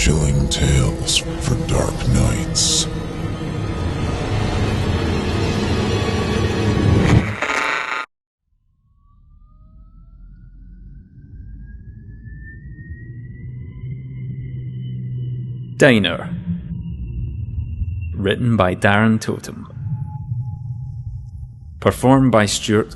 chilling tales for dark nights. Diner. Written by Darren Totum. Performed by Stuart.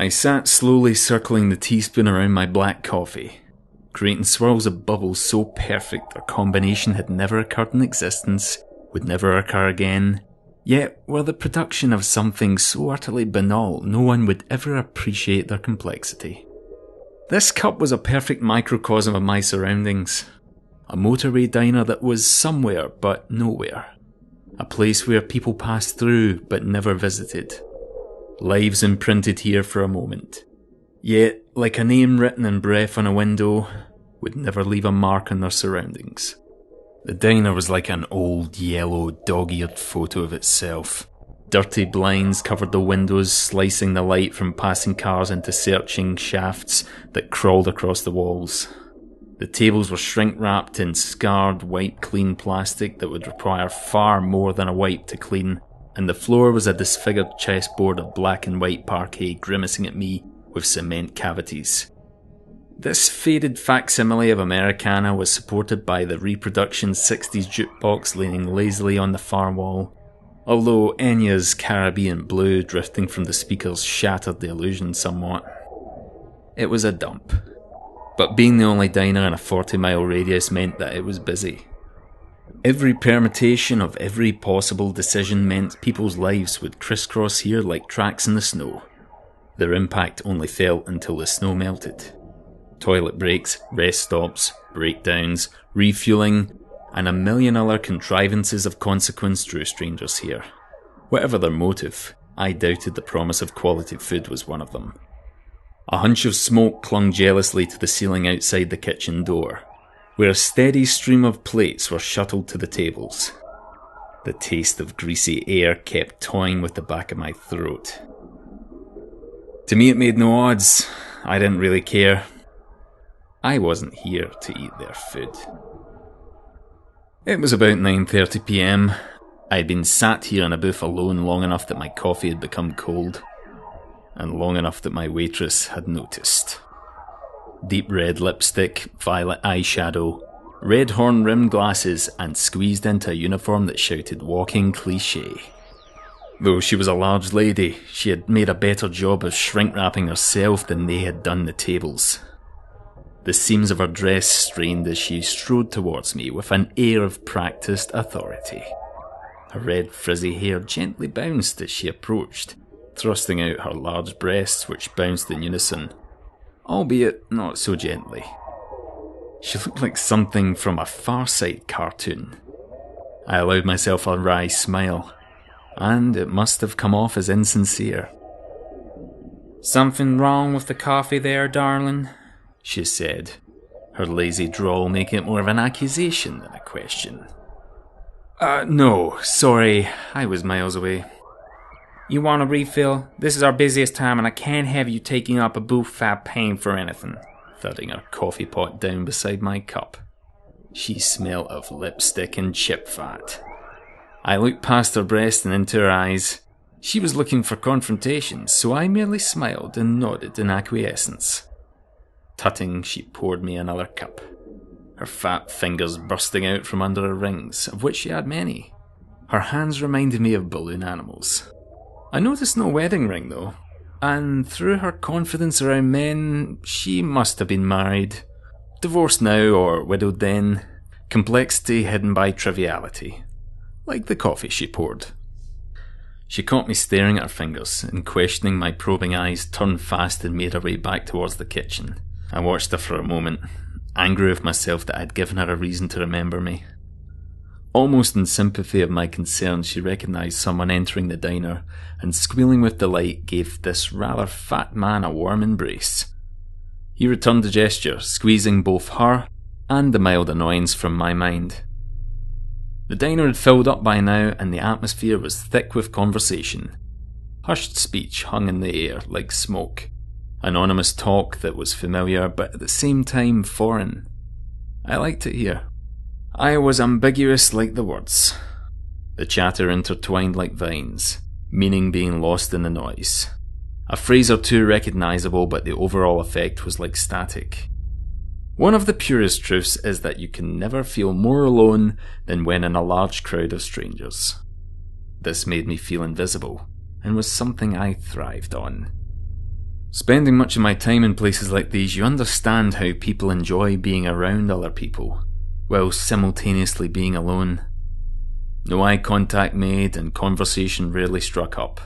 I sat slowly circling the teaspoon around my black coffee, creating swirls of bubbles so perfect their combination had never occurred in existence, would never occur again, yet were the production of something so utterly banal no one would ever appreciate their complexity. This cup was a perfect microcosm of my surroundings. A motorway diner that was somewhere but nowhere. A place where people passed through but never visited. Lives imprinted here for a moment. Yet, like a name written in breath on a window, would never leave a mark on their surroundings. The diner was like an old, yellow, dog-eared photo of itself. Dirty blinds covered the windows, slicing the light from passing cars into searching shafts that crawled across the walls. The tables were shrink-wrapped in scarred, wipe-clean plastic that would require far more than a wipe to clean, and the floor was a disfigured chessboard of black and white parquet grimacing at me with cement cavities. This faded facsimile of Americana was supported by the reproduction 60s jukebox leaning lazily on the far wall, although Enya's Caribbean Blue drifting from the speakers shattered the illusion somewhat. It was a dump, but being the only diner in a 40-mile radius meant that it was busy. Every permutation of every possible decision meant people's lives would crisscross here like tracks in the snow. Their impact only felt until the snow melted. Toilet breaks, rest stops, breakdowns, refueling, and a million other contrivances of consequence drew strangers here. Whatever their motive, I doubted the promise of quality food was one of them. A hunch of smoke clung jealously to the ceiling outside the kitchen door, where a steady stream of plates were shuttled to the tables. The taste of greasy air kept toying with the back of my throat. To me it made no odds. I didn't really care. I wasn't here to eat their food. It was about 9:30 p.m. I'd been sat here in a booth alone long enough that my coffee had become cold, and long enough that my waitress had noticed. Deep red lipstick, violet eyeshadow, red horn-rimmed glasses, and squeezed into a uniform that shouted walking cliché. Though she was a large lady, she had made a better job of shrink-wrapping herself than they had done the tables. The seams of her dress strained as she strode towards me with an air of practiced authority. Her red frizzy hair gently bounced as she approached, thrusting out her large breasts which bounced in unison, albeit not so gently. She looked like something from a Far Side cartoon. I allowed myself a wry smile, and it must have come off as insincere. "Something wrong with the coffee there, darling?" she said, her lazy drawl making it more of an accusation than a question. No, sorry, I was miles away." "You want a refill? This is our busiest time and I can't have you taking up a booth without paying for anything," thudding her coffee pot down beside my cup. She smelled of lipstick and chip fat. I looked past her breast and into her eyes. She was looking for confrontation, so I merely smiled and nodded in acquiescence. Tutting, she poured me another cup, her fat fingers bursting out from under her rings, of which she had many. Her hands reminded me of balloon animals. I noticed no wedding ring though, and through her confidence around men, she must have been married. Divorced now or widowed then, complexity hidden by triviality, like the coffee she poured. She caught me staring at her fingers, and questioning my probing eyes turned fast and made her way back towards the kitchen. I watched her for a moment, angry with myself that I'd given her a reason to remember me. Almost in sympathy of my concerns, she recognised someone entering the diner, and squealing with delight gave this rather fat man a warm embrace. He returned the gesture, squeezing both her and the mild annoyance from my mind. The diner had filled up by now, and the atmosphere was thick with conversation. Hushed speech hung in the air like smoke. Anonymous talk that was familiar, but at the same time foreign. I liked it here. I was ambiguous like the words. The chatter intertwined like vines, meaning being lost in the noise. A phrase or two recognisable, but the overall effect was like static. One of the purest truths is that you can never feel more alone than when in a large crowd of strangers. This made me feel invisible, and was something I thrived on. Spending much of my time in places like these, you understand how people enjoy being around other people, while simultaneously being alone. No eye contact made, and conversation rarely struck up.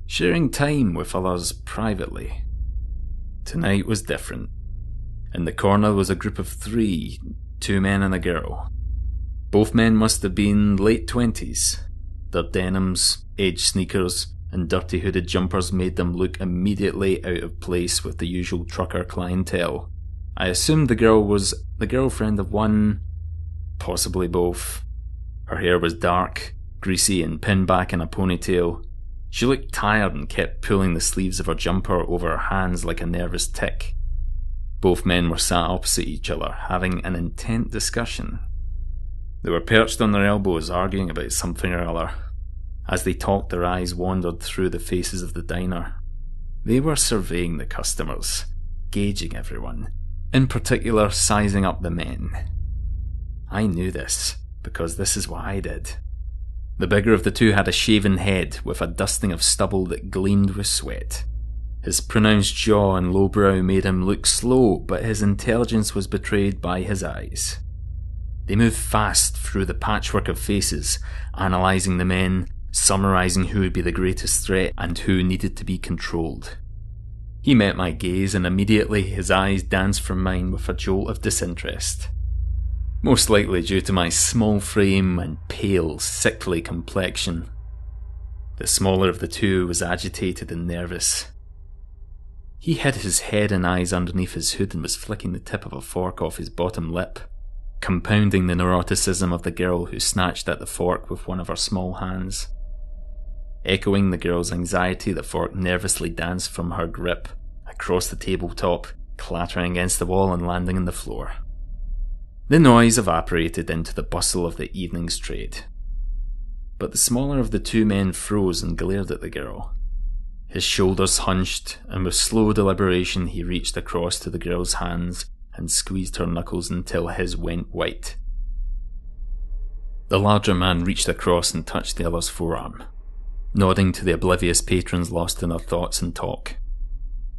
Sharing time with others privately. Tonight was different. In the corner was a group of 3, 2 men and a girl. Both men must have been late 20s. Their denims, aged sneakers, and dirty hooded jumpers made them look immediately out of place with the usual trucker clientele. I assumed the girl was the girlfriend of one, possibly both. Her hair was dark, greasy, and pinned back in a ponytail. She looked tired and kept pulling the sleeves of her jumper over her hands like a nervous tick. Both men were sat opposite each other, having an intent discussion. They were perched on their elbows, arguing about something or other. As they talked, their eyes wandered through the faces of the diner. They were surveying the customers, gauging everyone, in particular sizing up the men. I knew this, because this is what I did. The bigger of the two had a shaven head with a dusting of stubble that gleamed with sweat. His pronounced jaw and low brow made him look slow, but his intelligence was betrayed by his eyes. They moved fast through the patchwork of faces, analysing the men, summarising who would be the greatest threat and who needed to be controlled. He met my gaze, and immediately his eyes danced from mine with a jolt of disinterest. Most likely due to my small frame and pale, sickly complexion. The smaller of the two was agitated and nervous. He hid his head and eyes underneath his hood and was flicking the tip of a fork off his bottom lip, compounding the neuroticism of the girl who snatched at the fork with one of her small hands. Echoing the girl's anxiety, the fork nervously danced from her grip, across the tabletop, clattering against the wall and landing on the floor. The noise evaporated into the bustle of the evening's trade. But the smaller of the two men froze and glared at the girl. His shoulders hunched, and with slow deliberation he reached across to the girl's hands and squeezed her knuckles until his went white. The larger man reached across and touched the other's forearm, nodding to the oblivious patrons lost in their thoughts and talk.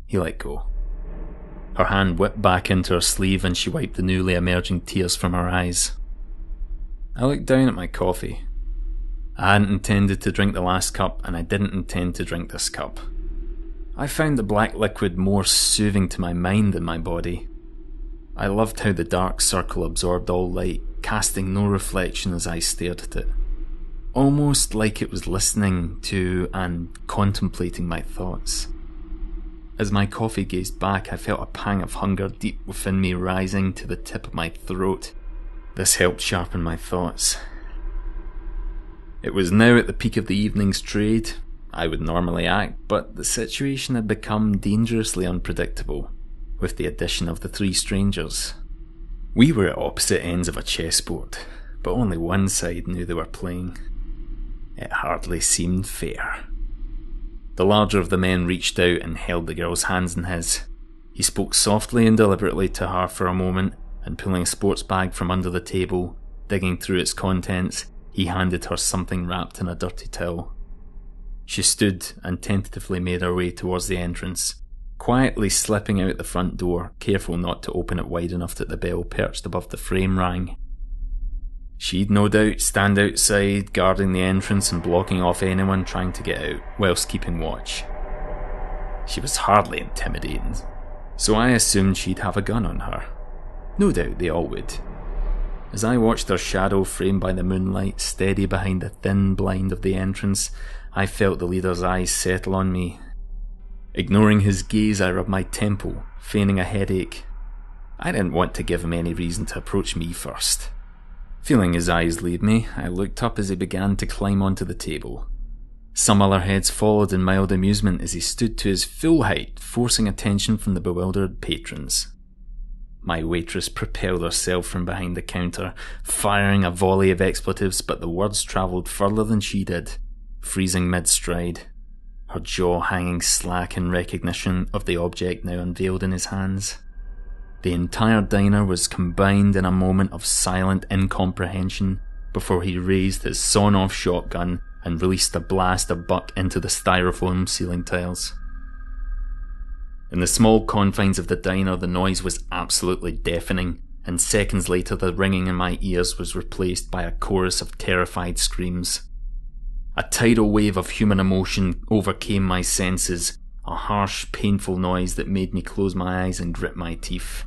He let go. Her hand whipped back into her sleeve and she wiped the newly emerging tears from her eyes. I looked down at my coffee. I hadn't intended to drink the last cup, and I didn't intend to drink this cup. I found the black liquid more soothing to my mind than my body. I loved how the dark circle absorbed all light, casting no reflection as I stared at it. Almost like it was listening to and contemplating my thoughts. As my coffee gazed back, I felt a pang of hunger deep within me rising to the tip of my throat. This helped sharpen my thoughts. It was now at the peak of the evening's trade. I would normally act, but the situation had become dangerously unpredictable, with the addition of the 3 strangers. We were at opposite ends of a chessboard, but only one side knew they were playing. It hardly seemed fair. The larger of the men reached out and held the girl's hands in his. He spoke softly and deliberately to her for a moment, and pulling a sports bag from under the table, digging through its contents, he handed her something wrapped in a dirty towel. She stood and tentatively made her way towards the entrance, quietly slipping out the front door, careful not to open it wide enough that the bell perched above the frame rang. She'd no doubt stand outside, guarding the entrance and blocking off anyone trying to get out, whilst keeping watch. She was hardly intimidating, so I assumed she'd have a gun on her. No doubt they all would. As I watched her shadow framed by the moonlight steady behind the thin blind of the entrance, I felt the leader's eyes settle on me. Ignoring his gaze, I rubbed my temple, feigning a headache. I didn't want to give him any reason to approach me first. Feeling his eyes leave me, I looked up as he began to climb onto the table. Some other heads followed in mild amusement as he stood to his full height, forcing attention from the bewildered patrons. My waitress propelled herself from behind the counter, firing a volley of expletives, but the words travelled further than she did, freezing mid-stride, her jaw hanging slack in recognition of the object now unveiled in his hands. The entire diner was combined in a moment of silent incomprehension before he raised his sawn-off shotgun and released a blast of buck into the styrofoam ceiling tiles. In the small confines of the diner, the noise was absolutely deafening, and seconds later the ringing in my ears was replaced by a chorus of terrified screams. A tidal wave of human emotion overcame my senses, a harsh, painful noise that made me close my eyes and grit my teeth.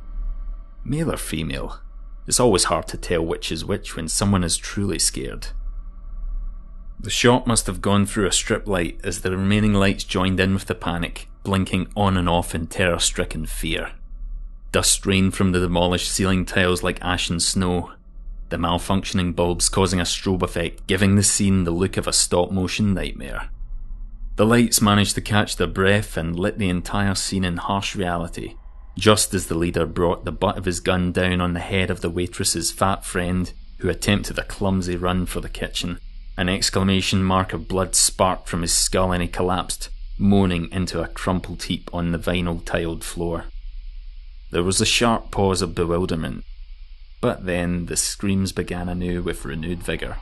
Male or female? It's always hard to tell which is which when someone is truly scared. The shot must have gone through a strip light as the remaining lights joined in with the panic, blinking on and off in terror-stricken fear. Dust rained from the demolished ceiling tiles like ashen snow, the malfunctioning bulbs causing a strobe effect, giving the scene the look of a stop-motion nightmare. The lights managed to catch their breath and lit the entire scene in harsh reality, just as the leader brought the butt of his gun down on the head of the waitress's fat friend, who attempted a clumsy run for the kitchen. An exclamation mark of blood sparked from his skull and he collapsed, moaning into a crumpled heap on the vinyl-tiled floor. There was a sharp pause of bewilderment, but then the screams began anew with renewed vigour.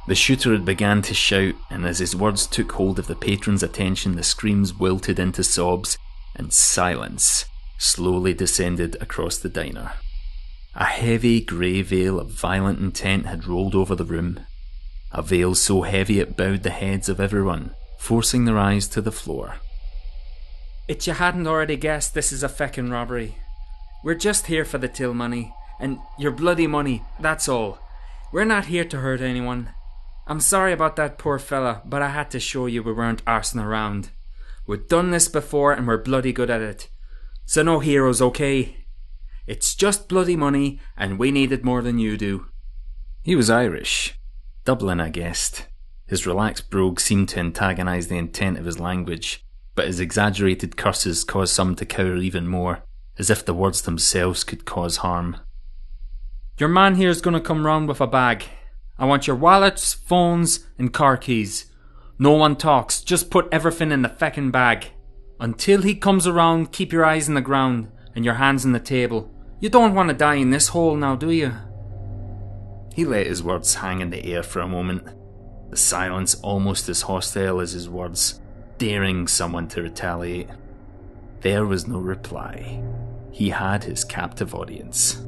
The shooter had begun to shout, and as his words took hold of the patron's attention, the screams wilted into sobs, and silence slowly descended across the diner. A heavy grey veil of violent intent had rolled over the room, a veil so heavy it bowed the heads of everyone, forcing their eyes to the floor. If you hadn't already guessed, this is a feckin' robbery. We're just here for the till money, and your bloody money, that's all. We're not here to hurt anyone. I'm sorry about that poor fella, but I had to show you we weren't arsing around. We've done this before and we're bloody good at it. So no heroes, okay? It's just bloody money, and we need it more than you do. He was Irish. Dublin, I guessed. His relaxed brogue seemed to antagonise the intent of his language, but his exaggerated curses caused some to cower even more, as if the words themselves could cause harm. Your man here's gonna come round with a bag. I want your wallets, phones, and car keys. No one talks, just put everything in the feckin' bag. Until he comes around, keep your eyes on the ground and your hands on the table. You don't want to die in this hole now, do you? He let his words hang in the air for a moment, the silence almost as hostile as his words, daring someone to retaliate. There was no reply. He had his captive audience.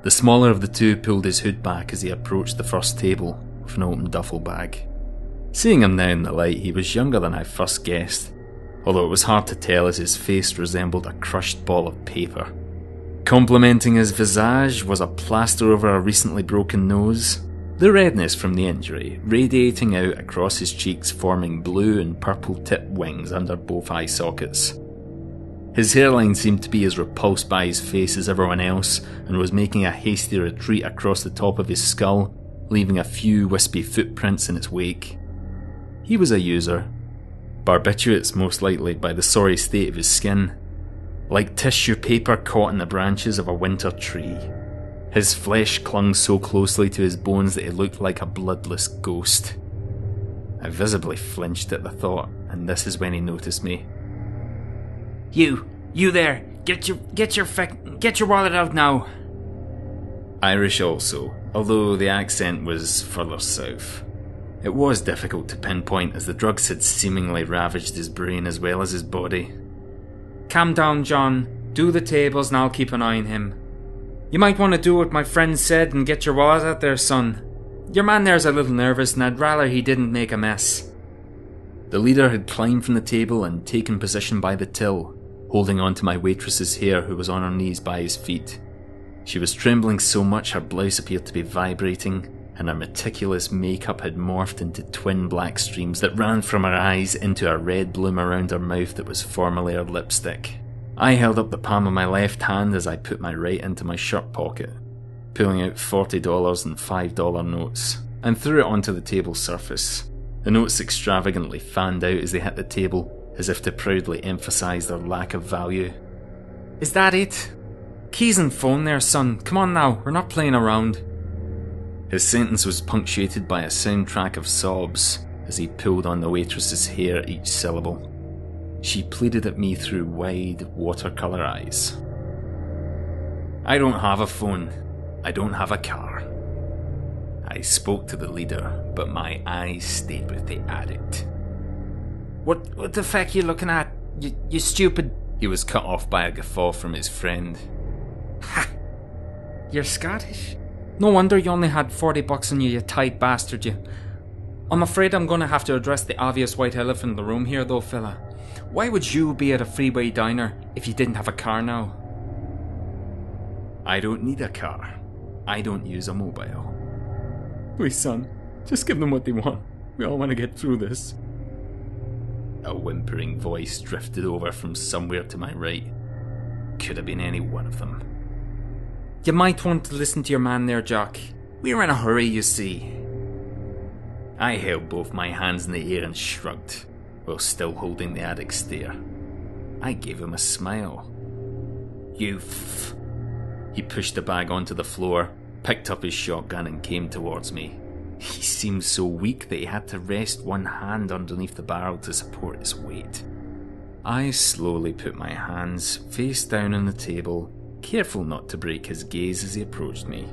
The smaller of the two pulled his hood back as he approached the first table with an open duffel bag. Seeing him now in the light, he was younger than I first guessed, although it was hard to tell as his face resembled a crushed ball of paper. Complementing his visage was a plaster over a recently broken nose, the redness from the injury radiating out across his cheeks, forming blue and purple tipped wings under both eye sockets. His hairline seemed to be as repulsed by his face as everyone else, and was making a hasty retreat across the top of his skull, leaving a few wispy footprints in its wake. He was a user, barbiturates most likely by the sorry state of his skin, like tissue paper caught in the branches of a winter tree. His flesh clung so closely to his bones that he looked like a bloodless ghost. I visibly flinched at the thought, and this is when he noticed me. You there, get your wallet out now. Irish also, although the accent was further south. It was difficult to pinpoint as the drugs had seemingly ravaged his brain as well as his body. Calm down, John. Do the tables and I'll keep an eye on him. You might want to do what my friend said and get your wallet out there, son. Your man there's a little nervous and I'd rather he didn't make a mess. The leader had climbed from the table and taken position by the till, holding on to my waitress's hair who was on her knees by his feet. She was trembling so much her blouse appeared to be vibrating, and her meticulous makeup had morphed into twin black streams that ran from her eyes into a red bloom around her mouth that was formerly her lipstick. I held up the palm of my left hand as I put my right into my shirt pocket. pulling out $40 and $5 notes, and threw it onto the table's surface. The notes extravagantly fanned out as they hit the table, as if to proudly emphasise their lack of value. Is that it? Keys and phone there, son. Come on now, we're not playing around. His sentence was punctuated by a soundtrack of sobs as he pulled on the waitress's hair at each syllable. She pleaded at me through wide, watercolour eyes. I don't have a phone. I don't have a car. I spoke to the leader, but my eyes stayed with the addict. What the feck you looking at? You stupid... He was cut off by a guffaw from his friend. Ha! You're Scottish? No wonder you only had $40 on you tight bastard, you. I'm afraid I'm gonna have to address the obvious white elephant in the room here though, fella. Why would you be at a freeway diner if you didn't have a car now? I don't need a car. I don't use a mobile. Please, son, just give them what they want. We all want to get through this. A whimpering voice drifted over from somewhere to my right. Could have been any one of them. You might want to listen to your man there, Jock. We're in a hurry, you see. I held both my hands in the air and shrugged, while still holding the addict's stare. I gave him a smile. You f... He pushed the bag onto the floor, picked up his shotgun and came towards me. He seemed so weak that he had to rest one hand underneath the barrel to support his weight. I slowly put my hands face down on the table, careful not to break his gaze as he approached me.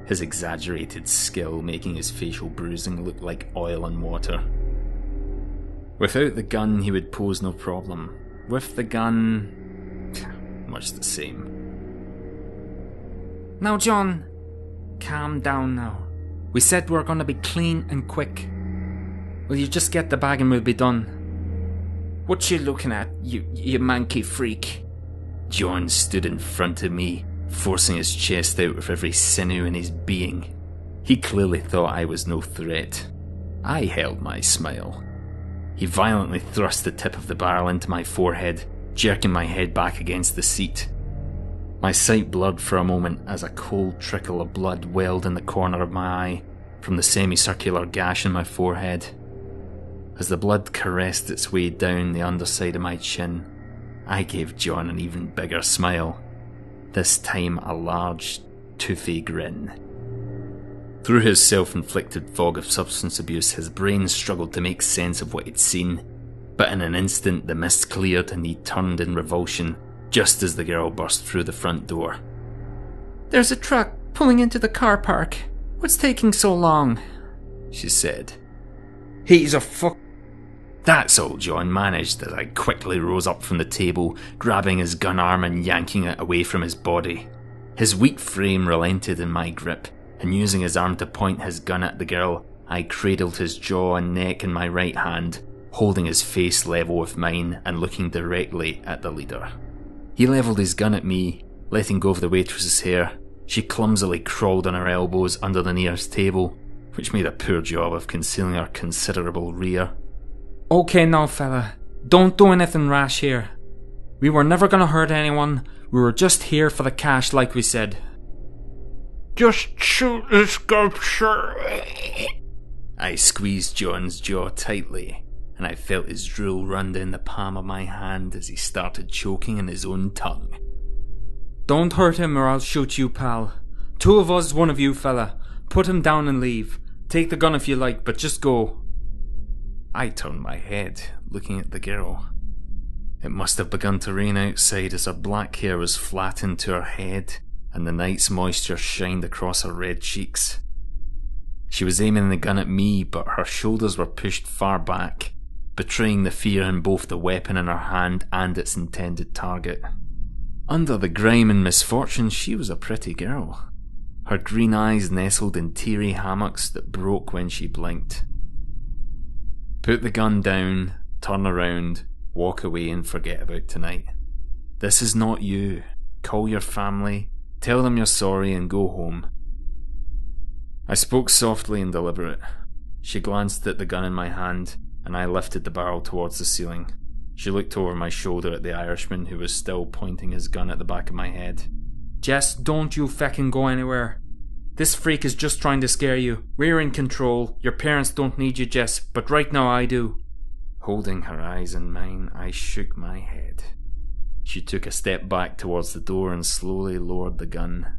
His exaggerated skill making his facial bruising look like oil and water. Without the gun he would pose no problem. With the gun... much the same. Now John, calm down now. We said we were going to be clean and quick. Will you just get the bag and we'll be done? What you looking at, you manky freak? John stood in front of me, forcing his chest out with every sinew in his being. He clearly thought I was no threat. I held my smile. He violently thrust the tip of the barrel into my forehead, jerking my head back against the seat. My sight blurred for a moment as a cold trickle of blood welled in the corner of my eye from the semicircular gash in my forehead. As the blood caressed its way down the underside of my chin, I gave John an even bigger smile, this time a large, toothy grin. Through his self-inflicted fog of substance abuse, his brain struggled to make sense of what he'd seen, but in an instant the mist cleared and he turned in revulsion, just as the girl burst through the front door. There's a truck pulling into the car park. What's taking so long? She said. He's a fuck... That's all John managed as I quickly rose up from the table, grabbing his gun arm and yanking it away from his body. His weak frame relented in my grip, and using his arm to point his gun at the girl, I cradled his jaw and neck in my right hand, holding his face level with mine and looking directly at the leader. He levelled his gun at me, letting go of the waitress's hair. She clumsily crawled on her elbows under the nearest table, which made a poor job of concealing her considerable rear. Okay now, fella. Don't do anything rash here. We were never gonna hurt anyone. We were just here for the cash like we said. Just shoot the sculpture. I squeezed John's jaw tightly, and I felt his drool run down the palm of my hand as he started choking in his own tongue. Don't hurt him or I'll shoot you, pal. Two of us, one of you, fella. Put him down and leave. Take the gun if you like, but just go. I turned my head, looking at the girl. It must have begun to rain outside as her black hair was flattened to her head and the night's moisture shined across her red cheeks. She was aiming the gun at me, but her shoulders were pushed far back, betraying the fear in both the weapon in her hand and its intended target. Under the grime and misfortune, she was a pretty girl. Her green eyes nestled in teary hammocks that broke when she blinked. Put the gun down, turn around, walk away and forget about tonight. This is not you. Call your family, tell them you're sorry and go home. I spoke softly and deliberate. She glanced at the gun in my hand, and I lifted the barrel towards the ceiling. She looked over my shoulder at the Irishman who was still pointing his gun at the back of my head. Jess, don't you feckin' go anywhere. This freak is just trying to scare you. We're in control. Your parents don't need you, Jess, but right now I do. Holding her eyes in mine, I shook my head. She took a step back towards the door and slowly lowered the gun.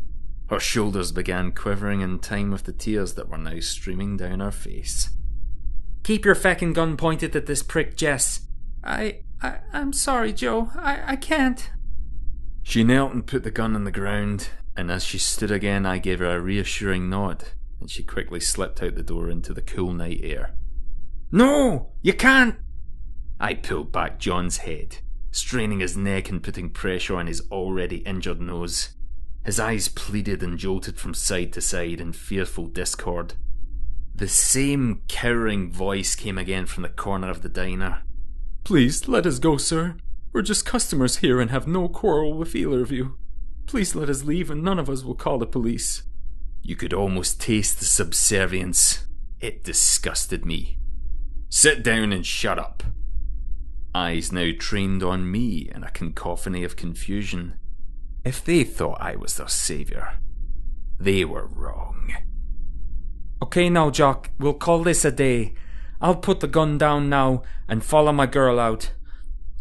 Her shoulders began quivering in time with the tears that were now streaming down her face. Keep your feckin' gun pointed at this prick, Jess. I'm sorry, Joe. I can't. She knelt and put the gun on the ground, and as she stood again I gave her a reassuring nod, and she quickly slipped out the door into the cool night air. No! You can't! I pulled back John's head, straining his neck and putting pressure on his already injured nose. His eyes pleaded and jolted from side to side in fearful discord. The same cowering voice came again from the corner of the diner. Please, let us go, sir. We're just customers here and have no quarrel with either of you. Please let us leave and none of us will call the police. You could almost taste the subservience. It disgusted me. Sit down and shut up. Eyes now trained on me in a cacophony of confusion. If they thought I was their saviour, they were wrong. Okay now, Jock, we'll call this a day. I'll put the gun down now and follow my girl out.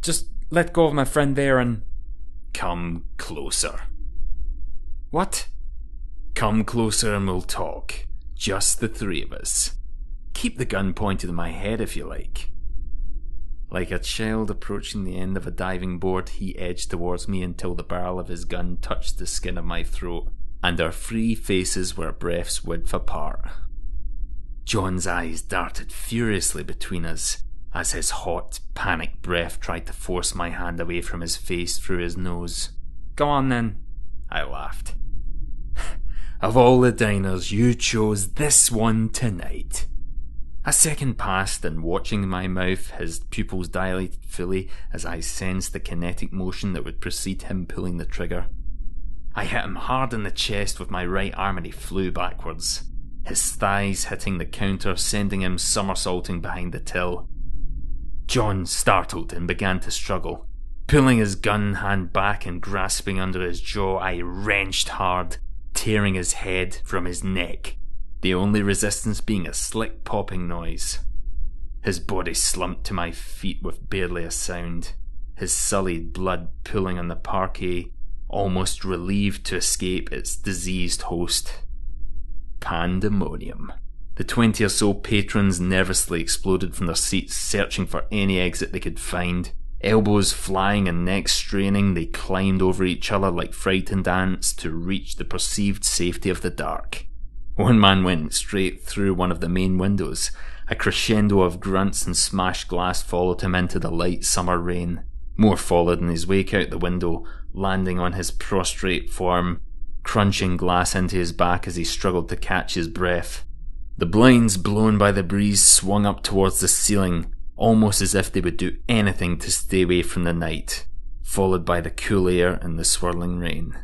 Just let go of my friend there and... Come closer. What? Come closer and we'll talk. Just the three of us. Keep the gun pointed at my head if you like. Like a child approaching the end of a diving board, he edged towards me until the barrel of his gun touched the skin of my throat, and our free faces were a breath's width apart. John's eyes darted furiously between us as his hot, panicked breath tried to force my hand away from his face through his nose. Go on then. I laughed. Of all the diners, you chose this one tonight. A second passed, and watching my mouth, his pupils dilated fully as I sensed the kinetic motion that would precede him pulling the trigger. I hit him hard in the chest with my right arm and he flew backwards, his thighs hitting the counter, sending him somersaulting behind the till. John startled and began to struggle. Pulling his gun hand back and grasping under his jaw, I wrenched hard, tearing his head from his neck, the only resistance being a slick popping noise. His body slumped to my feet with barely a sound, his sullied blood pooling on the parquet, almost relieved to escape its diseased host. Pandemonium. The 20 or so patrons nervously exploded from their seats, searching for any exit they could find. Elbows flying and necks straining, they climbed over each other like frightened ants to reach the perceived safety of the dark. One man went straight through one of the main windows. A crescendo of grunts and smashed glass followed him into the light summer rain. More followed in his wake out the window, landing on his prostrate form, crunching glass into his back as he struggled to catch his breath. The blinds blown by the breeze swung up towards the ceiling, almost as if they would do anything to stay away from the night, followed by the cool air and the swirling rain.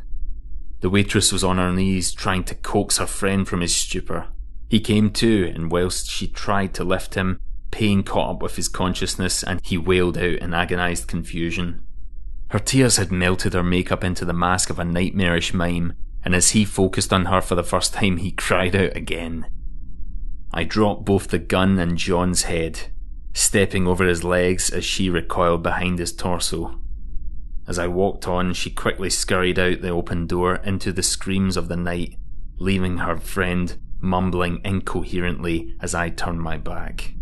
The waitress was on her knees trying to coax her friend from his stupor. He came to, and whilst she tried to lift him, pain caught up with his consciousness and he wailed out in agonised confusion. Her tears had melted her makeup into the mask of a nightmarish mime, and as he focused on her for the first time, he cried out again. I dropped both the gun and John's head, stepping over his legs as she recoiled behind his torso. As I walked on, she quickly scurried out the open door into the screams of the night, leaving her friend mumbling incoherently as I turned my back.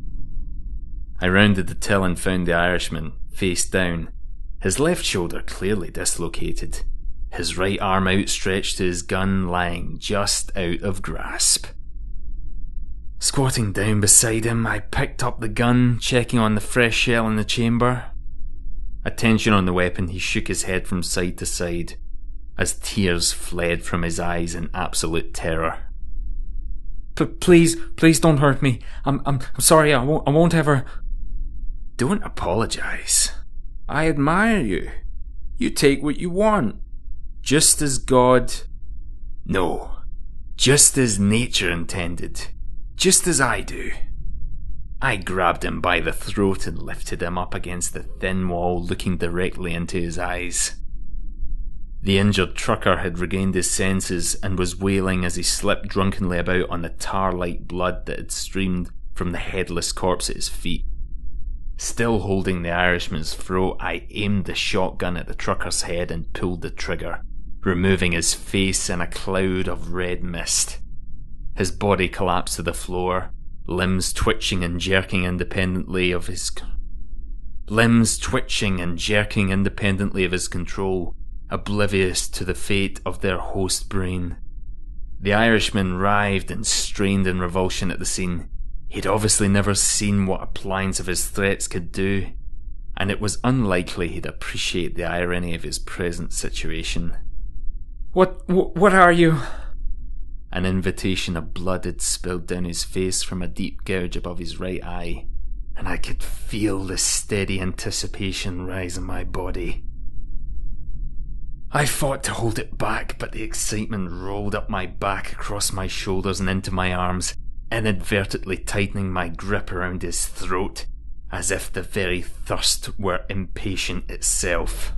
I rounded the till and found the Irishman, face down, his left shoulder clearly dislocated, his right arm outstretched to his gun lying just out of grasp. Squatting down beside him, I picked up the gun, checking on the fresh shell in the chamber. Attention on the weapon, he shook his head from side to side, as tears fled from his eyes in absolute terror. Please don't hurt me. I'm sorry. I won't ever. Don't apologise. I admire you. You take what you want, just as God. No, just as nature intended, just as I do. I grabbed him by the throat and lifted him up against the thin wall, looking directly into his eyes. The injured trucker had regained his senses and was wailing as he slipped drunkenly about on the tar-like blood that had streamed from the headless corpse at his feet. Still holding the Irishman's throat, I aimed the shotgun at the trucker's head and pulled the trigger, removing his face in a cloud of red mist. His body collapsed to the floor, limbs twitching and jerking independently of his control, oblivious to the fate of their host brain. The Irishman writhed and strained in revulsion at the scene. He'd obviously never seen what appliance of his threats could do, and it was unlikely he'd appreciate the irony of his present situation. What are you? An invitation of blood had spilled down his face from a deep gouge above his right eye, and I could feel the steady anticipation rise in my body. I fought to hold it back, but the excitement rolled up my back, across my shoulders and into my arms, inadvertently tightening my grip around his throat, as if the very thirst were impatient itself.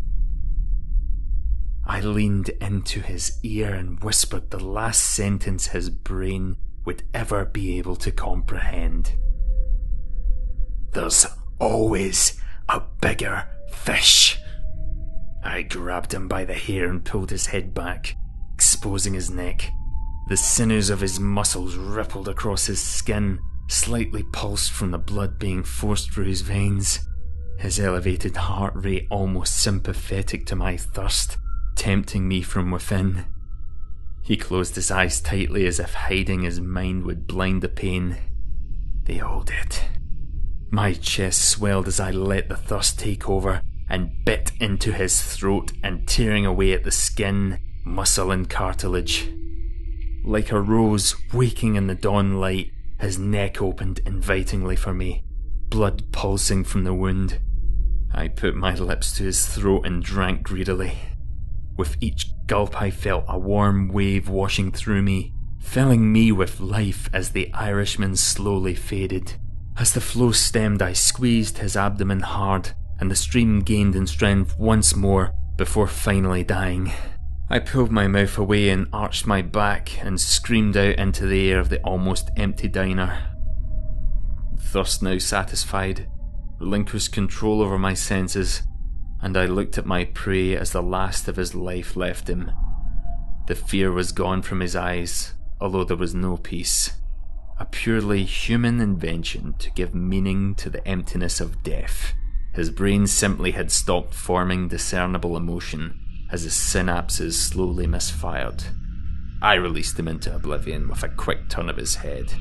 I leaned into his ear and whispered the last sentence his brain would ever be able to comprehend. "There's always a bigger fish." I grabbed him by the hair and pulled his head back, exposing his neck. The sinews of his muscles rippled across his skin, slightly pulsed from the blood being forced through his veins. His elevated heart rate almost sympathetic to my thirst, tempting me from within. He closed his eyes tightly as if hiding his mind would blind the pain. They all did. My chest swelled as I let the thirst take over and bit into his throat and tearing away at the skin, muscle and cartilage. Like a rose waking in the dawn light, his neck opened invitingly for me, blood pulsing from the wound. I put my lips to his throat and drank greedily. With each gulp I felt a warm wave washing through me, filling me with life as the Irishman slowly faded. As the flow stemmed, I squeezed his abdomen hard, and the stream gained in strength once more before finally dying. I pulled my mouth away and arched my back and screamed out into the air of the almost empty diner. Thirst now satisfied, relinquished control over my senses, and I looked at my prey as the last of his life left him. The fear was gone from his eyes, although there was no peace. A purely human invention to give meaning to the emptiness of death. His brain simply had stopped forming discernible emotion as his synapses slowly misfired. I released him into oblivion with a quick turn of his head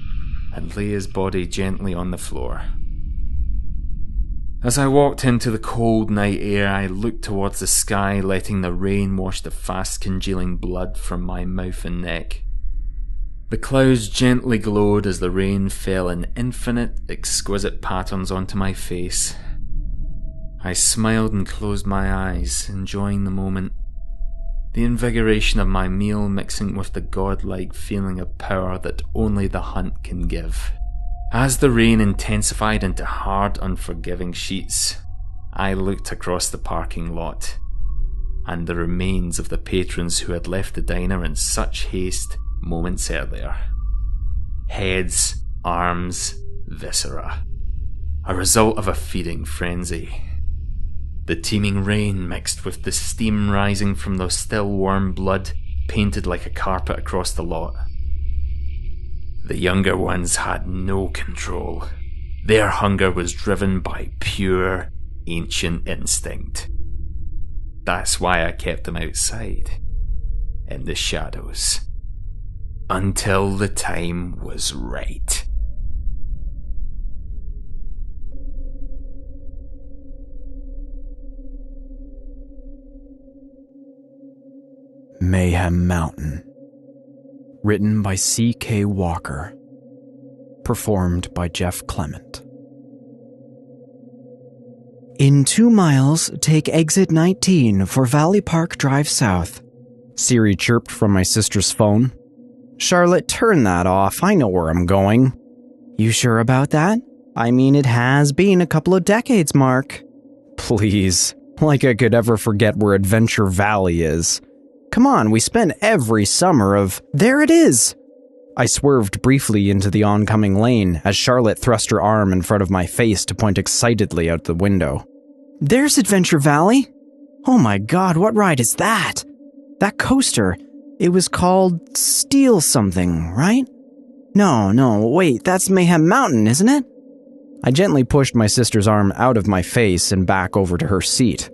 and lay his body gently on the floor. As I walked into the cold night air, I looked towards the sky, letting the rain wash the fast congealing blood from my mouth and neck. The clouds gently glowed as the rain fell in infinite, exquisite patterns onto my face. I smiled and closed my eyes, enjoying the moment. The invigoration of my meal mixing with the godlike feeling of power that only the hunt can give. As the rain intensified into hard, unforgiving sheets, I looked across the parking lot, and the remains of the patrons who had left the diner in such haste moments earlier. Heads, arms, viscera. A result of a feeding frenzy. The teeming rain mixed with the steam rising from the still warm blood painted like a carpet across the lot. The younger ones had no control. Their hunger was driven by pure, ancient instinct. That's why I kept them outside, in the shadows, until the time was right. Mayhem Mountain. Written by C.K. Walker. Performed by Jeff Clement. In 2 miles, take exit 19 for Valley Park Drive South. Siri chirped from my sister's phone. Charlotte, turn that off. I know where I'm going. You sure about that? I mean, it has been a couple of decades, Mark. Please. Like I could ever forget where Adventure Valley is. Come on, we spent every summer of... There it is! I swerved briefly into the oncoming lane as Charlotte thrust her arm in front of my face to point excitedly out the window. There's Adventure Valley! Oh my god, what ride is that? That coaster, it was called Steel something, right? No, wait, that's Mayhem Mountain, isn't it? I gently pushed my sister's arm out of my face and back over to her seat.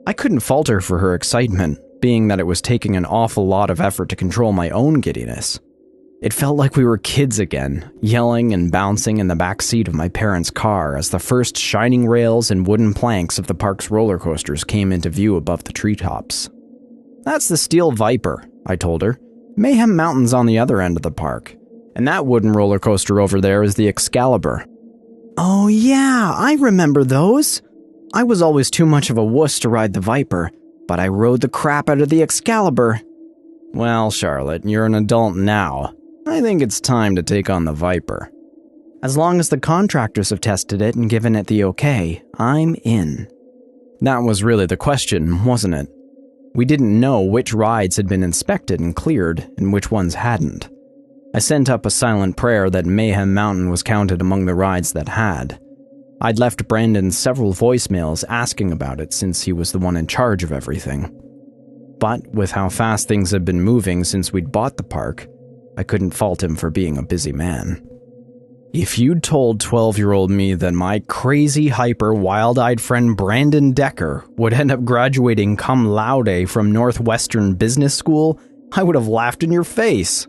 I couldn't fault her for her excitement, being that it was taking an awful lot of effort to control my own giddiness. It felt like we were kids again, yelling and bouncing in the back seat of my parents' car as the first shining rails and wooden planks of the park's roller coasters came into view above the treetops. That's the Steel Viper, I told her. Mayhem Mountain's on the other end of the park, and that wooden roller coaster over there is the Excalibur. Oh yeah, I remember those. I was always too much of a wuss to ride the Viper, but I rode the crap out of the Excalibur. Well, Charlotte, you're an adult now. I think it's time to take on the Viper. As long as the contractors have tested it and given it the okay, I'm in. That was really the question, wasn't it? We didn't know which rides had been inspected and cleared and which ones hadn't. I sent up a silent prayer that Mayhem Mountain was counted among the rides that had. I'd left Brandon several voicemails asking about it since he was the one in charge of everything. But with how fast things had been moving since we'd bought the park, I couldn't fault him for being a busy man. If you'd told 12-year-old me that my crazy, hyper, wild-eyed friend Brandon Decker would end up graduating cum laude from Northwestern Business School, I would have laughed in your face.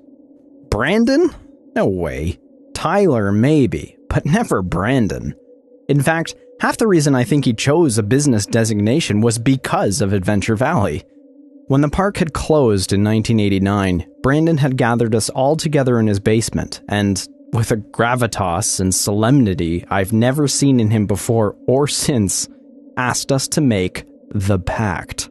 Brandon? No way. Tyler, maybe, but never Brandon. In fact, half the reason I think he chose a business designation was because of Adventure Valley. When the park had closed in 1989, Brandon had gathered us all together in his basement, and, with a gravitas and solemnity I've never seen in him before or since, asked us to make the pact.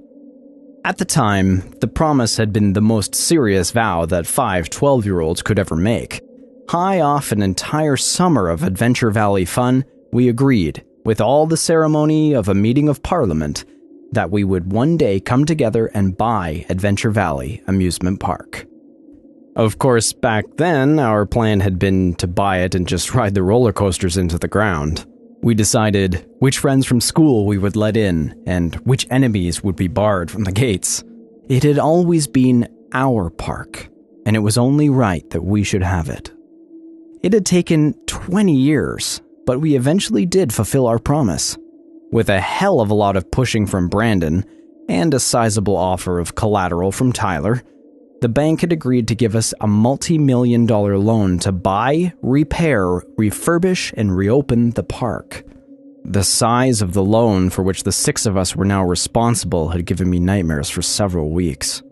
At the time, the promise had been the most serious vow that 5 12-year-olds could ever make. High off an entire summer of Adventure Valley fun, we agreed, with all the ceremony of a meeting of Parliament, that we would one day come together and buy Adventure Valley Amusement Park. Of course, back then, our plan had been to buy it and just ride the roller coasters into the ground. We decided which friends from school we would let in and which enemies would be barred from the gates. It had always been our park, and it was only right that we should have it. It had taken 20 years, but we eventually did fulfill our promise. With a hell of a lot of pushing from Brandon, and a sizable offer of collateral from Tyler, the bank had agreed to give us a multi-million-dollar loan to buy, repair, refurbish, and reopen the park. The size of the loan for which the 6 of us were now responsible had given me nightmares for several weeks.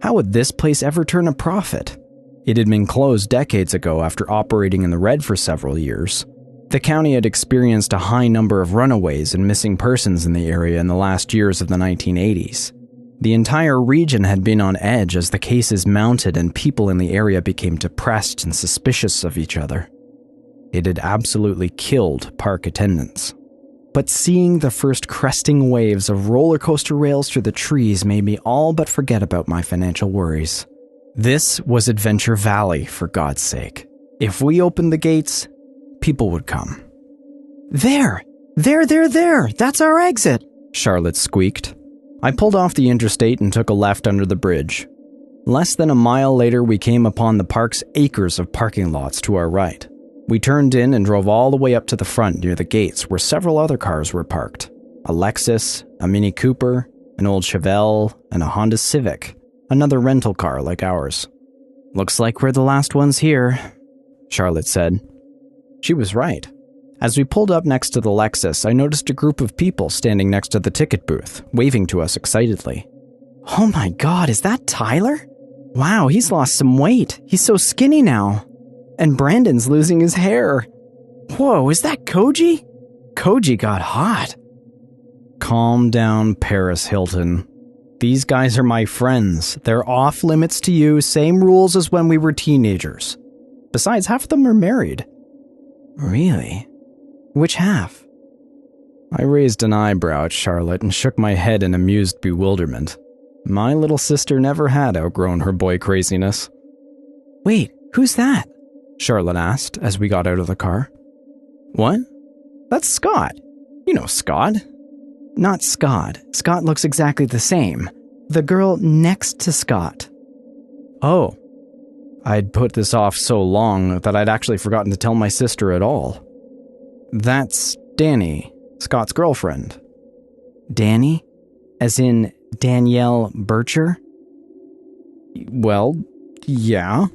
How would this place ever turn a profit? It had been closed decades ago after operating in the red for several years. The county had experienced a high number of runaways and missing persons in the area in the last years of the 1980s. The entire region had been on edge as the cases mounted and people in the area became depressed and suspicious of each other. It had absolutely killed park attendance. But seeing the first cresting waves of roller coaster rails through the trees made me all but forget about my financial worries. This was Adventure Valley, for God's sake. If we opened the gates, people would come. There! That's our exit! Charlotte squeaked. I pulled off the interstate and took a left under the bridge. Less than a mile later, we came upon the park's acres of parking lots to our right. We turned in and drove all the way up to the front near the gates where several other cars were parked. A Lexus, a Mini Cooper, an old Chevelle, and a Honda Civic, another rental car like ours. Looks like we're the last ones here, Charlotte said. She was right. As we pulled up next to the Lexus, I noticed a group of people standing next to the ticket booth, waving to us excitedly. Oh my god, is that Tyler? Wow, he's lost some weight. He's so skinny now. And Brandon's losing his hair. Whoa, is that Koji? Koji got hot. Calm down, Paris Hilton. These guys are my friends. They're off limits to you, same rules as when we were teenagers. Besides, half of them are married. Really? Which half? I raised an eyebrow at Charlotte and shook my head in amused bewilderment. My little sister never had outgrown her boy craziness. "Wait, who's that?" Charlotte asked as we got out of the car. "What? That's Scott. You know Scott." "Not Scott. Scott looks exactly the same. The girl next to Scott." "Oh." I'd put this off so long that I'd actually forgotten to tell my sister at all. "That's Danny, Scott's girlfriend." "Danny? As in Danielle Bircher?" "Well, yeah."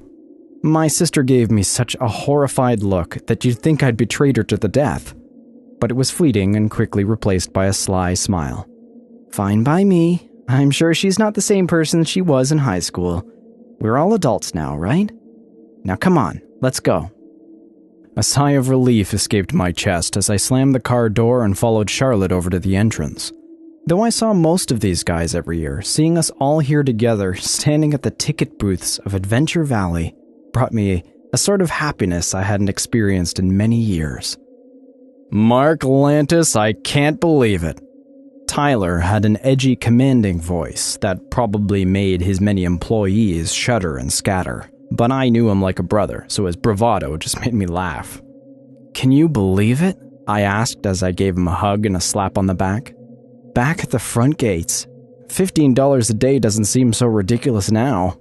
My sister gave me such a horrified look that you'd think I'd betrayed her to the death. But it was fleeting and quickly replaced by a sly smile. "Fine by me. I'm sure she's not the same person she was in high school. We're all adults now, right? Now come on, let's go." A sigh of relief escaped my chest as I slammed the car door and followed Charlotte over to the entrance. Though I saw most of these guys every year, seeing us all here together, standing at the ticket booths of Adventure Valley, brought me a sort of happiness I hadn't experienced in many years. "Mark Lantis, I can't believe it." Tyler had an edgy, commanding voice that probably made his many employees shudder and scatter, but I knew him like a brother, so his bravado just made me laugh. "Can you believe it?" I asked as I gave him a hug and a slap on the back. "Back at the front gates. $15 a day doesn't seem so ridiculous now."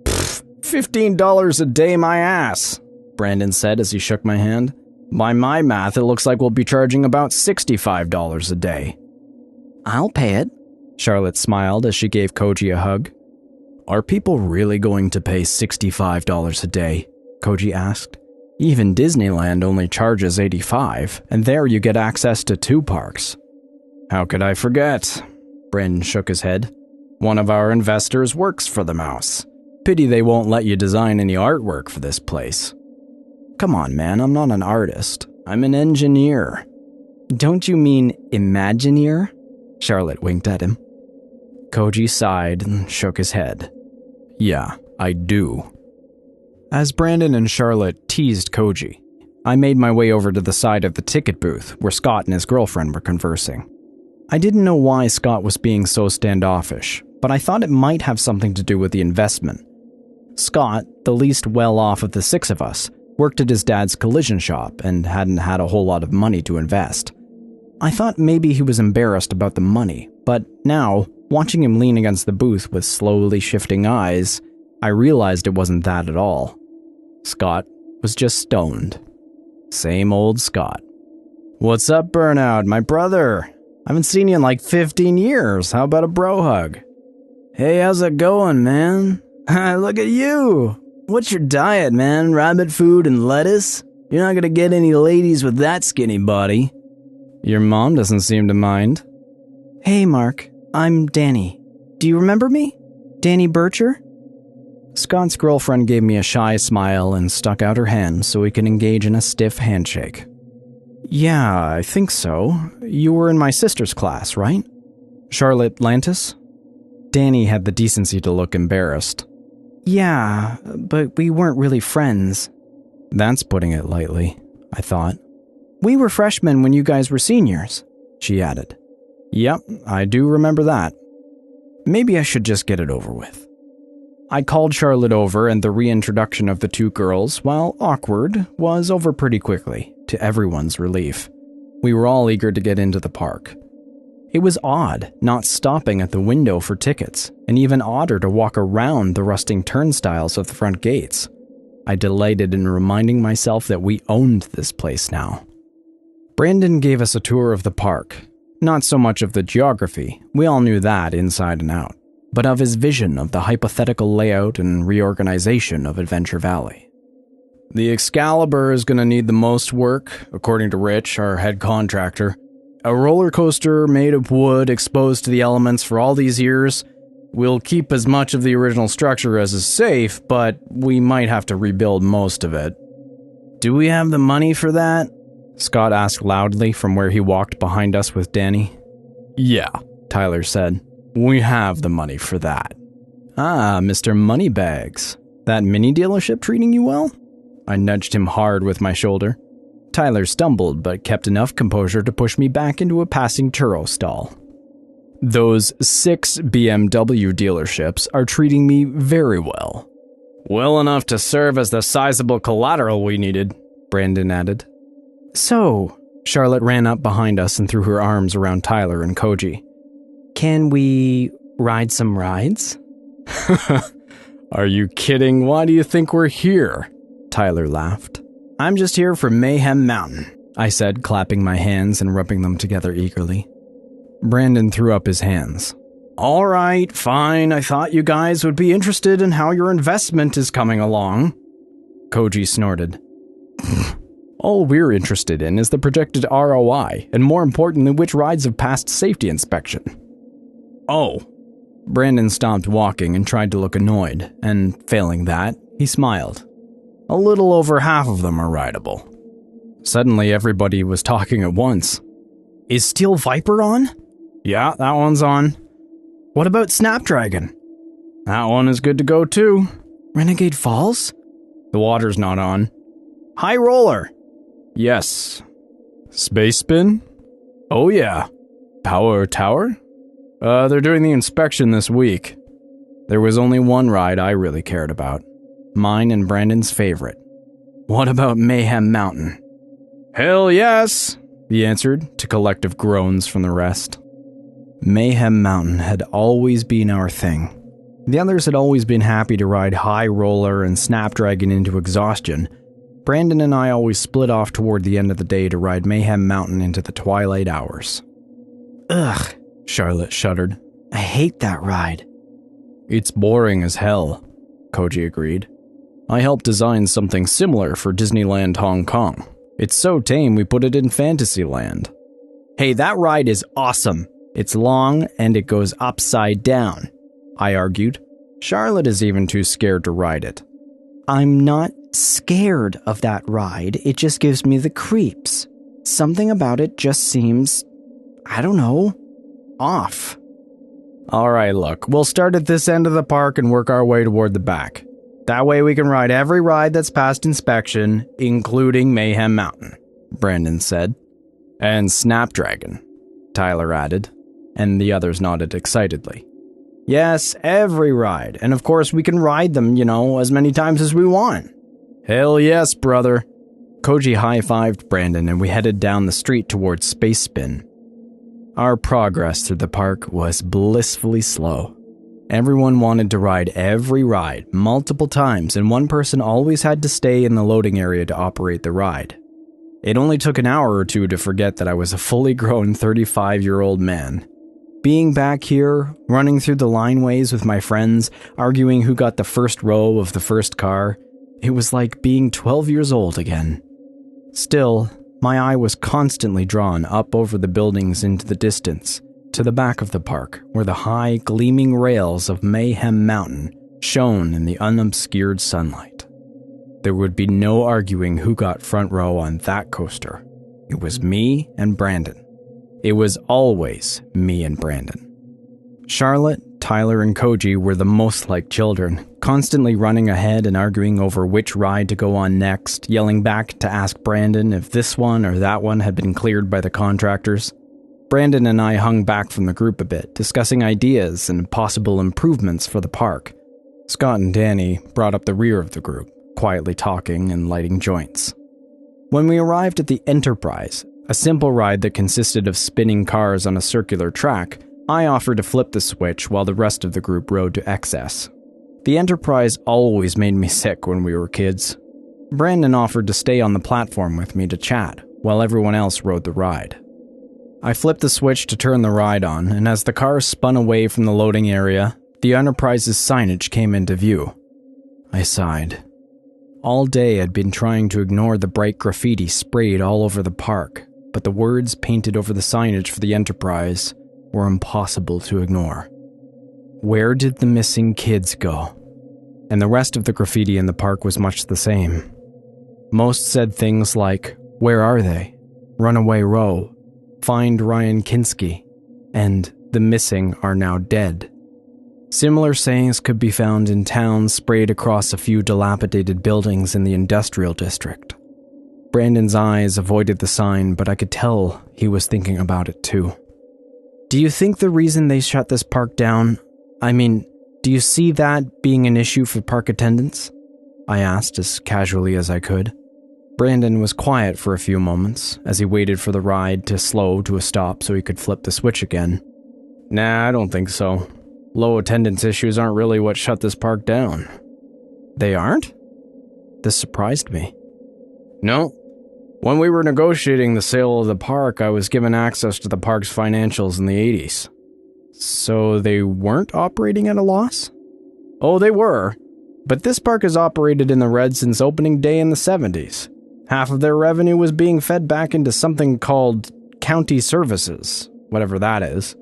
"Pfft, $15 a day my ass," Brandon said as he shook my hand. "By my math, it looks like we'll be charging about $65 a day." "I'll pay it," Charlotte smiled as she gave Koji a hug. "Are people really going to pay $65 a day?" Koji asked. "Even Disneyland only charges $85, and there you get access to 2 parks. "How could I forget?" Brandon shook his head. "One of our investors works for the mouse. Pity they won't let you design any artwork for this place." "Come on, man, I'm not an artist. I'm an engineer." "Don't you mean Imagineer?" Charlotte winked at him. Koji sighed and shook his head. "Yeah, I do." As Brandon and Charlotte teased Koji, I made my way over to the side of the ticket booth where Scott and his girlfriend were conversing. I didn't know why Scott was being so standoffish, but I thought it might have something to do with the investment. Scott, the least well-off of the 6 of us, worked at his dad's collision shop and hadn't had a whole lot of money to invest. I thought maybe he was embarrassed about the money, but now, watching him lean against the booth with slowly shifting eyes, I realized it wasn't that at all. Scott was just stoned. Same old Scott. "What's up, Burnout, my brother? I haven't seen you in like 15 years. How about a bro hug?" "Hey, how's it going, man? Look at you. What's your diet, man? Rabbit food and lettuce? You're not gonna get any ladies with that skinny body." "Your mom doesn't seem to mind." "Hey, Mark. I'm Danny. Do you remember me? Danny Bircher?" Scott's girlfriend gave me a shy smile and stuck out her hand so we could engage in a stiff handshake. "Yeah, I think so. You were in my sister's class, right? Charlotte Lantis?" Danny had the decency to look embarrassed. "Yeah, but we weren't really friends." "That's putting it lightly," I thought. "We were freshmen when you guys were seniors," she added. "Yep, I do remember that. Maybe I should just get it over with." I called Charlotte over, and the reintroduction of the 2 girls, while awkward, was over pretty quickly, to everyone's relief. We were all eager to get into the park. It was odd not stopping at the window for tickets, and even odder to walk around the rusting turnstiles of the front gates. I delighted in reminding myself that we owned this place now. Brandon gave us a tour of the park. Not so much of the geography, we all knew that inside and out, but of his vision of the hypothetical layout and reorganization of Adventure Valley. "The Excalibur is going to need the most work, according to Rich, our head contractor. A roller coaster made of wood exposed to the elements for all these years. We'll keep as much of the original structure as is safe, but we might have to rebuild most of it." "Do we have the money for that?" Scott asked loudly from where he walked behind us with Danny. "Yeah," Tyler said. "We have the money for that." "Ah, Mr. Moneybags. That mini dealership treating you well?" I nudged him hard with my shoulder. Tyler stumbled, but kept enough composure to push me back into a passing churro stall. Those 6 BMW dealerships are treating me very well. Well enough to serve as the sizable collateral we needed, Brandon added. So, Charlotte ran up behind us and threw her arms around Tyler and Koji. Can we ride some rides? Are you kidding? Why do you think we're here? Tyler laughed. I'm just here for Mayhem Mountain, I said, clapping my hands and rubbing them together eagerly. Brandon threw up his hands. All right, fine. I thought you guys would be interested in how your investment is coming along. Koji snorted. All we're interested in is the projected ROI, and more importantly, which rides have passed safety inspection. Oh. Brandon stopped walking and tried to look annoyed, and failing that, he smiled. A little over half of them are rideable. Suddenly, everybody was talking at once. Is Steel Viper on? Yeah, that one's on. What about Snapdragon? That one is good to go too. Renegade Falls? The water's not on. High Roller? Yes. Space Spin? Oh yeah. Power Tower? They're doing the inspection this week. There was only one ride I really cared about. Mine and Brandon's favorite. What about Mayhem Mountain? Hell yes, he answered, to collective groans from the rest. Mayhem Mountain had always been our thing. The others had always been happy to ride High Roller and Snapdragon into exhaustion. Brandon and I always split off toward the end of the day to ride Mayhem Mountain into the twilight hours. Ugh, Charlotte shuddered. I hate that ride. It's boring as hell, Koji agreed. I helped design something similar for Disneyland Hong Kong. It's so tame we put it in Fantasyland. Hey, that ride is awesome. It's long and it goes upside down, I argued. Charlotte is even too scared to ride it. I'm not scared of that ride. It just gives me the creeps. Something about it just seems, I don't know, off. All right, look, we'll start at this end of the park and work our way toward the back. That way we can ride every ride that's passed inspection, including Mayhem Mountain, Brandon said. And Snapdragon, Tyler added, and the others nodded excitedly. Yes, every ride, and of course we can ride them, as many times as we want. Hell yes, brother. Koji high-fived Brandon and we headed down the street towards Space Spin. Our progress through the park was blissfully slow. Everyone wanted to ride every ride multiple times, and one person always had to stay in the loading area to operate the ride. It only took an hour or two to forget that I was a fully grown 35-year-old man. Being back here, running through the lineways with my friends, arguing who got the first row of the first car, it was like being 12 years old again. Still, my eye was constantly drawn up over the buildings into the distance, to the back of the park, where the high, gleaming rails of Mayhem Mountain shone in the unobscured sunlight. There would be no arguing who got front row on that coaster. It was me and Brandon. It was always me and Brandon. Charlotte, Tyler, and Koji were the most like children, constantly running ahead and arguing over which ride to go on next, yelling back to ask Brandon if this one or that one had been cleared by the contractors. Brandon and I hung back from the group a bit, discussing ideas and possible improvements for the park. Scott and Danny brought up the rear of the group, quietly talking and lighting joints. When we arrived at the Enterprise, a simple ride that consisted of spinning cars on a circular track, I offered to flip the switch while the rest of the group rode to excess. The Enterprise always made me sick when we were kids. Brandon offered to stay on the platform with me to chat, while everyone else rode the ride. I flipped the switch to turn the ride on, and as the car spun away from the loading area, the Enterprise's signage came into view. I sighed. All day I'd been trying to ignore the bright graffiti sprayed all over the park, but the words painted over the signage for the Enterprise were impossible to ignore. Where did the missing kids go? And the rest of the graffiti in the park was much the same. Most said things like, "Where are they?" "Runaway Row," "Find Ryan Kinski," and "The missing are now dead." Similar sayings could be found in towns sprayed across a few dilapidated buildings in the industrial district. Brandon's eyes avoided the sign, but I could tell he was thinking about it too. Do you think the reason they shut this park down, do you see that being an issue for park attendants? I asked as casually as I could. Brandon was quiet for a few moments as he waited for the ride to slow to a stop so he could flip the switch again. Nah, I don't think so. Low attendance issues aren't really what shut this park down. They aren't? This surprised me. No. When we were negotiating the sale of the park, I was given access to the park's financials in the 80s. So they weren't operating at a loss? Oh, they were. But this park has operated in the red since opening day in the 70s. Half of their revenue was being fed back into something called county services, whatever that is.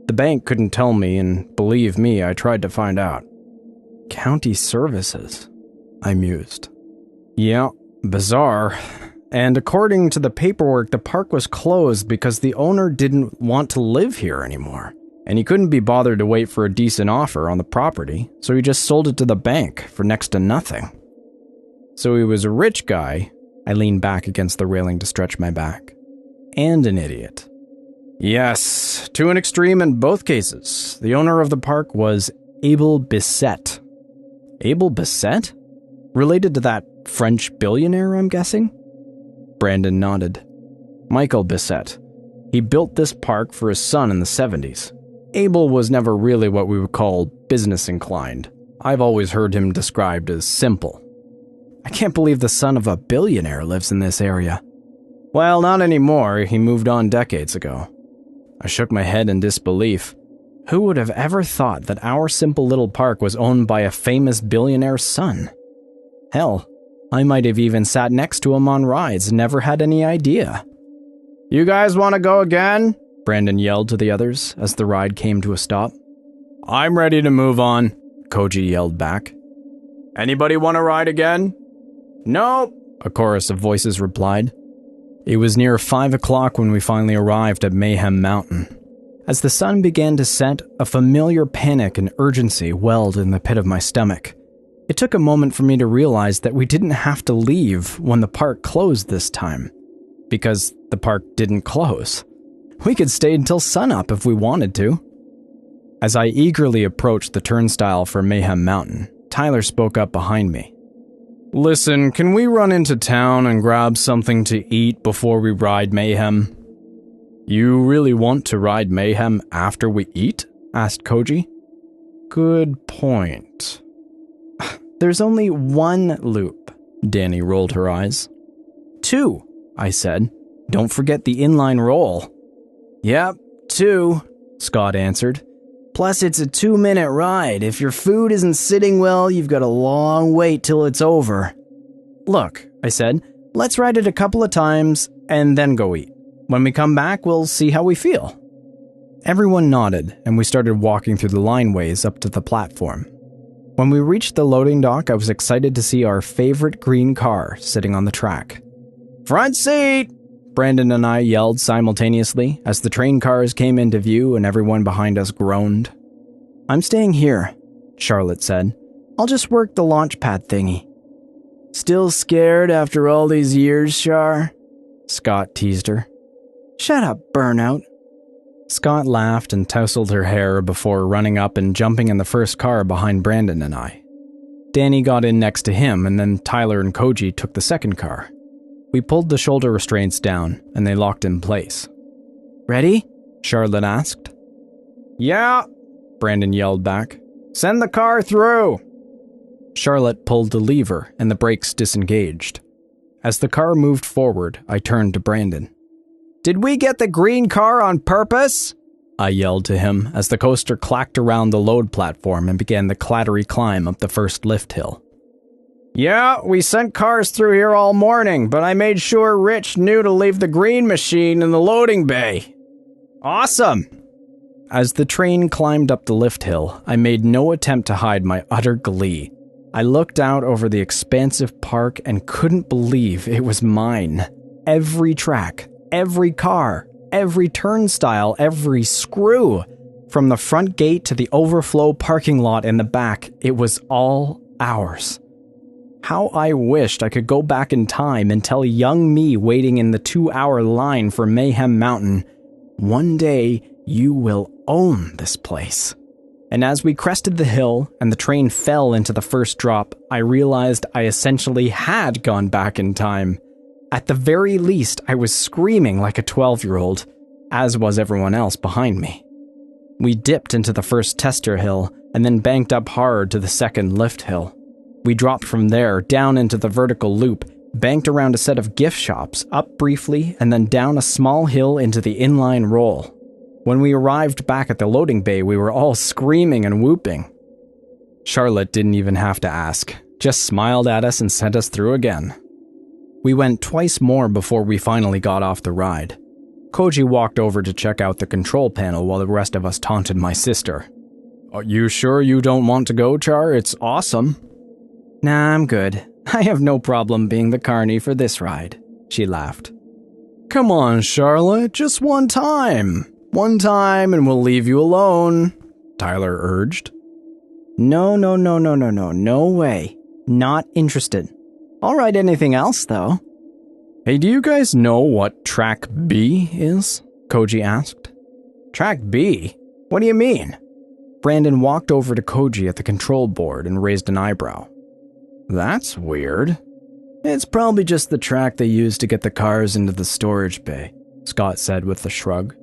The bank couldn't tell me, and believe me, I tried to find out. County services? I mused. Yeah, bizarre. And according to the paperwork, the park was closed because the owner didn't want to live here anymore. And he couldn't be bothered to wait for a decent offer on the property, so he just sold it to the bank for next to nothing. So he was a rich guy. I leaned back against the railing to stretch my back. And an idiot. Yes, to an extreme in both cases. The owner of the park was Abel Bisset. Abel Bisset? Related to that French billionaire, I'm guessing? Brandon nodded. Michael Bisset. He built this park for his son in the 70s. Abel was never really what we would call business inclined. I've always heard him described as simple. I can't believe the son of a billionaire lives in this area. Well, not anymore. He moved on decades ago. I shook my head in disbelief. Who would have ever thought that our simple little park was owned by a famous billionaire's son? Hell, I might have even sat next to him on rides and never had any idea. You guys want to go again? Brandon yelled to the others as the ride came to a stop. I'm ready to move on, Koji yelled back. Anybody want to ride again? Nope, a chorus of voices replied. It was near 5 o'clock when we finally arrived at Mayhem Mountain. As the sun began to set, a familiar panic and urgency welled in the pit of my stomach. It took a moment for me to realize that we didn't have to leave when the park closed this time. Because the park didn't close. We could stay until sunup if we wanted to. As I eagerly approached the turnstile for Mayhem Mountain, Tyler spoke up behind me. Listen, can we run into town and grab something to eat before we ride Mayhem? You really want to ride Mayhem after we eat? Asked Koji. Good point. There's only one loop. Danny rolled her eyes. 2, I said. Don't forget the inline roll. Yep, 2, Scott answered. Plus, it's a 2-minute ride. If your food isn't sitting well, you've got a long wait till it's over. Look, I said, let's ride it a couple of times and then go eat. When we come back, we'll see how we feel. Everyone nodded, and we started walking through the lineways up to the platform. When we reached the loading dock, I was excited to see our favorite green car sitting on the track. Front seat! Brandon and I yelled simultaneously as the train cars came into view and everyone behind us groaned. I'm staying here, Charlotte said. I'll just work the launch pad thingy. Still scared after all these years, Char? Scott teased her. Shut up, burnout. Scott laughed and tousled her hair before running up and jumping in the first car behind Brandon and I. Danny got in next to him, and then Tyler and Koji took the second car. We pulled the shoulder restraints down, and they locked in place. Ready? Charlotte asked. Yeah, Brandon yelled back. Send the car through! Charlotte pulled the lever, and the brakes disengaged. As the car moved forward, I turned to Brandon. Did we get the green car on purpose? I yelled to him as the coaster clacked around the load platform and began the clattery climb up the first lift hill. Yeah, we sent cars through here all morning, but I made sure Rich knew to leave the green machine in the loading bay. Awesome! As the train climbed up the lift hill, I made no attempt to hide my utter glee. I looked out over the expansive park and couldn't believe it was mine. Every track, every car, every turnstile, every screw. From the front gate to the overflow parking lot in the back, it was all ours. How I wished I could go back in time and tell young me waiting in the 2-hour line for Mayhem Mountain, one day You will own this place. And as we crested the hill and the train fell into the first drop, I realized I essentially had gone back in time. At the very least, I was screaming like a 12-year-old, as was everyone else behind me. We dipped into the first tester hill and then banked up hard to the second lift hill. We dropped from there down into the vertical loop, banked around a set of gift shops, up briefly, and then down a small hill into the inline roll. When we arrived back at the loading bay, we were all screaming and whooping. Charlotte didn't even have to ask, just smiled at us and sent us through again. We went twice more before we finally got off the ride. Koji walked over to check out the control panel while the rest of us taunted my sister. Are you sure you don't want to go, Char? It's awesome. Nah, I'm good. I have no problem being the carny for this ride, she laughed. Come on, Charlotte, just one time. One time and we'll leave you alone, Tyler urged. No way. Not interested. All right, anything else, though? Hey, do you guys know what Track B is? Koji asked. Track B? What do you mean? Brandon walked over to Koji at the control board and raised an eyebrow. That's weird. It's probably just the track they use to get the cars into the storage bay, Scott said with a shrug.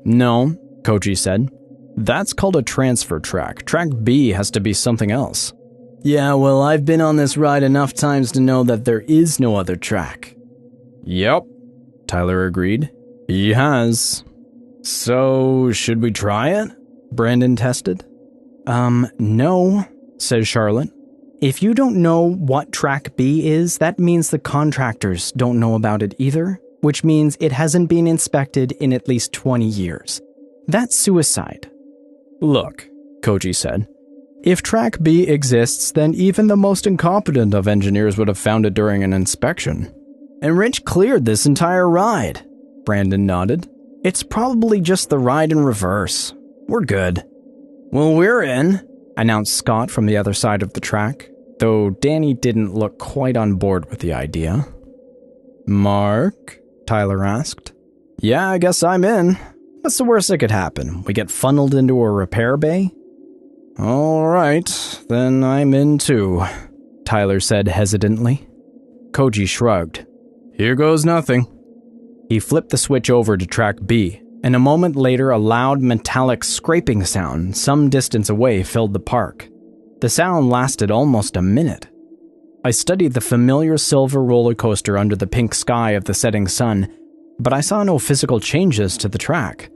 No, Koji said. That's called a transfer track. Track B has to be something else. Yeah, well, I've been on this ride enough times to know that there is no other track. Yep, Tyler agreed. He has. So, should we try it? Brandon tested. No, says Charlotte. If you don't know what Track B is, that means the contractors don't know about it either, which means it hasn't been inspected in at least 20 years. That's suicide. Look, Koji said. If Track B exists, then even the most incompetent of engineers would have found it during an inspection. And Rich cleared this entire ride, Brandon nodded. It's probably just the ride in reverse. We're good. Well, we're in, announced Scott from the other side of the track, though Danny didn't look quite on board with the idea. Mark? Tyler asked. Yeah, I guess I'm in. What's the worst that could happen? We get funneled into a repair bay? All right, then I'm in too, Tyler said hesitantly. Koji shrugged. Here goes nothing. He flipped the switch over to Track B, and a moment later a loud metallic scraping sound some distance away filled the park. The sound lasted almost a minute. I studied the familiar silver roller coaster under the pink sky of the setting sun, but I saw no physical changes to the track.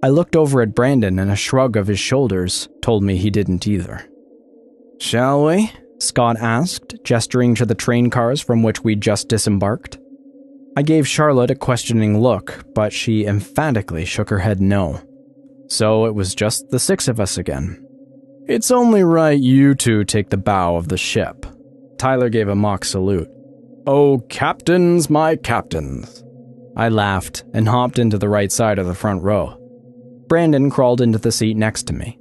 I looked over at Brandon and a shrug of his shoulders told me he didn't either. Shall we? Scott asked, gesturing to the train cars from which we'd just disembarked. I gave Charlotte a questioning look, but she emphatically shook her head no. So it was just the six of us again. It's only right you two take the bow of the ship. Tyler gave a mock salute. Oh, captains, my captains. I laughed and hopped into the right side of the front row. Brandon crawled into the seat next to me.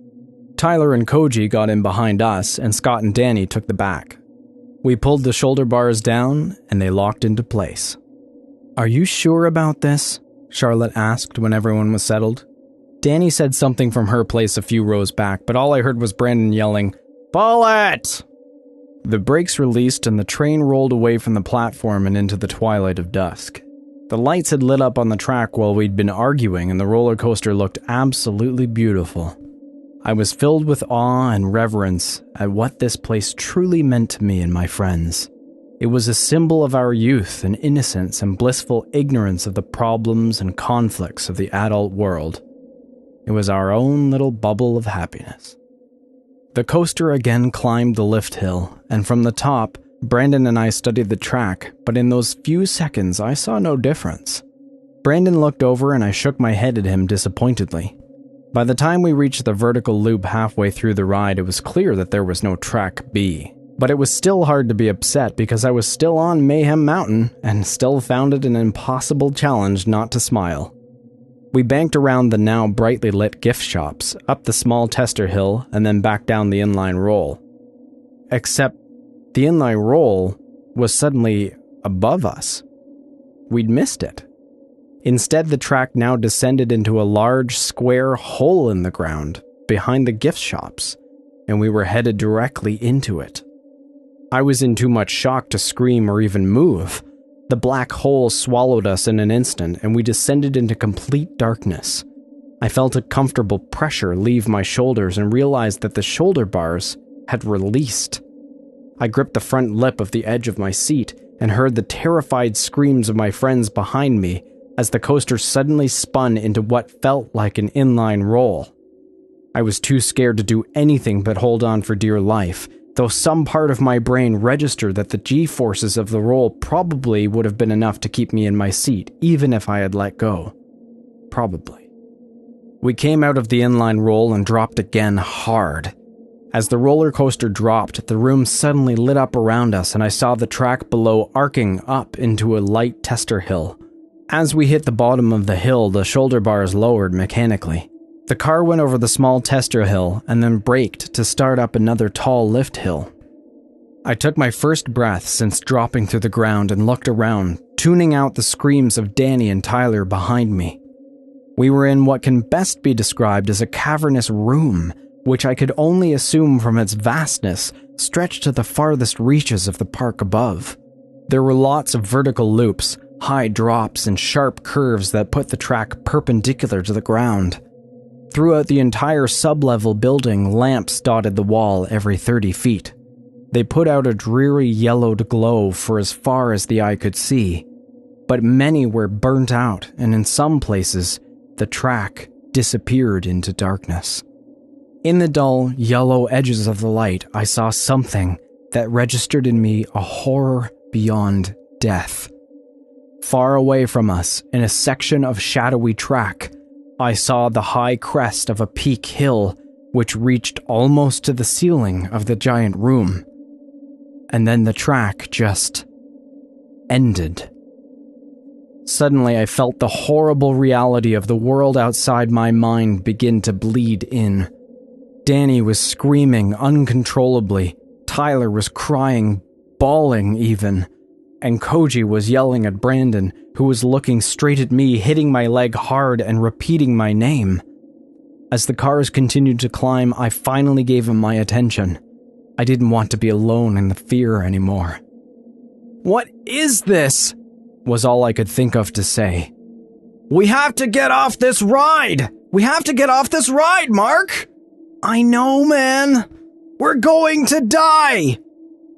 Tyler and Koji got in behind us, and Scott and Danny took the back. We pulled the shoulder bars down, and they locked into place. Are you sure about this? Charlotte asked when everyone was settled. Danny said something from her place a few rows back, but all I heard was Brandon yelling, "Bullet!" The brakes released and the train rolled away from the platform and into the twilight of dusk. The lights had lit up on the track while we'd been arguing, and the roller coaster looked absolutely beautiful. I was filled with awe and reverence at what this place truly meant to me and my friends. It was a symbol of our youth and innocence and blissful ignorance of the problems and conflicts of the adult world. It was our own little bubble of happiness. The coaster again climbed the lift hill, and from the top, Brandon and I studied the track, but in those few seconds I saw no difference. Brandon looked over and I shook my head at him disappointedly. By the time we reached the vertical loop halfway through the ride, it was clear that there was no Track B. But it was still hard to be upset because I was still on Mayhem Mountain and still found it an impossible challenge not to smile. We banked around the now brightly lit gift shops, up the small tester hill, and then back down the inline roll. Except the inline roll was suddenly above us. We'd missed it. Instead, the track now descended into a large, square hole in the ground behind the gift shops, and we were headed directly into it. I was in too much shock to scream or even move. The black hole swallowed us in an instant, and we descended into complete darkness. I felt a comfortable pressure leave my shoulders and realized that the shoulder bars had released. I gripped the front lip of the edge of my seat and heard the terrified screams of my friends behind me as the coaster suddenly spun into what felt like an inline roll. I was too scared to do anything but hold on for dear life, though some part of my brain registered that the G-forces of the roll probably would have been enough to keep me in my seat, even if I had let go. Probably. We came out of the inline roll and dropped again hard. As the roller coaster dropped, the room suddenly lit up around us and I saw the track below arcing up into a light tester hill. As we hit the bottom of the hill, the shoulder bars lowered mechanically. The car went over the small tester hill and then braked to start up another tall lift hill. I took my first breath since dropping through the ground and looked around, tuning out the screams of Danny and Tyler behind me. We were in what can best be described as a cavernous room, which I could only assume from its vastness stretched to the farthest reaches of the park above. There were lots of vertical loops, high drops, and sharp curves that put the track perpendicular to the ground. Throughout the entire sub-level building, lamps dotted the wall every 30 feet. They put out a dreary yellowed glow for as far as the eye could see, but many were burnt out, and in some places, the track disappeared into darkness. In the dull, yellow edges of the light, I saw something that registered in me a horror beyond death. Far away from us, in a section of shadowy track, I saw the high crest of a peak hill which reached almost to the ceiling of the giant room. And then the track just ended. Suddenly I felt the horrible reality of the world outside my mind begin to bleed in. Danny was screaming uncontrollably, Tyler was crying, bawling even, and Koji was yelling at Brandon, who was looking straight at me, hitting my leg hard and repeating my name. As the cars continued to climb, I finally gave him my attention. I didn't want to be alone in the fear anymore. "What is this?" was all I could think of to say. "We have to get off this ride! We have to get off this ride, Mark!" "I know, man! We're going to die!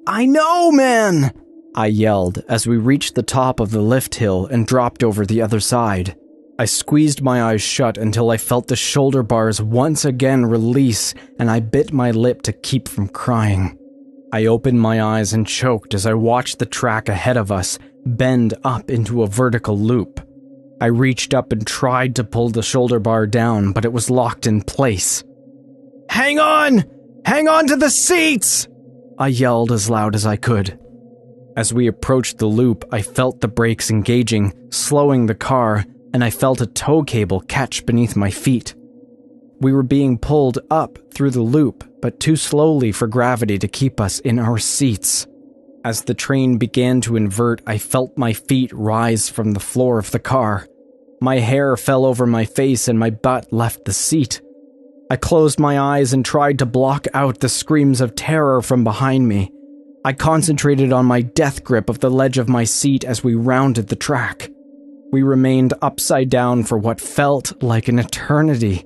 I know, man!" I yelled as we reached the top of the lift hill and dropped over the other side. I squeezed my eyes shut until I felt the shoulder bars once again release, and I bit my lip to keep from crying. I opened my eyes and choked as I watched the track ahead of us bend up into a vertical loop. I reached up and tried to pull the shoulder bar down, but it was locked in place. "Hang on! Hang on to the seats!" I yelled as loud as I could. As we approached the loop, I felt the brakes engaging, slowing the car, and I felt a tow cable catch beneath my feet. We were being pulled up through the loop, but too slowly for gravity to keep us in our seats. As the train began to invert, I felt my feet rise from the floor of the car. My hair fell over my face and my butt left the seat. I closed my eyes and tried to block out the screams of terror from behind me. I concentrated on my death grip of the ledge of my seat as we rounded the track. We remained upside down for what felt like an eternity.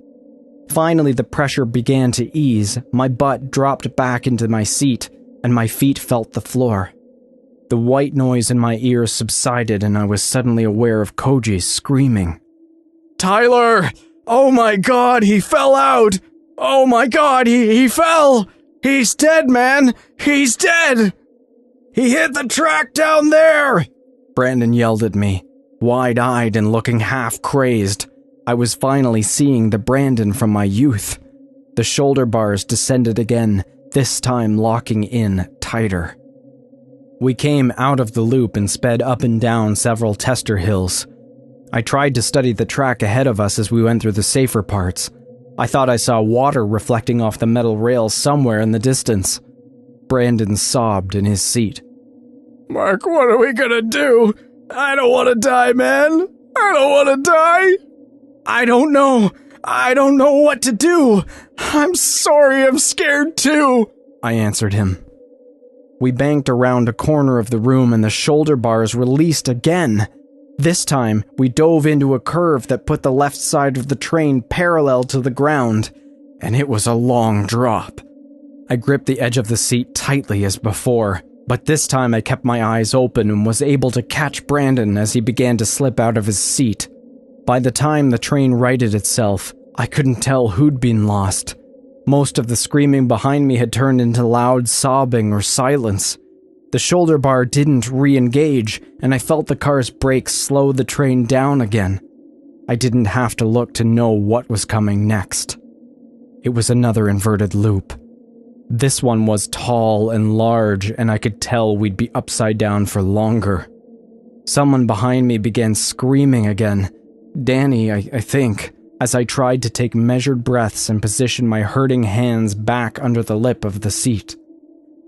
Finally, the pressure began to ease, my butt dropped back into my seat, and my feet felt the floor. The white noise in my ears subsided, and I was suddenly aware of Koji screaming. "Tyler! Oh my god, he fell out! Oh my god, he fell! He's dead, man! He's dead! He hit the track down there!" Brandon yelled at me, wide-eyed and looking half-crazed. I was finally seeing the Brandon from my youth. The shoulder bars descended again, this time locking in tighter. We came out of the loop and sped up and down several tester hills. I tried to study the track ahead of us as we went through the safer parts. I thought I saw water reflecting off the metal rails somewhere in the distance. Brandon sobbed in his seat. "Mark, what are we gonna do? I don't want to die, man. I don't want to die. I don't know. I don't know what to do. I'm sorry, I'm scared too, I answered him. We banked around a corner of the room and the shoulder bars released again. This time, we dove into a curve that put the left side of the train parallel to the ground, and it was a long drop. I gripped the edge of the seat tightly as before, but this time I kept my eyes open and was able to catch Brandon as he began to slip out of his seat. By the time the train righted itself, I couldn't tell who'd been lost. Most of the screaming behind me had turned into loud sobbing or silence. The shoulder bar didn't re-engage, and I felt the car's brakes slow the train down again. I didn't have to look to know what was coming next. It was another inverted loop. This one was tall and large, and I could tell we'd be upside down for longer. Someone behind me began screaming again. Danny, I think, as I tried to take measured breaths and position my hurting hands back under the lip of the seat.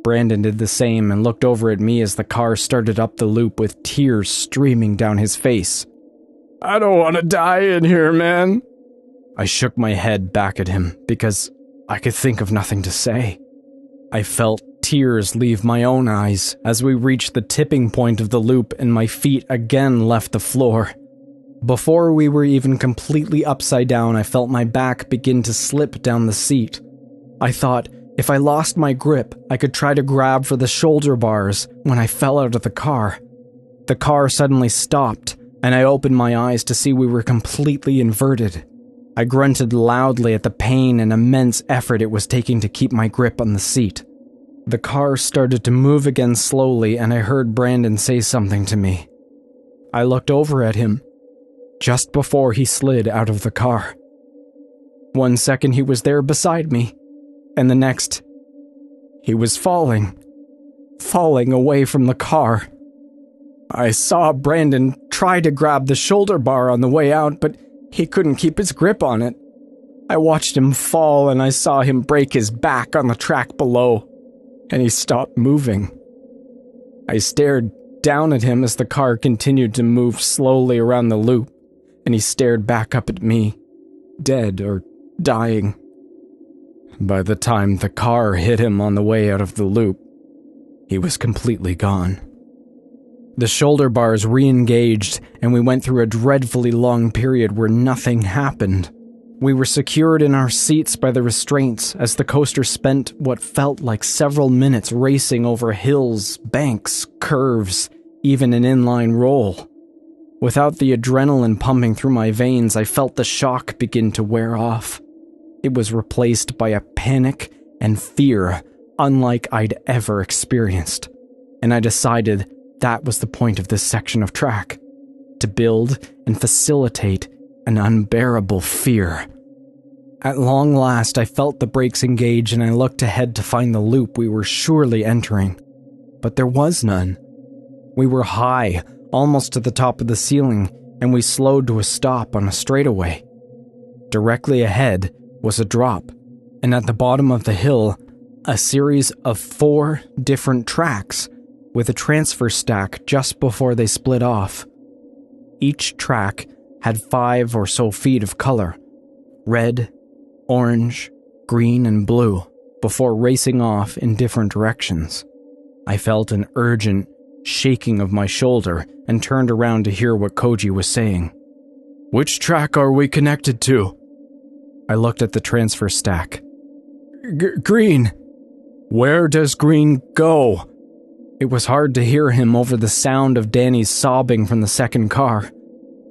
Brandon did the same and looked over at me as the car started up the loop with tears streaming down his face. I don't want to die in here, man. I shook my head back at him because I could think of nothing to say. I felt tears leave my own eyes as we reached the tipping point of the loop and my feet again left the floor. Before we were even completely upside down, I felt my back begin to slip down the seat. I thought, if I lost my grip, I could try to grab for the shoulder bars when I fell out of the car. The car suddenly stopped, and I opened my eyes to see we were completely inverted. I grunted loudly at the pain and immense effort it was taking to keep my grip on the seat. The car started to move again slowly, and I heard Brandon say something to me. I looked over at him, just before he slid out of the car. 1 second he was there beside me, and the next, he was falling away from the car. I saw Brandon try to grab the shoulder bar on the way out, but he couldn't keep his grip on it. I watched him fall, and I saw him break his back on the track below, and he stopped moving. I stared down at him as the car continued to move slowly around the loop, and he stared back up at me, dead or dying. By the time the car hit him on the way out of the loop, he was completely gone. The shoulder bars re-engaged, and we went through a dreadfully long period where nothing happened. We were secured in our seats by the restraints as the coaster spent what felt like several minutes racing over hills, banks, curves, even an inline roll. Without the adrenaline pumping through my veins, I felt the shock begin to wear off. It was replaced by a panic and fear unlike I'd ever experienced, and I decided that was the point of this section of track, to build and facilitate an unbearable fear. At long last, I felt the brakes engage, and I looked ahead to find the loop we were surely entering, but there was none. We were high, almost to the top of the ceiling, and we slowed to a stop on a straightaway. Directly ahead was a drop, and at the bottom of the hill, a series of 4 different tracks with a transfer stack just before they split off. Each track had 5 or so feet of color, red, orange, green, and blue, before racing off in different directions. I felt an urgent shaking of my shoulder and turned around to hear what Koji was saying. "Which track are we connected to?" I looked at the transfer stack. Green. Where does green go? It was hard to hear him over the sound of Danny's sobbing from the second car.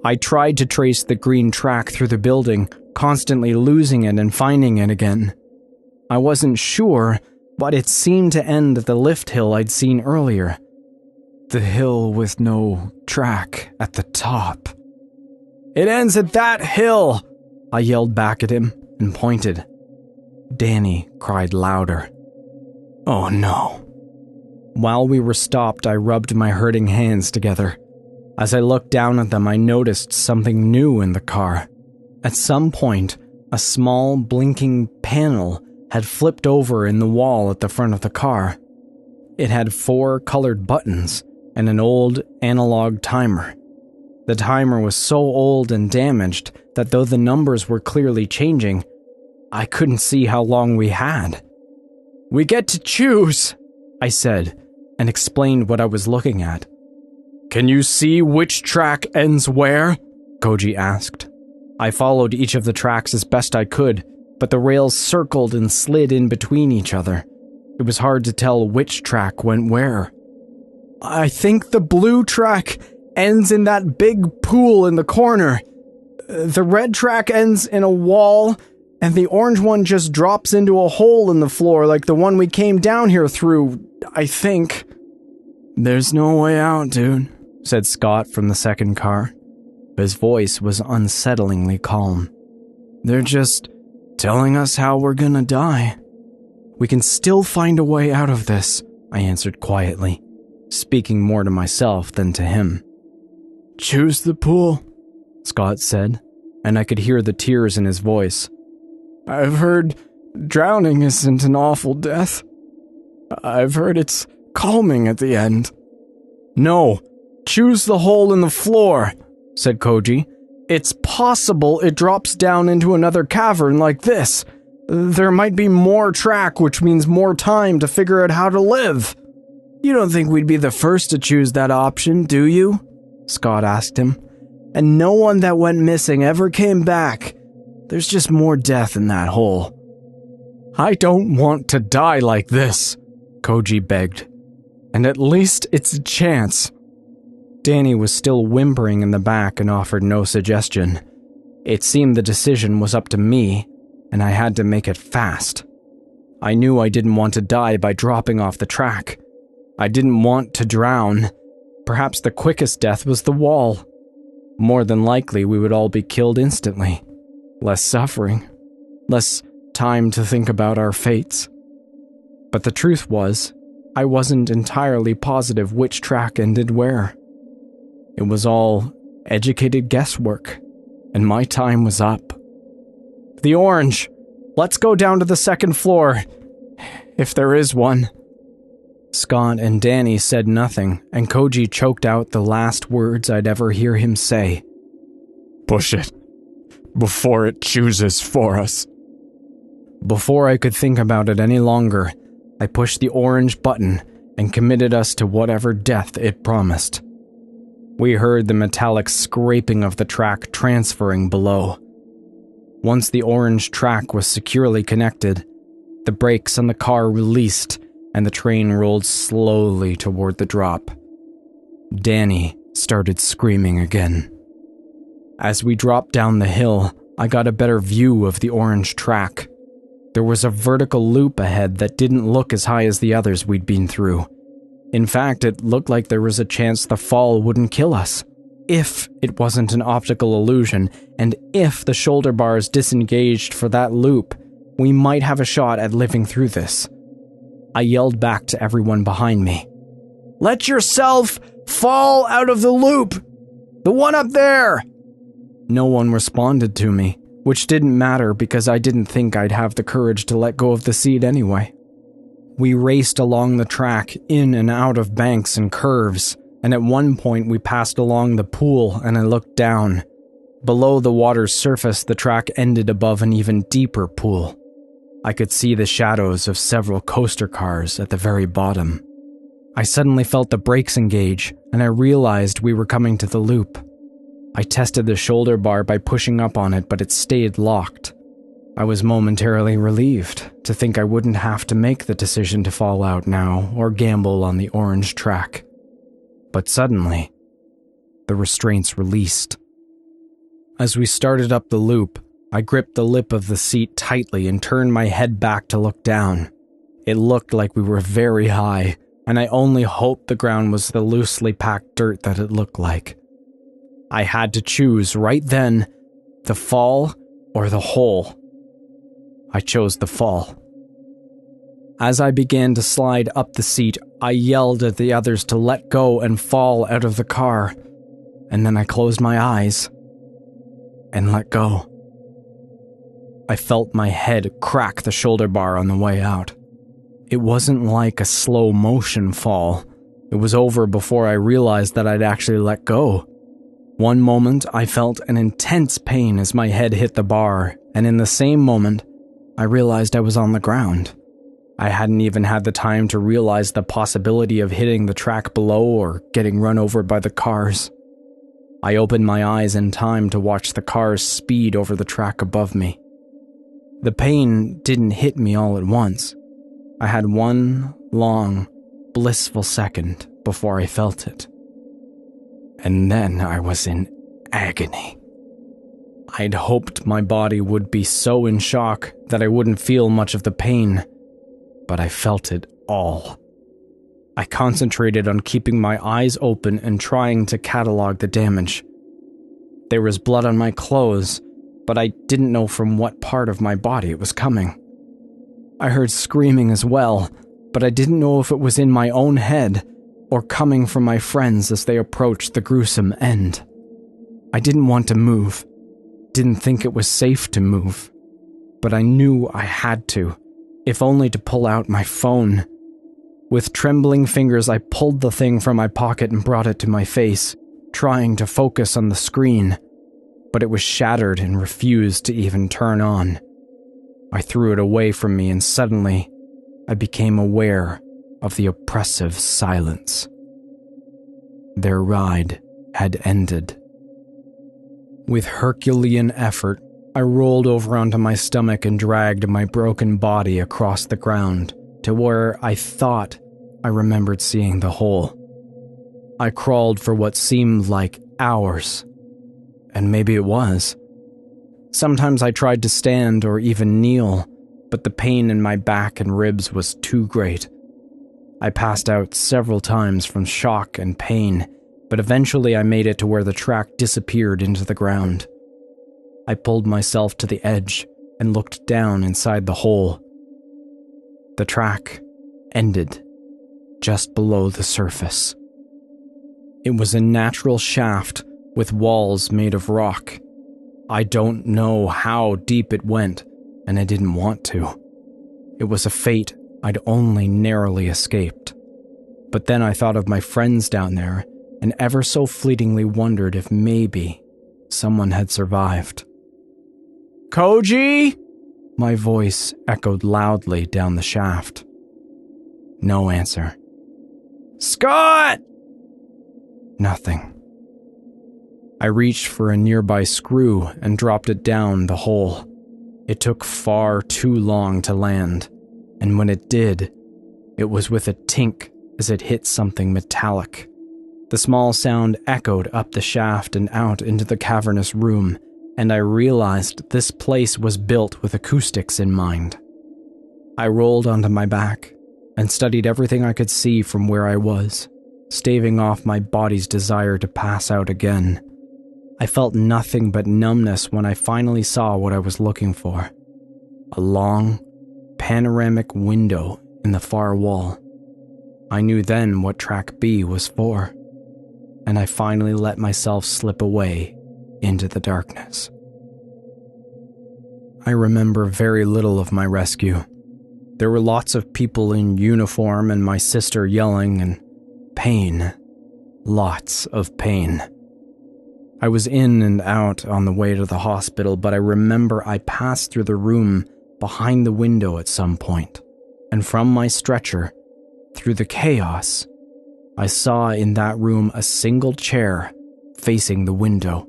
I tried to trace the green track through the building, constantly losing it and finding it again. I wasn't sure, but it seemed to end at the lift hill I'd seen earlier. The hill with no track at the top. "It ends at that hill!" I yelled back at him and pointed. Danny cried louder. "Oh no." While we were stopped, I rubbed my hurting hands together. As I looked down at them, I noticed something new in the car. At some point, a small, blinking panel had flipped over in the wall at the front of the car. It had 4 colored buttons and an old analog timer. The timer was so old and damaged that though the numbers were clearly changing, I couldn't see how long we had. "We get to choose," I said, and explained what I was looking at. "Can you see which track ends where?" Koji asked. I followed each of the tracks as best I could, but the rails circled and slid in between each other. It was hard to tell which track went where. "I think the blue track ends in that big pool in the corner. The red track ends in a wall, and the orange one just drops into a hole in the floor like the one we came down here through, I think." "There's no way out, dude," said Scott from the second car. His voice was unsettlingly calm. "They're just telling us how we're gonna die." "We can still find a way out of this," I answered quietly, speaking more to myself than to him. "Choose the pool," Scott said, and I could hear the tears in his voice. "I've heard drowning isn't an awful death. I've heard it's calming at the end." "No, choose the hole in the floor," said Koji. "It's possible it drops down into another cavern like this. There might be more track, which means more time to figure out how to live." "You don't think we'd be the first to choose that option, do you?" Scott asked him. "And no one that went missing ever came back. There's just more death in that hole." "I don't want to die like this," Koji begged. "And at least it's a chance." Danny was still whimpering in the back and offered no suggestion. It seemed the decision was up to me, and I had to make it fast. I knew I didn't want to die by dropping off the track. I didn't want to drown. Perhaps the quickest death was the wall. More than likely, we would all be killed instantly. Less suffering. Less time to think about our fates. But the truth was, I wasn't entirely positive which track ended where. It was all educated guesswork, and my time was up. "The orange! Let's go down to the second floor, if there is one." Scott and Danny said nothing, and Koji choked out the last words I'd ever hear him say. "Push it, before it chooses for us." Before I could think about it any longer, I pushed the orange button and committed us to whatever death it promised. We heard the metallic scraping of the track transferring below. Once the orange track was securely connected, the brakes on the car released and the train rolled slowly toward the drop. Danny started screaming again. As we dropped down the hill, I got a better view of the orange track. There was a vertical loop ahead that didn't look as high as the others we'd been through. In fact, it looked like there was a chance the fall wouldn't kill us. If it wasn't an optical illusion, and if the shoulder bars disengaged for that loop, we might have a shot at living through this. I yelled back to everyone behind me. "Let yourself fall out of the loop! The one up there!" No one responded to me, which didn't matter because I didn't think I'd have the courage to let go of the seat anyway. We raced along the track, in and out of banks and curves, and at one point we passed along the pool and I looked down. Below the water's surface, the track ended above an even deeper pool. I could see the shadows of several coaster cars at the very bottom. I suddenly felt the brakes engage, and I realized we were coming to the loop. I tested the shoulder bar by pushing up on it, but it stayed locked. I was momentarily relieved to think I wouldn't have to make the decision to fall out now or gamble on the orange track. But suddenly, the restraints released. As we started up the loop, I gripped the lip of the seat tightly and turned my head back to look down. It looked like we were very high, and I only hoped the ground was the loosely packed dirt that it looked like. I had to choose right then, the fall or the hole. I chose the fall. As I began to slide up the seat, I yelled at the others to let go and fall out of the car, and then I closed my eyes and let go. I felt my head crack the shoulder bar on the way out. It wasn't like a slow motion fall. It was over before I realized that I'd actually let go. One moment, I felt an intense pain as my head hit the bar, and in the same moment, I realized I was on the ground. I hadn't even had the time to realize the possibility of hitting the track below or getting run over by the cars. I opened my eyes in time to watch the cars speed over the track above me. The pain didn't hit me all at once. I had one long, blissful second before I felt it. And then I was in agony. I'd hoped my body would be so in shock that I wouldn't feel much of the pain, but I felt it all. I concentrated on keeping my eyes open and trying to catalog the damage. There was blood on my clothes, but I didn't know from what part of my body it was coming. I heard screaming as well, but I didn't know if it was in my own head or coming from my friends as they approached the gruesome end. I didn't want to move, didn't think it was safe to move, but I knew I had to, if only to pull out my phone. With trembling fingers, I pulled the thing from my pocket and brought it to my face, trying to focus on the screen, but it was shattered and refused to even turn on. I threw it away from me, and suddenly, I became aware of the oppressive silence. Their ride had ended. With Herculean effort, I rolled over onto my stomach and dragged my broken body across the ground to where I thought I remembered seeing the hole. I crawled for what seemed like hours, and maybe it was. Sometimes I tried to stand or even kneel, but the pain in my back and ribs was too great. I passed out several times from shock and pain, but eventually I made it to where the track disappeared into the ground. I pulled myself to the edge and looked down inside the hole. The track ended just below the surface. It was a natural shaft with walls made of rock. I don't know how deep it went, and I didn't want to. It was a fate I'd only narrowly escaped. But then I thought of my friends down there, and ever so fleetingly wondered if maybe someone had survived. "Koji?" My voice echoed loudly down the shaft. No answer. "Scott!" Nothing. I reached for a nearby screw and dropped it down the hole. It took far too long to land, and when it did, it was with a tink as it hit something metallic. The small sound echoed up the shaft and out into the cavernous room, and I realized this place was built with acoustics in mind. I rolled onto my back and studied everything I could see from where I was, staving off my body's desire to pass out again. I felt nothing but numbness when I finally saw what I was looking for. A long, panoramic window in the far wall. I knew then what Track B was for, and I finally let myself slip away into the darkness. I remember very little of my rescue. There were lots of people in uniform and my sister yelling, and pain. Lots of pain. I was in and out on the way to the hospital, but I remember I passed through the room behind the window at some point, and from my stretcher, through the chaos, I saw in that room a single chair facing the window.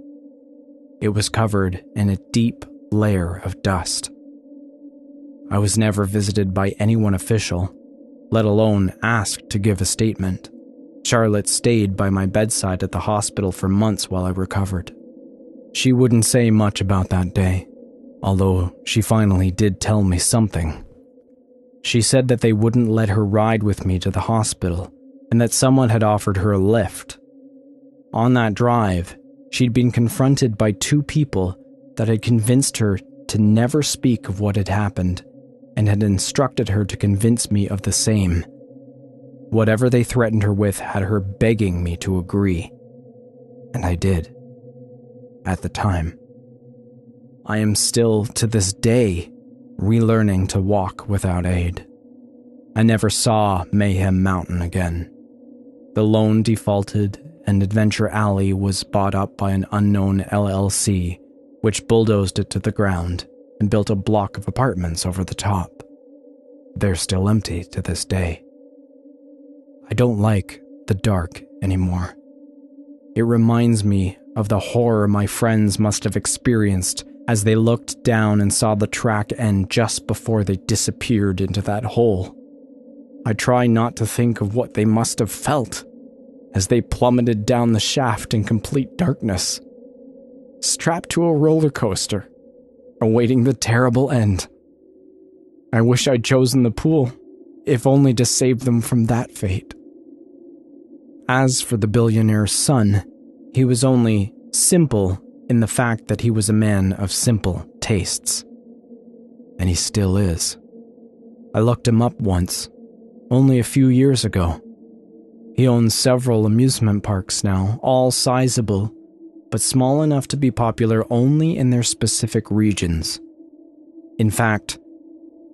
It was covered in a deep layer of dust. I was never visited by anyone official, let alone asked to give a statement. Charlotte stayed by my bedside at the hospital for months while I recovered. She wouldn't say much about that day, although she finally did tell me something. She said that they wouldn't let her ride with me to the hospital, and that someone had offered her a lift. On that drive, she'd been confronted by two people that had convinced her to never speak of what had happened, and had instructed her to convince me of the same. Whatever they threatened her with had her begging me to agree. And I did. At the time. I am still, to this day, relearning to walk without aid. I never saw Mayhem Mountain again. The loan defaulted, and Adventure Alley was bought up by an unknown LLC, which bulldozed it to the ground and built a block of apartments over the top. They're still empty to this day. I don't like the dark anymore. It reminds me of the horror my friends must have experienced as they looked down and saw the track end just before they disappeared into that hole. I try not to think of what they must have felt as they plummeted down the shaft in complete darkness, strapped to a roller coaster, awaiting the terrible end. I wish I'd chosen the pool, if only to save them from that fate. As for the billionaire's son, he was only simple in the fact that he was a man of simple tastes. And he still is. I looked him up once, only a few years ago. He owns several amusement parks now, all sizable, but small enough to be popular only in their specific regions. In fact,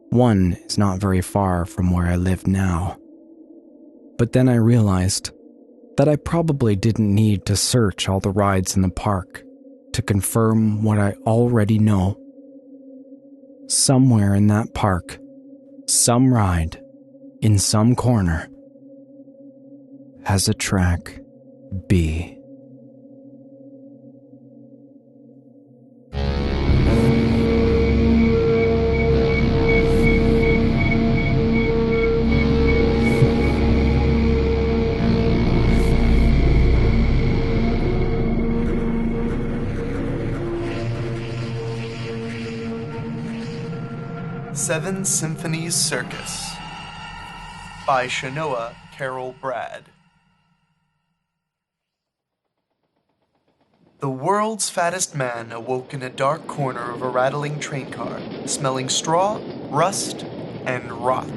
one is not very far from where I live now. But then I realized that I probably didn't need to search all the rides in the park to confirm what I already know. Somewhere in that park, some ride, in some corner, has a track B. Seven Symphonies Circus by Shenoa, Carroll, Brad. The world's fattest man awoke in a dark corner of a rattling train car, smelling straw, rust, and rot.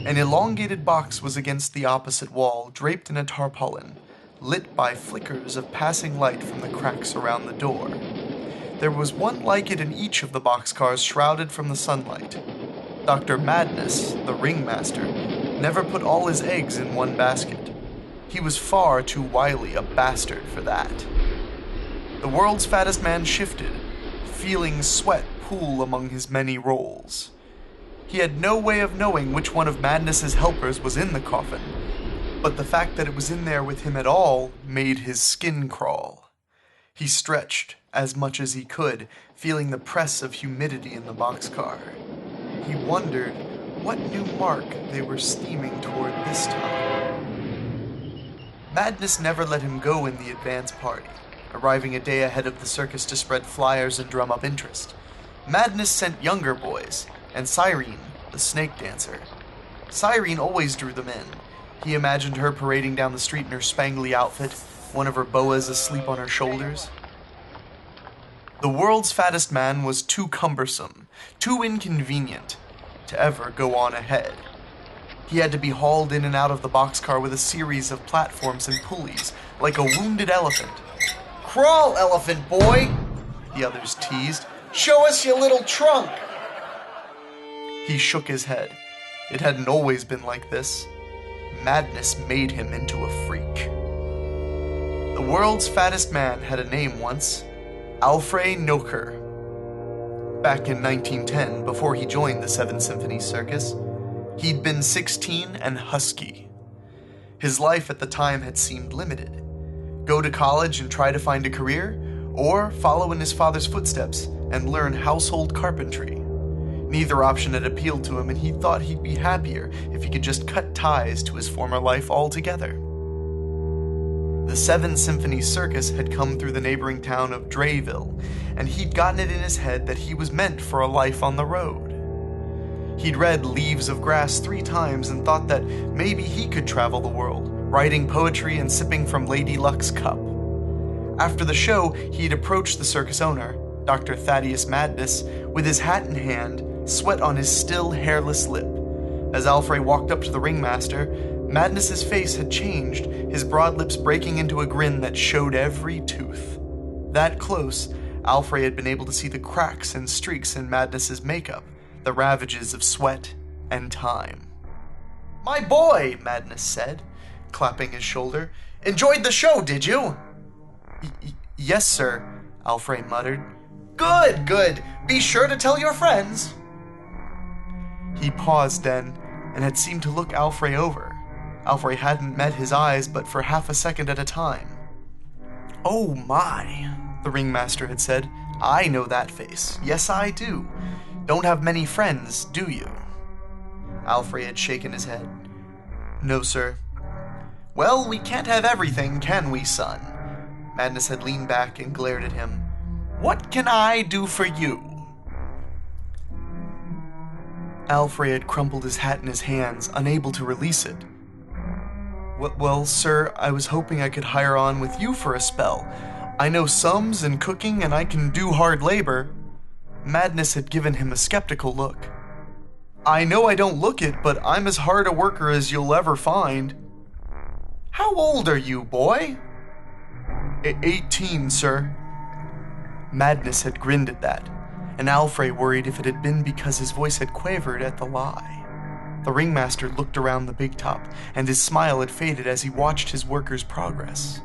An elongated box was against the opposite wall, draped in a tarpaulin, lit by flickers of passing light from the cracks around the door. There was one like it in each of the boxcars shrouded from the sunlight. Dr. Madness, the ringmaster, never put all his eggs in one basket. He was far too wily a bastard for that. The world's fattest man shifted, feeling sweat pool among his many rolls. He had no way of knowing which one of Madness's helpers was in the coffin, but the fact that it was in there with him at all made his skin crawl. He stretched as much as he could, feeling the press of humidity in the boxcar. He wondered what new mark they were steaming toward this time. Madness never let him go in the advance party, arriving a day ahead of the circus to spread flyers and drum up interest. Madness sent younger boys, and Cyrene, the snake dancer. Cyrene always drew them in. He imagined her parading down the street in her spangly outfit, one of her boas asleep on her shoulders. The world's fattest man was too cumbersome, too inconvenient, to ever go on ahead. He had to be hauled in and out of the boxcar with a series of platforms and pulleys, like a wounded elephant. "Crawl, elephant boy," the others teased. "Show us your little trunk." He shook his head. It hadn't always been like this. Madness made him into a freak. The world's fattest man had a name once. Alfred Noker. Back in 1910, before he joined the Seven Symphonies Circus, he'd been 16 and husky. His life at the time had seemed limited. Go to college and try to find a career, or follow in his father's footsteps and learn household carpentry. Neither option had appealed to him, and he thought he'd be happier if he could just cut ties to his former life altogether. The Seven Symphonies Circus had come through the neighboring town of Drayville, and he'd gotten it in his head that he was meant for a life on the road. He'd read Leaves of Grass 3 times and thought that maybe he could travel the world, writing poetry and sipping from Lady Luck's cup. After the show, he'd approached the circus owner, Dr. Thaddeus Madness, with his hat in hand, sweat on his still hairless lip. As Alfred walked up to the ringmaster, Madness's face had changed, his broad lips breaking into a grin that showed every tooth. That close, Alfred had been able to see the cracks and streaks in Madness's makeup, the ravages of sweat and time. "My boy," Madness said, clapping his shoulder, Enjoyed the show, did you? Yes, sir, Alfred muttered. Good, good. Be sure to tell your friends. He paused then, and had seemed to look Alfred over. Alfred hadn't met his eyes but for half a second at a time. Oh my, the ringmaster had said. I know that face. Yes, I do. Don't have many friends, do you? Alfred had shaken his head. No, sir. Well, we can't have everything, can we, son? Madness had leaned back and glared at him. What can I do for you? Alfred had crumpled his hat in his hands, unable to release it. Well, sir, I was hoping I could hire on with you for a spell. I know sums and cooking, and I can do hard labor. Madness had given him a skeptical look. I know I don't look it, but I'm as hard a worker as you'll ever find. How old are you, boy? 18, sir. Madness had grinned at that, and Alfred worried if it had been because his voice had quavered at the lie. The ringmaster looked around the big top, and his smile had faded as he watched his worker's progress.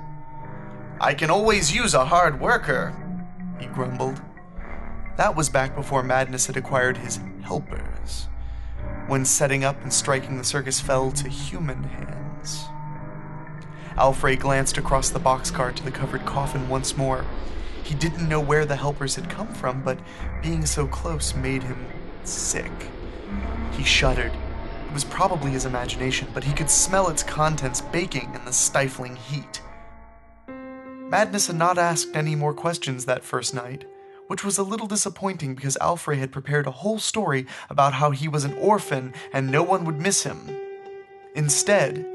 I can always use a hard worker, he grumbled. That was back before Madness had acquired his helpers, when setting up and striking the circus fell to human hands. Alfred glanced across the boxcar to the covered coffin once more. He didn't know where the helpers had come from, but being so close made him sick. He shuddered. It was probably his imagination, but he could smell its contents baking in the stifling heat. Madness had not asked any more questions that first night, which was a little disappointing because Alfred had prepared a whole story about how he was an orphan and no one would miss him. Instead,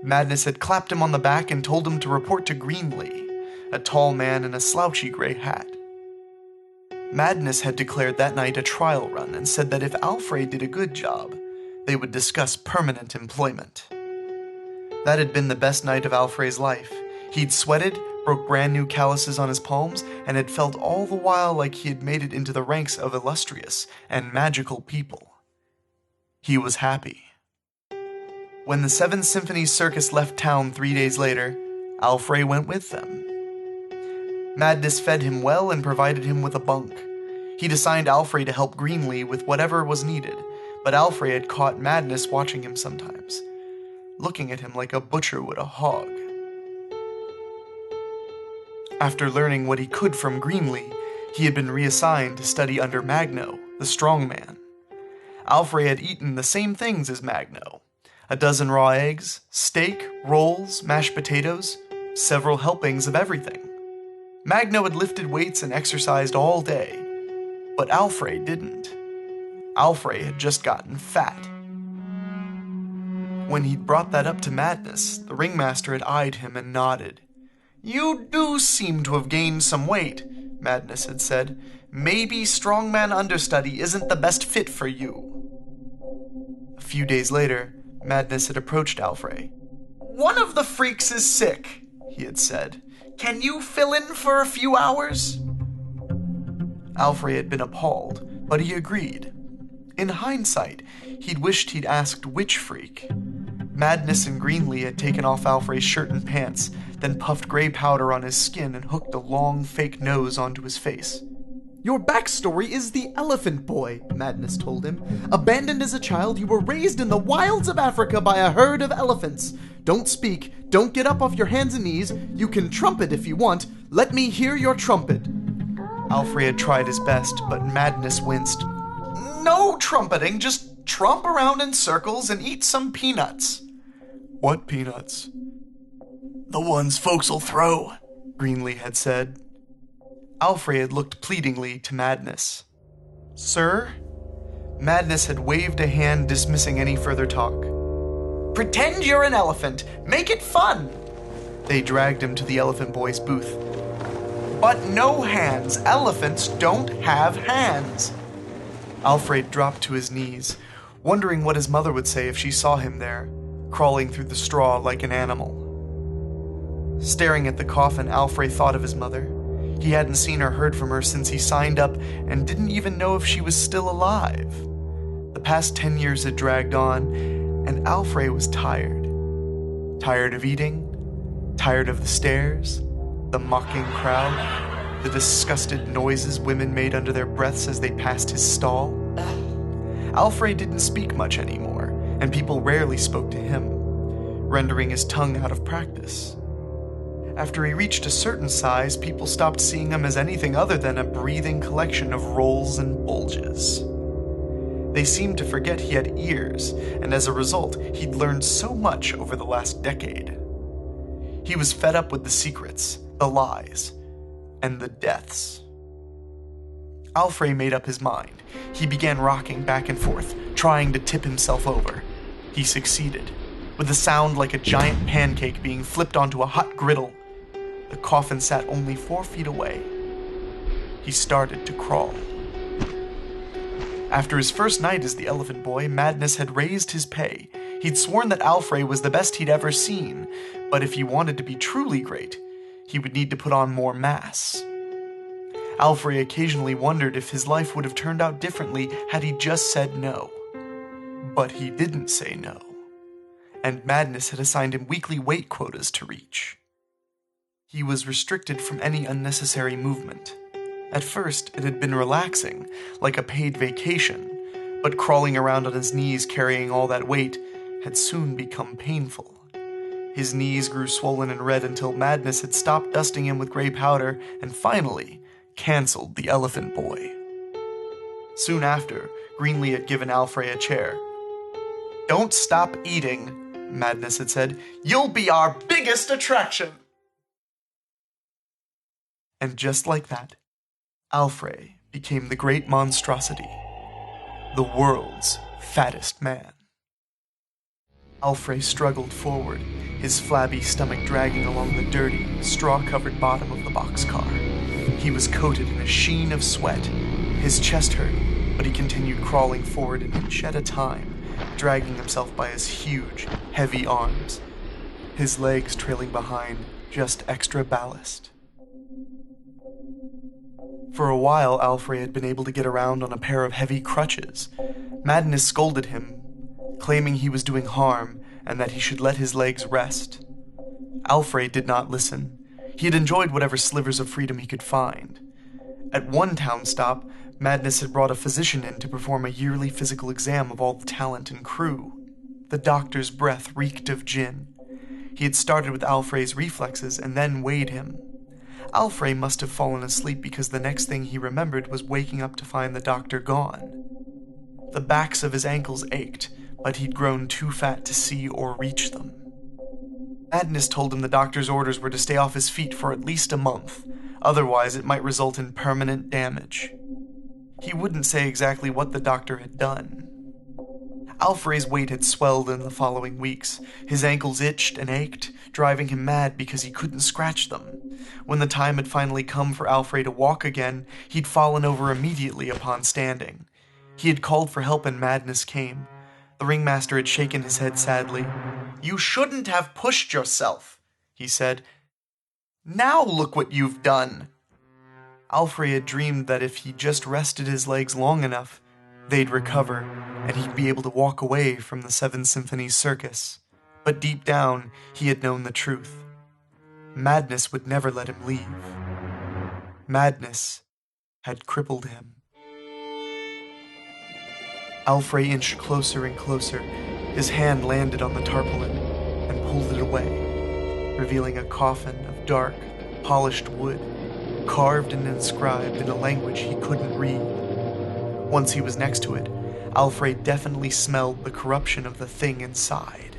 Madness had clapped him on the back and told him to report to Greenlee, a tall man in a slouchy gray hat. Madness had declared that night a trial run and said that if Alfred did a good job, they would discuss permanent employment. That had been the best night of Alfred's life. He'd sweated, broke brand new calluses on his palms, and had felt all the while like he had made it into the ranks of illustrious and magical people. He was happy. When the 7 Symphonies Circus left town 3 days later, Alfred went with them. Madness fed him well and provided him with a bunk. He'd assigned Alfred to help Greenlee with whatever was needed, but Alfred had caught Madness watching him sometimes, looking at him like a butcher would a hog. After learning what he could from Greenlee, he had been reassigned to study under Magno, the strongman. Alfred had eaten the same things as Magno: a dozen raw eggs, steak, rolls, mashed potatoes, several helpings of everything. Magno had lifted weights and exercised all day, but Alfred didn't. Alfred had just gotten fat. When he'd brought that up to Madness, the ringmaster had eyed him and nodded. You do seem to have gained some weight, Madness had said. Maybe strongman understudy isn't the best fit for you. A few days later, Madness had approached Alfred. One of the freaks is sick, he had said. Can you fill in for a few hours? Alfred had been appalled, but he agreed. In hindsight, he'd wished he'd asked which freak. Madness and Greenlee had taken off Alfred's shirt and pants, then puffed gray powder on his skin and hooked a long fake nose onto his face. Your backstory is the elephant boy, Madness told him. Abandoned as a child, you were raised in the wilds of Africa by a herd of elephants. Don't speak, don't get up off your hands and knees. You can trumpet if you want. Let me hear your trumpet. Alfred had tried his best, but Madness winced. No trumpeting, just tromp around in circles and eat some peanuts. What peanuts? The ones folks'll throw, Greenlee had said. Alfred had looked pleadingly to Madness. Sir? Madness had waved a hand dismissing any further talk. Pretend you're an elephant. Make it fun. They dragged him to the elephant boy's booth. But no hands. Elephants don't have hands. Alfred dropped to his knees, wondering what his mother would say if she saw him there, crawling through the straw like an animal. Staring at the coffin, Alfred thought of his mother. He hadn't seen or heard from her since he signed up and didn't even know if she was still alive. The past 10 years had dragged on, and Alfred was tired. Tired of eating, Tired of the stares, the mocking crowd, the disgusted noises women made under their breaths as they passed his stall, Alfred didn't speak much anymore, and people rarely spoke to him, rendering his tongue out of practice. After he reached a certain size, people stopped seeing him as anything other than a breathing collection of rolls and bulges. They seemed to forget he had ears, and as a result, he'd learned so much over the last decade. He was fed up with the secrets, the lies, and the deaths. Alfred made up his mind. He began rocking back and forth, trying to tip himself over. He succeeded, with a sound like a giant pancake being flipped onto a hot griddle. The coffin sat only 4 feet away. He started to crawl. After his first night as the Elephant Boy, Madness had raised his pay. He'd sworn that Alfred was the best he'd ever seen, but if he wanted to be truly great, he would need to put on more mass. Alfred occasionally wondered if his life would have turned out differently had he just said no. But he didn't say no, and Madness had assigned him weekly weight quotas to reach. He was restricted from any unnecessary movement. At first, it had been relaxing, like a paid vacation, but crawling around on his knees carrying all that weight had soon become painful. His knees grew swollen and red until Madness had stopped dusting him with gray powder and finally canceled the Elephant Boy. Soon after, Greenlee had given Alfred a chair. "Don't stop eating," Madness had said. "You'll be our biggest attraction." And just like that, Alfred became the great monstrosity, the world's fattest man. Alfred struggled forward, his flabby stomach dragging along the dirty, straw-covered bottom of the boxcar. He was coated in a sheen of sweat. His chest hurt, but he continued crawling forward an inch at a time, dragging himself by his huge, heavy arms, his legs trailing behind, just extra ballast. For a while, Alfred had been able to get around on a pair of heavy crutches. Madness scolded him, claiming he was doing harm and that he should let his legs rest. Alfred did not listen. He had enjoyed whatever slivers of freedom he could find. At one town stop, Madness had brought a physician in to perform a yearly physical exam of all the talent and crew. The doctor's breath reeked of gin. He had started with Alfred's reflexes and then weighed him. Alfred must have fallen asleep because the next thing he remembered was waking up to find the doctor gone. The backs of his ankles ached, but he'd grown too fat to see or reach them. Madness told him the doctor's orders were to stay off his feet for at least a month, otherwise it might result in permanent damage. He wouldn't say exactly what the doctor had done. Alfred's weight had swelled in the following weeks. His ankles itched and ached, driving him mad because he couldn't scratch them. When the time had finally come for Alfred to walk again, he'd fallen over immediately upon standing. He had called for help and Madness came. The ringmaster had shaken his head sadly. "You shouldn't have pushed yourself," he said. "Now look what you've done." Alfred had dreamed that if he just rested his legs long enough, they'd recover, and he'd be able to walk away from the 7 Symphonies Circus. But deep down, he had known the truth. Madness would never let him leave. Madness had crippled him. Alfred inched closer and closer. His hand landed on the tarpaulin and pulled it away, revealing a coffin of dark, polished wood, carved and inscribed in a language he couldn't read. Once he was next to it, Alfred definitely smelled the corruption of the thing inside.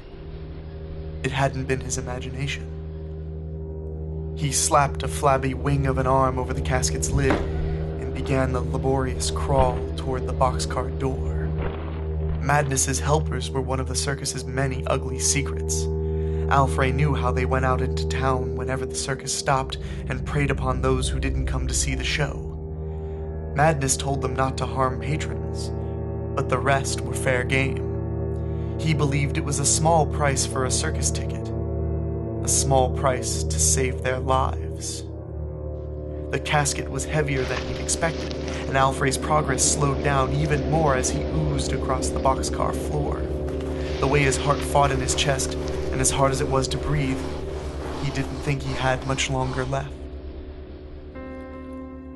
It hadn't been his imagination. He slapped a flabby wing of an arm over the casket's lid and began the laborious crawl toward the boxcar door. Madness's helpers were one of the circus's many ugly secrets. Alfred knew how they went out into town whenever the circus stopped and preyed upon those who didn't come to see the show. Madness told them not to harm patrons, but the rest were fair game. He believed it was a small price for a circus ticket, a small price to save their lives. The casket was heavier than he'd expected, and Alfred's progress slowed down even more as he oozed across the boxcar floor. The way his heart fought in his chest, and as hard as it was to breathe, he didn't think he had much longer left.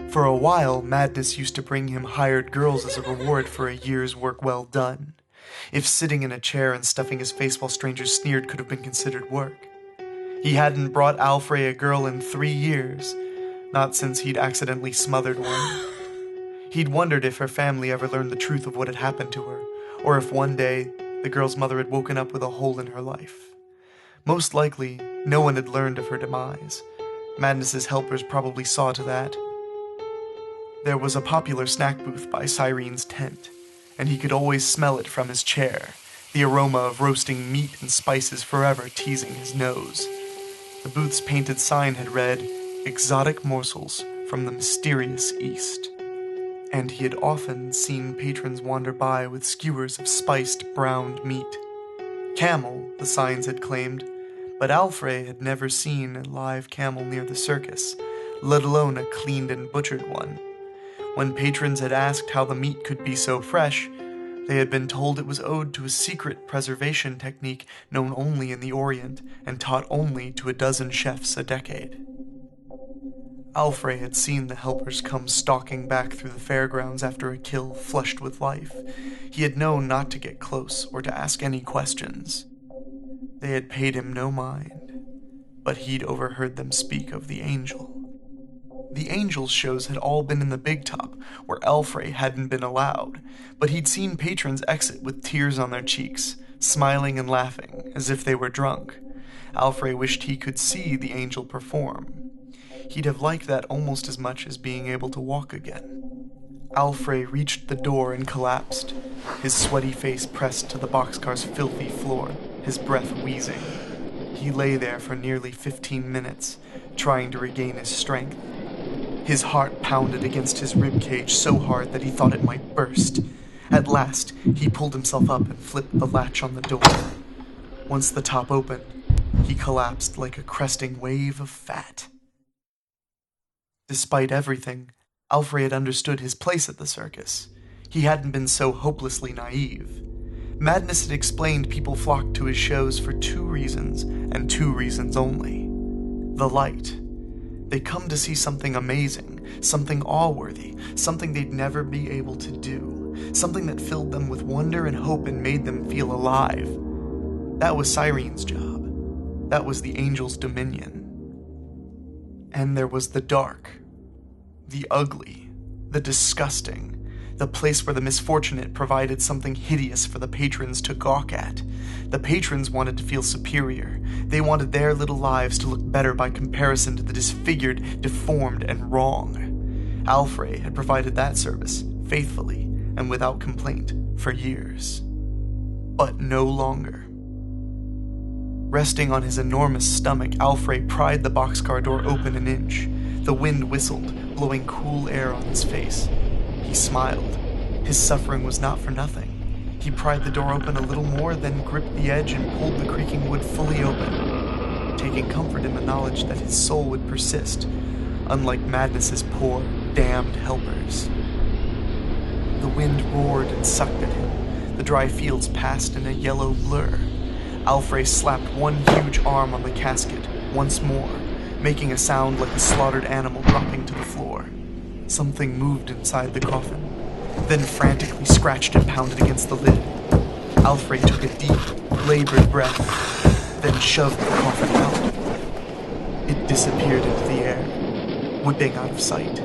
For a while, Madness used to bring him hired girls as a reward for a year's work well done. If sitting in a chair and stuffing his face while strangers sneered could have been considered work. He hadn't brought Alfred a girl in 3 years, not since he'd accidentally smothered one. He'd wondered if her family ever learned the truth of what had happened to her, or if one day the girl's mother had woken up with a hole in her life. Most likely, no one had learned of her demise. Madness's helpers probably saw to that. There was a popular snack booth by Cyrene's tent, and he could always smell it from his chair, the aroma of roasting meat and spices forever teasing his nose. The booth's painted sign had read, "Exotic morsels from the mysterious East," and he had often seen patrons wander by with skewers of spiced browned meat. Camel, the signs had claimed, but Alfred had never seen a live camel near the circus, let alone a cleaned and butchered one. When patrons had asked how the meat could be so fresh, they had been told it was owed to a secret preservation technique known only in the Orient and taught only to a dozen chefs a decade. Alfred had seen the helpers come stalking back through the fairgrounds after a kill flushed with life. He had known not to get close or to ask any questions. They had paid him no mind, but he'd overheard them speak of the Angel. The Angels shows had all been in the Big Top, where Alfred hadn't been allowed, but he'd seen patrons exit with tears on their cheeks, smiling and laughing, as if they were drunk. Alfred wished he could see the Angel perform. He'd have liked that almost as much as being able to walk again. Alfred reached the door and collapsed, his sweaty face pressed to the boxcar's filthy floor, his breath wheezing. He lay there for nearly 15 minutes, trying to regain his strength. His heart pounded against his ribcage so hard that he thought it might burst. At last, he pulled himself up and flipped the latch on the door. Once the top opened, he collapsed like a cresting wave of fat. Despite everything, Alfred had understood his place at the circus. He hadn't been so hopelessly naive. Madness had explained people flocked to his shows for 2 reasons, and 2 reasons only. The light. They'd come to see something amazing, something awe-worthy, something they'd never be able to do, something that filled them with wonder and hope and made them feel alive. That was Cyrene's job. That was the Angel's dominion. And there was the dark, the ugly, the disgusting, the place where the misfortunate provided something hideous for the patrons to gawk at. The patrons wanted to feel superior. They wanted their little lives to look better by comparison to the disfigured, deformed, and wrong. Alfred had provided that service, faithfully and without complaint, for years. But no longer. Resting on his enormous stomach, Alfred pried the boxcar door open an inch. The wind whistled, blowing cool air on his face. He smiled. His suffering was not for nothing. He pried the door open a little more, then gripped the edge and pulled the creaking wood fully open, taking comfort in the knowledge that his soul would persist, unlike Madness's poor, damned helpers. The wind roared and sucked at him. The dry fields passed in a yellow blur. Alfred slapped one huge arm on the casket, once more, making a sound like a slaughtered animal dropping to the floor. Something moved inside the coffin, then frantically scratched and pounded against the lid. Alfred took a deep, labored breath, then shoved the coffin out. It disappeared into the air, whipping out of sight.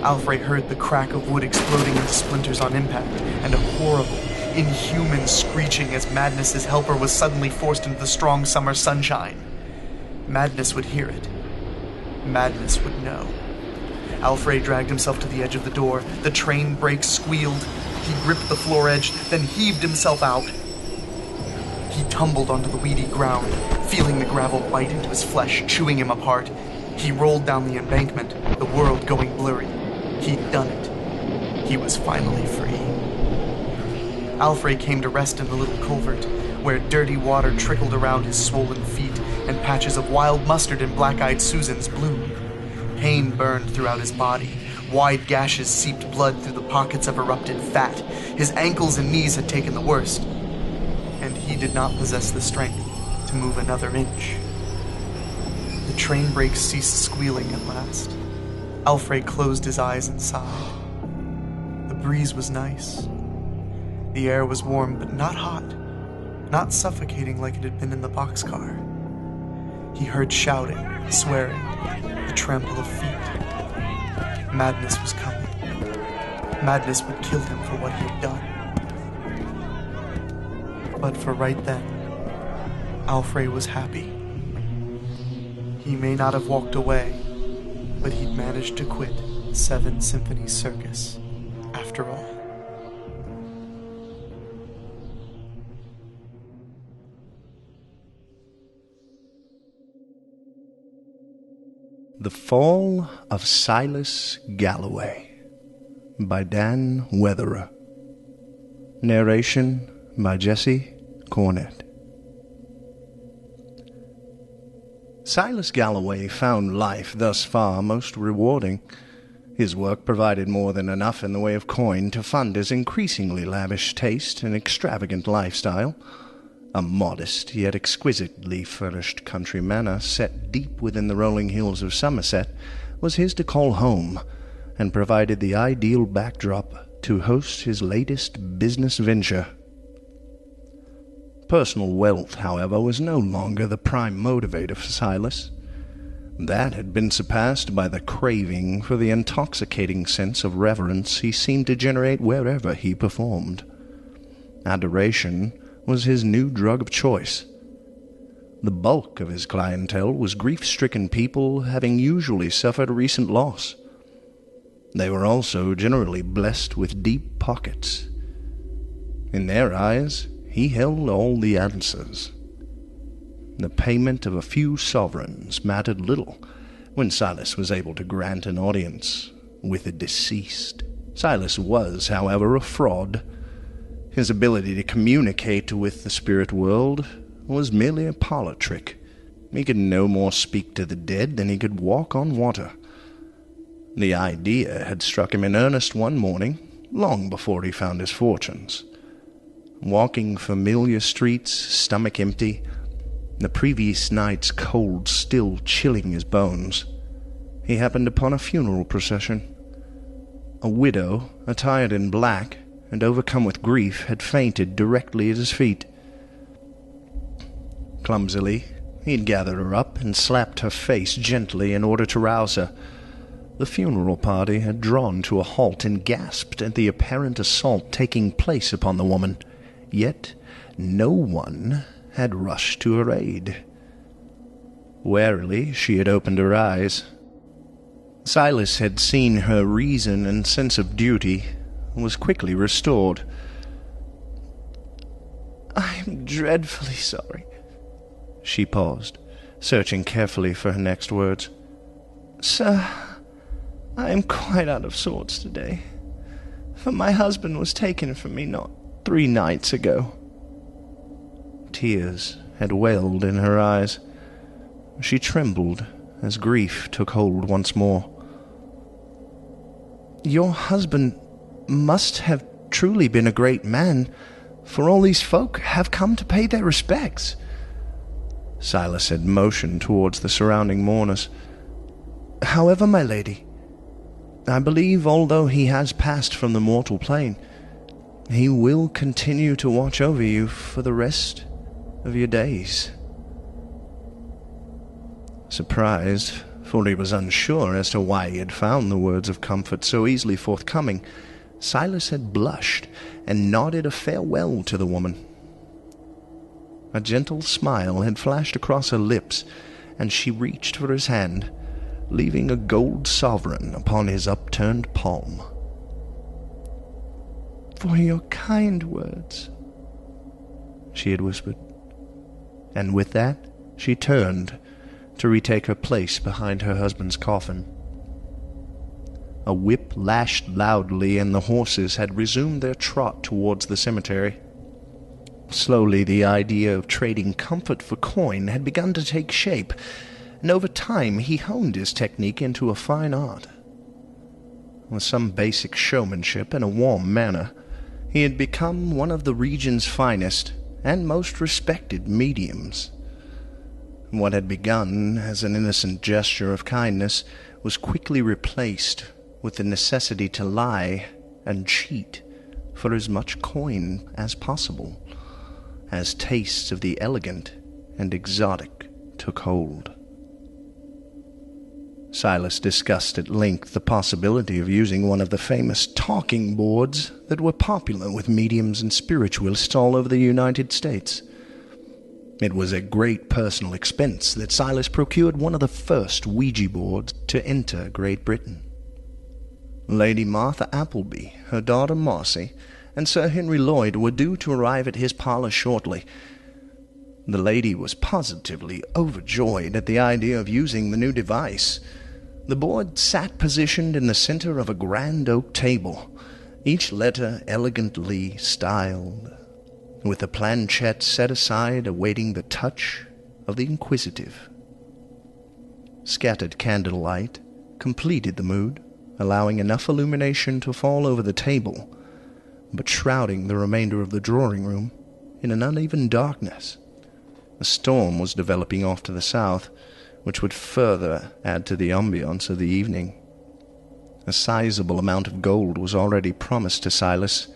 Alfred heard the crack of wood exploding into splinters on impact, and a horrible, inhuman screeching as Madness's helper was suddenly forced into the strong summer sunshine. Madness would hear it. Madness would know. Alfred dragged himself to the edge of the door. The train brakes squealed. He gripped the floor edge, then heaved himself out. He tumbled onto the weedy ground, feeling the gravel bite into his flesh, chewing him apart. He rolled down the embankment, the world going blurry. He'd done it. He was finally free. Alfred came to rest in the little culvert, where dirty water trickled around his swollen feet, and patches of wild mustard and black-eyed Susans bloomed. Pain burned throughout his body. Wide gashes seeped blood through the pockets of erupted fat. His ankles and knees had taken the worst, and he did not possess the strength to move another inch. The train brakes ceased squealing at last. Alfred closed his eyes and sighed. The breeze was nice. The air was warm but not hot, not suffocating like it had been in the boxcar. He heard shouting, swearing, the trample of feet. Madness was coming. Madness would kill him for what he had done. But for right then, Alfred was happy. He may not have walked away, but he'd managed to quit 7 Symphonies Circus after all. The Fall of Silas Galloway by Dan Weatherer. Narration by Jesse Cornett. Silas Galloway found life thus far most rewarding. His work provided more than enough in the way of coin to fund his increasingly lavish taste and extravagant lifestyle. A modest yet exquisitely furnished country manor set deep within the rolling hills of Somerset was his to call home, and provided the ideal backdrop to host his latest business venture. Personal wealth, however, was no longer the prime motivator for Silas. That had been surpassed by the craving for the intoxicating sense of reverence he seemed to generate wherever he performed. Adoration was his new drug of choice. The bulk of his clientele was grief-stricken people having usually suffered a recent loss. They were also generally blessed with deep pockets. In their eyes, he held all the answers. The payment of a few sovereigns mattered little when Silas was able to grant an audience with the deceased. Silas was, however, a fraud. His ability to communicate with the spirit world was merely a parlor trick. He could no more speak to the dead than he could walk on water. The idea had struck him in earnest one morning, long before he found his fortunes. Walking familiar streets, stomach empty, the previous night's cold still chilling his bones, he happened upon a funeral procession. A widow, attired in black, and overcome with grief, had fainted directly at his feet. Clumsily, he had gathered her up and slapped her face gently in order to rouse her. The funeral party had drawn to a halt and gasped at the apparent assault taking place upon the woman, yet no one had rushed to her aid. Warily, she had opened her eyes. Silas had seen her reason and sense of duty was quickly restored. "I am dreadfully sorry." She paused, searching carefully for her next words. "Sir, I am quite out of sorts today, for my husband was taken from me not 3 nights ago." Tears had welled in her eyes. She trembled as grief took hold once more. "Your husband must have truly been a great man, for all these folk have come to pay their respects." Silas had motioned towards the surrounding mourners. "However, my lady, I believe, although he has passed from the mortal plane, he will continue to watch over you for the rest of your days." Surprised, for he was unsure as to why he had found the words of comfort so easily forthcoming, Silas had blushed and nodded a farewell to the woman. A gentle smile had flashed across her lips, and she reached for his hand, leaving a gold sovereign upon his upturned palm. "For your kind words," she had whispered. And with that, she turned to retake her place behind her husband's coffin. A whip lashed loudly, and the horses had resumed their trot towards the cemetery. Slowly, the idea of trading comfort for coin had begun to take shape, and over time he honed his technique into a fine art. With some basic showmanship and a warm manner, he had become one of the region's finest and most respected mediums. What had begun as an innocent gesture of kindness was quickly replaced with the necessity to lie and cheat for as much coin as possible, as tastes of the elegant and exotic took hold. Silas discussed at length the possibility of using one of the famous talking boards that were popular with mediums and spiritualists all over the United States. It was at great personal expense that Silas procured one of the first Ouija boards to enter Great Britain. Lady Martha Appleby, her daughter Marcy, and Sir Henry Lloyd were due to arrive at his parlor shortly. The lady was positively overjoyed at the idea of using the new device. The board sat positioned in the center of a grand oak table, each letter elegantly styled, with a planchette set aside awaiting the touch of the inquisitive. Scattered candlelight completed the mood, allowing enough illumination to fall over the table, but shrouding the remainder of the drawing-room in an uneven darkness. A storm was developing off to the south, which would further add to the ambiance of the evening. A sizable amount of gold was already promised to Silas,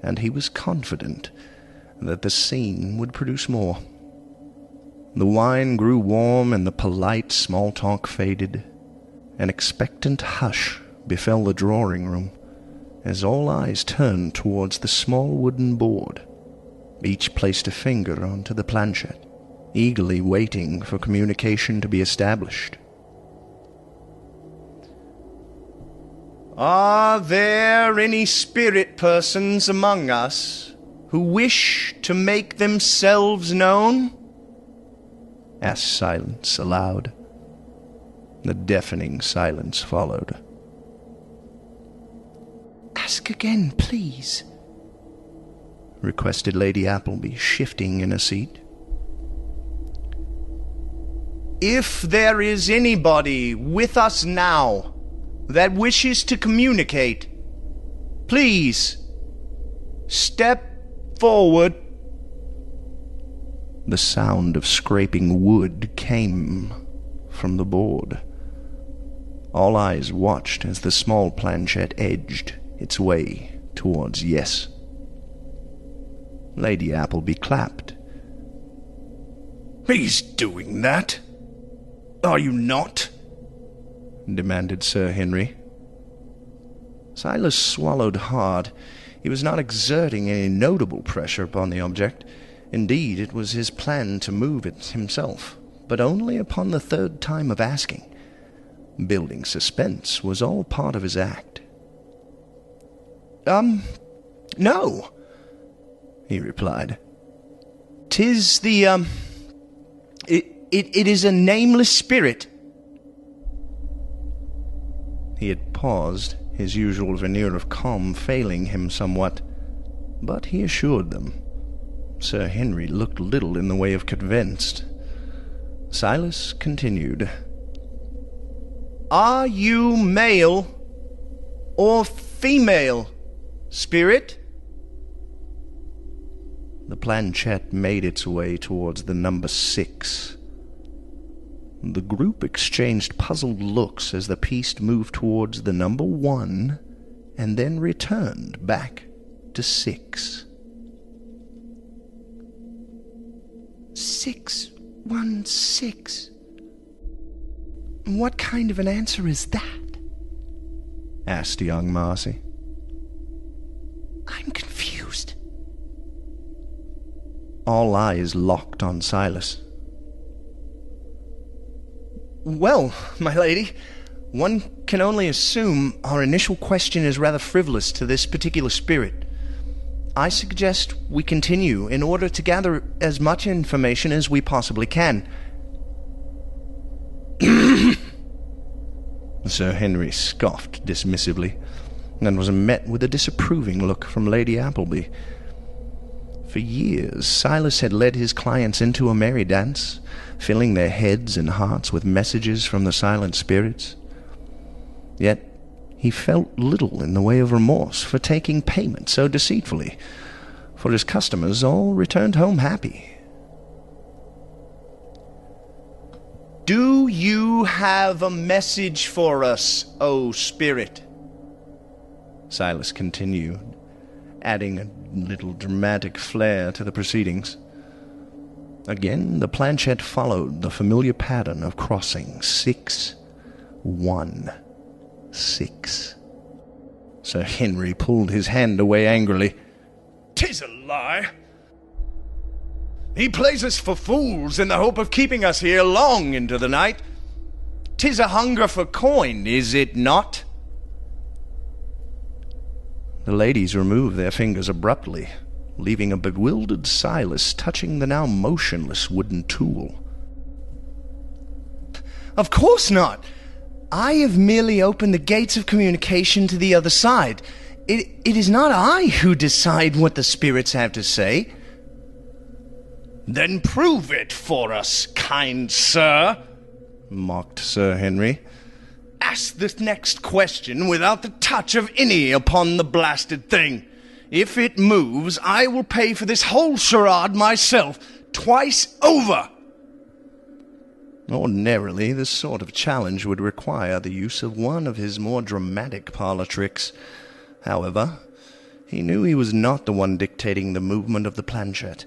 and he was confident that the scene would produce more. The wine grew warm and the polite small talk faded. An expectant hush befell the drawing-room as all eyes turned towards the small wooden board. Each placed a finger onto the planchette, eagerly waiting for communication to be established. "Are there any spirit persons among us who wish to make themselves known?" asked Silence aloud. The deafening silence followed. "Ask again, please," requested Lady Appleby, shifting in a seat. "If there is anybody with us now that wishes to communicate, please step forward." The sound of scraping wood came from the board. All eyes watched as the small planchette edged its way towards yes. Lady Appleby clapped. "He's doing that, are you not?" demanded Sir Henry. Silas swallowed hard. He was not exerting any notable pressure upon the object. Indeed, it was his plan to move it himself, but only upon the third time of asking. Building suspense was all part of his act. No," he replied. "'Tis the, It is a nameless spirit." He had paused, his usual veneer of calm failing him somewhat, but he assured them. Sir Henry looked little in the way of convinced. Silas continued. "Are you male or female, spirit?" The planchette made its way towards the number 6. The group exchanged puzzled looks as the piece moved towards the number 1 and then returned back to 6. 616. What kind of an answer is that? Asked young Marcy. I'm confused. All eyes locked on Silas. Well, my lady, one can only assume our initial question is rather frivolous to this particular spirit. I suggest we continue in order to gather as much information as we possibly can. Sir Henry scoffed dismissively, and was met with a disapproving look from Lady Appleby. For years, Silas had led his clients into a merry dance, filling their heads and hearts with messages from the silent spirits. Yet he felt little in the way of remorse for taking payment so deceitfully, for his customers all returned home happy. Do you have a message for us, O Spirit? Silas continued, adding a little dramatic flair to the proceedings. Again, the planchette followed the familiar pattern of crossing 6, 1, 6. Sir Henry pulled his hand away angrily. "'Tis a lie. He plays us for fools in the hope of keeping us here long into the night. 'Tis a hunger for coin, is it not?" The ladies removed their fingers abruptly, leaving a bewildered Silas touching the now motionless wooden tool. "Of course not. I have merely opened the gates of communication to the other side. It is not I who decide what the spirits have to say." "Then prove it for us, kind sir," mocked Sir Henry. "Ask the next question without the touch of any upon the blasted thing. If it moves, I will pay for this whole charade myself, twice over." Ordinarily, this sort of challenge would require the use of one of his more dramatic parlor tricks. However, he knew he was not the one dictating the movement of the planchette,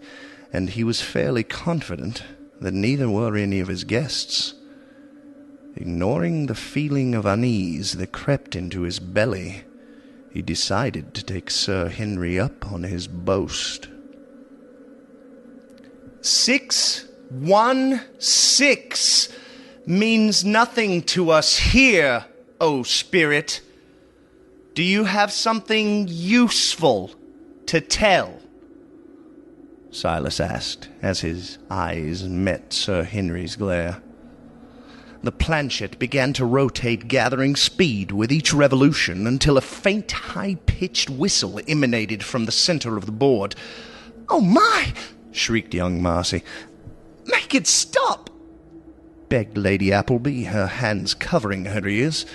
and he was fairly confident that neither were any of his guests. Ignoring the feeling of unease that crept into his belly, he decided to take Sir Henry up on his boast. 616 means nothing to us here, O Spirit. Do you have something useful to tell? Silas asked, as his eyes met Sir Henry's glare. The planchette began to rotate, gathering speed with each revolution until a faint, high-pitched whistle emanated from the center of the board. "Oh, my!" shrieked young Marcy. "Make it stop!" begged Lady Appleby, her hands covering her ears.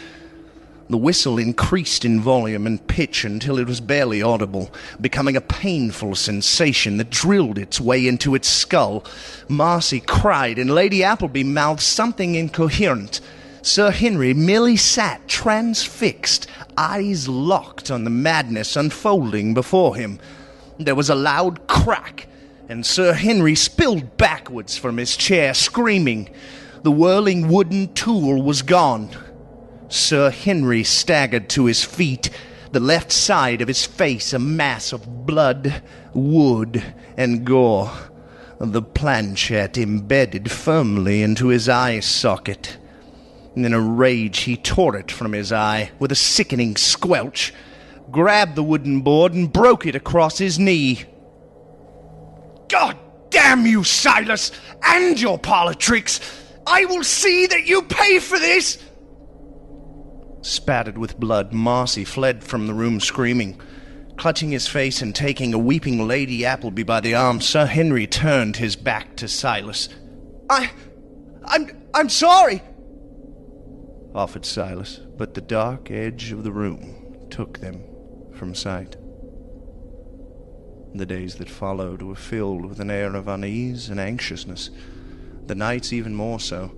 The whistle increased in volume and pitch until it was barely audible, becoming a painful sensation that drilled its way into its skull. Marcy cried, and Lady Appleby mouthed something incoherent. Sir Henry merely sat transfixed, eyes locked on the madness unfolding before him. There was a loud crack, and Sir Henry spilled backwards from his chair, screaming. The whirling wooden tool was gone. Sir Henry staggered to his feet, the left side of his face a mass of blood, wood, and gore, the planchette embedded firmly into his eye socket. In a rage he tore it from his eye with a sickening squelch, grabbed the wooden board and broke it across his knee. "God damn you, Silas, and your parlor tricks! I will see that you pay for this!" Spattered with blood, Marcy fled from the room screaming. Clutching his face and taking a weeping Lady Appleby by the arm, Sir Henry turned his back to Silas. I'm sorry," offered Silas, but the dark edge of the room took them from sight. The days that followed were filled with an air of unease and anxiousness. The nights even more so.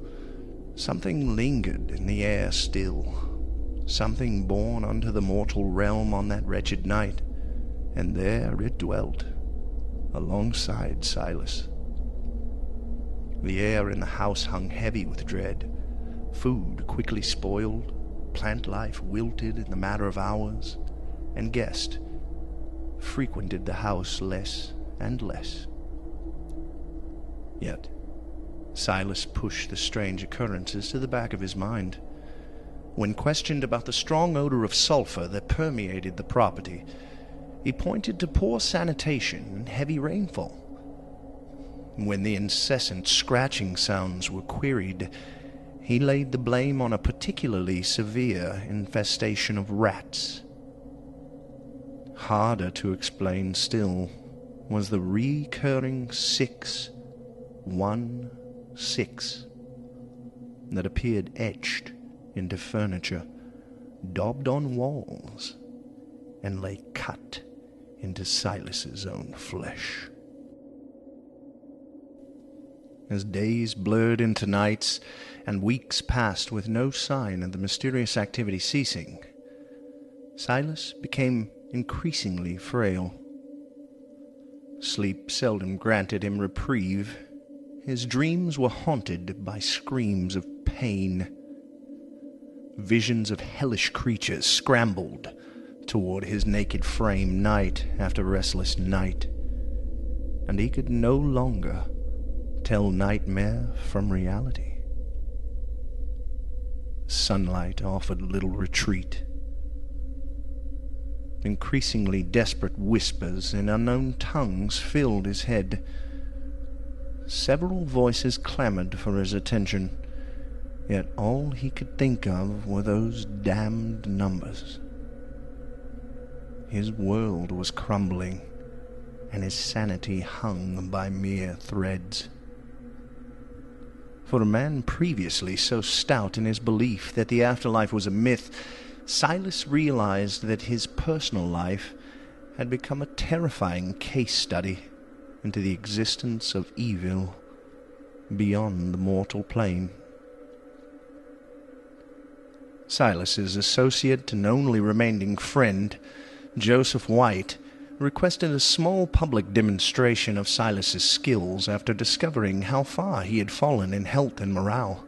Something lingered in the air still. Something born unto the mortal realm on that wretched night, and there it dwelt, alongside Silas. The air in the house hung heavy with dread. Food quickly spoiled, plant life wilted in the matter of hours, and guests frequented the house less and less. Yet Silas pushed the strange occurrences to the back of his mind. When questioned about the strong odor of sulfur that permeated the property, he pointed to poor sanitation and heavy rainfall. When the incessant scratching sounds were queried, he laid the blame on a particularly severe infestation of rats. Harder to explain still was the recurring 616 that appeared etched into furniture, daubed on walls, and lay cut into Silas's own flesh. As days blurred into nights, and weeks passed with no sign of the mysterious activity ceasing, Silas became increasingly frail. Sleep seldom granted him reprieve. His dreams were haunted by screams of pain. Visions of hellish creatures scrambled toward his naked frame night after restless night, and he could no longer tell nightmare from reality. Sunlight offered little retreat. Increasingly desperate whispers in unknown tongues filled his head. Several voices clamored for his attention, yet all he could think of were those damned numbers. His world was crumbling, and his sanity hung by mere threads. For a man previously so stout in his belief that the afterlife was a myth, Silas realized that his personal life had become a terrifying case study into the existence of evil beyond the mortal plane. Silas's associate and only remaining friend, Joseph White, requested a small public demonstration of Silas's skills after discovering how far he had fallen in health and morale.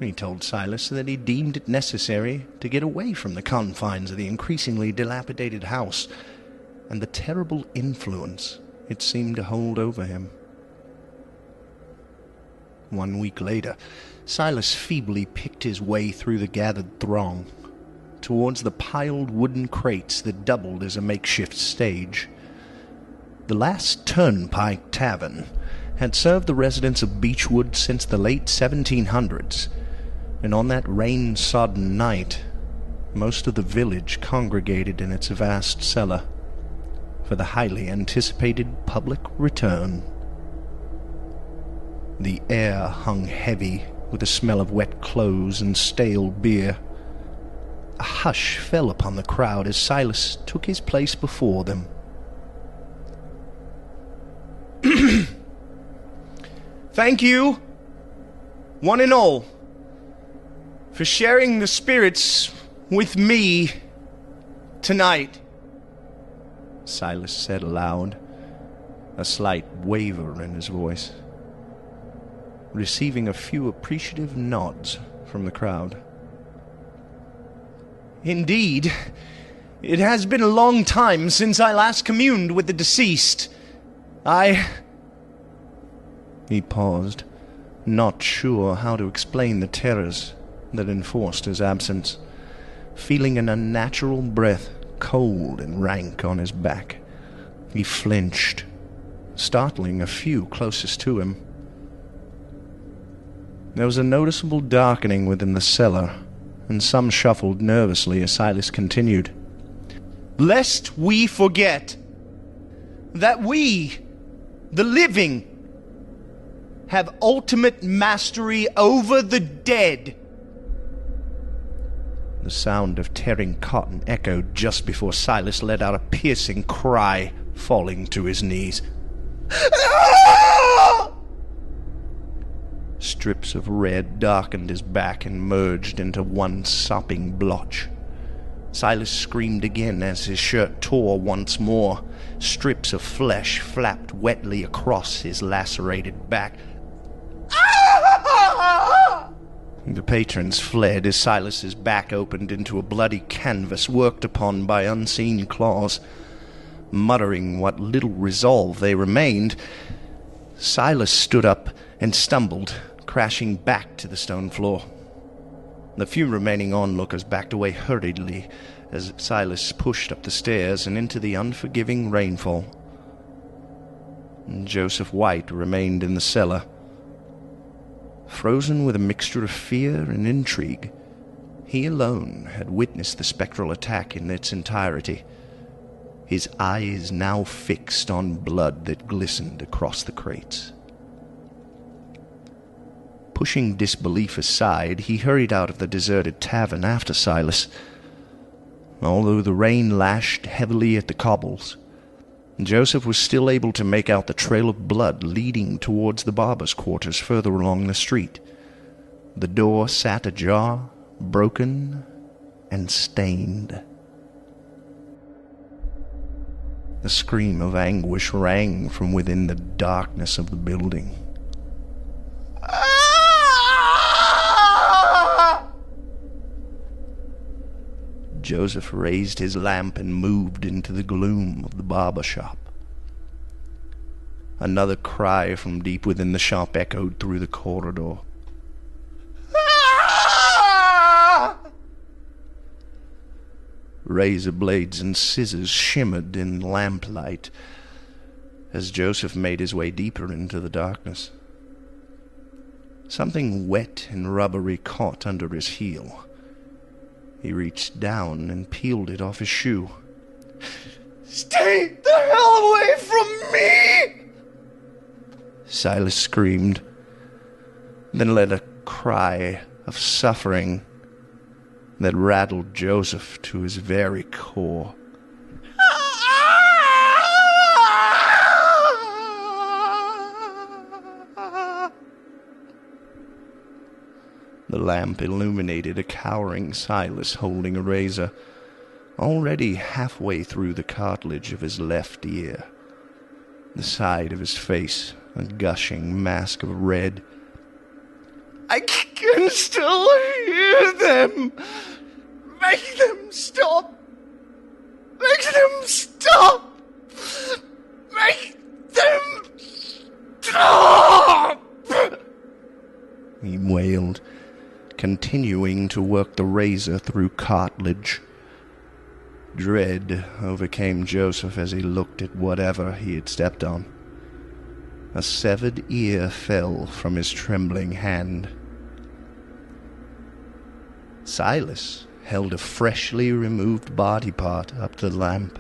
He told Silas that he deemed it necessary to get away from the confines of the increasingly dilapidated house and the terrible influence it seemed to hold over him. 1 week later, Silas feebly picked his way through the gathered throng towards the piled wooden crates that doubled as a makeshift stage. The last Turnpike Tavern had served the residents of Beechwood since the late 1700s, and on that rain-sodden night, most of the village congregated in its vast cellar for the highly anticipated public return. The air hung heavy with the smell of wet clothes and stale beer. A hush fell upon the crowd as Silas took his place before them. Thank you, one and all, for sharing the spirits with me tonight, Silas said aloud, a slight waver in his voice, receiving a few appreciative nods from the crowd. Indeed, it has been a long time since I last communed with the deceased. He paused, not sure how to explain the terrors that enforced his absence, feeling an unnatural breath cold and rank on his back. He flinched, startling a few closest to him. There was a noticeable darkening within the cellar, and some shuffled nervously as Silas continued. Lest we forget that we, the living, have ultimate mastery over the dead. The sound of tearing cotton echoed just before Silas let out a piercing cry, falling to his knees. Strips of red darkened his back and merged into one sopping blotch. Silas screamed again as his shirt tore once more. Strips of flesh flapped wetly across his lacerated back. The patrons fled as Silas's back opened into a bloody canvas worked upon by unseen claws. Muttering what little resolve they remained, Silas stood up and stumbled, crashing back to the stone floor. The few remaining onlookers backed away hurriedly as Silas pushed up the stairs and into the unforgiving rainfall. Joseph White remained in the cellar, frozen with a mixture of fear and intrigue. He alone had witnessed the spectral attack in its entirety, his eyes now fixed on blood that glistened across the crates. Pushing disbelief aside, he hurried out of the deserted tavern after Silas. Although the rain lashed heavily at the cobbles, Joseph was still able to make out the trail of blood leading towards the barber's quarters further along the street. The door sat ajar, broken and stained. The scream of anguish rang from within the darkness of the building. Joseph raised his lamp and moved into the gloom of the barber shop. Another cry from deep within the shop echoed through the corridor. Razor blades and scissors shimmered in lamplight as Joseph made his way deeper into the darkness. Something wet and rubbery caught under his heel. He reached down and peeled it off his shoe. "Stay the hell away from me!" Silas screamed, then let a cry of suffering that rattled Joseph to his very core. The lamp illuminated a cowering Silas holding a razor, already halfway through the cartilage of his left ear. The side of his face, a gushing mask of red. "I can still hear them! Make them stop! Make them stop! Make them stop!" He wailed, continuing to work the razor through cartilage. Dread overcame Joseph as he looked at whatever he had stepped on. A severed ear fell from his trembling hand. Silas held a freshly removed body part up to the lamp,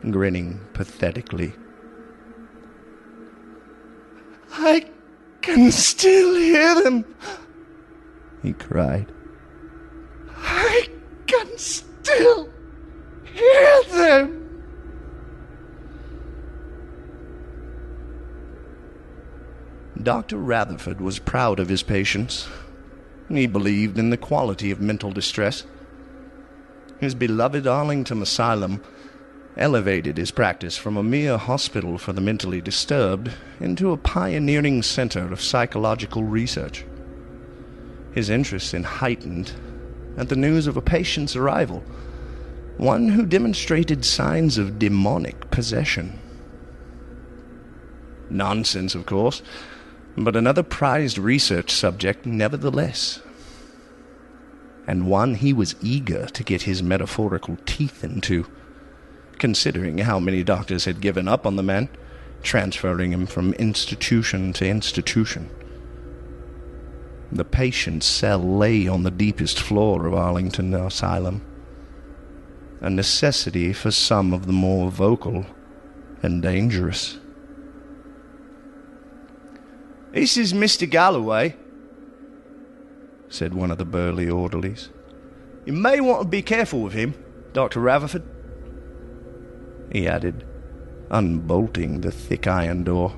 grinning pathetically. "I can still hear them," he cried. "I can still hear them." Dr. Rutherford was proud of his patients. He believed in the quality of mental distress. His beloved Arlington Asylum elevated his practice from a mere hospital for the mentally disturbed into a pioneering center of psychological research. His interest heightened at the news of a patient's arrival, one who demonstrated signs of demonic possession. Nonsense, of course, but another prized research subject nevertheless, and one he was eager to get his metaphorical teeth into, considering how many doctors had given up on the man, transferring him from institution to institution. The patient's cell lay on the deepest floor of Arlington Asylum, a necessity for some of the more vocal and dangerous. "This is Mr. Galloway," said one of the burly orderlies. "You may want to be careful with him, Dr. Rutherford," he added, unbolting the thick iron door.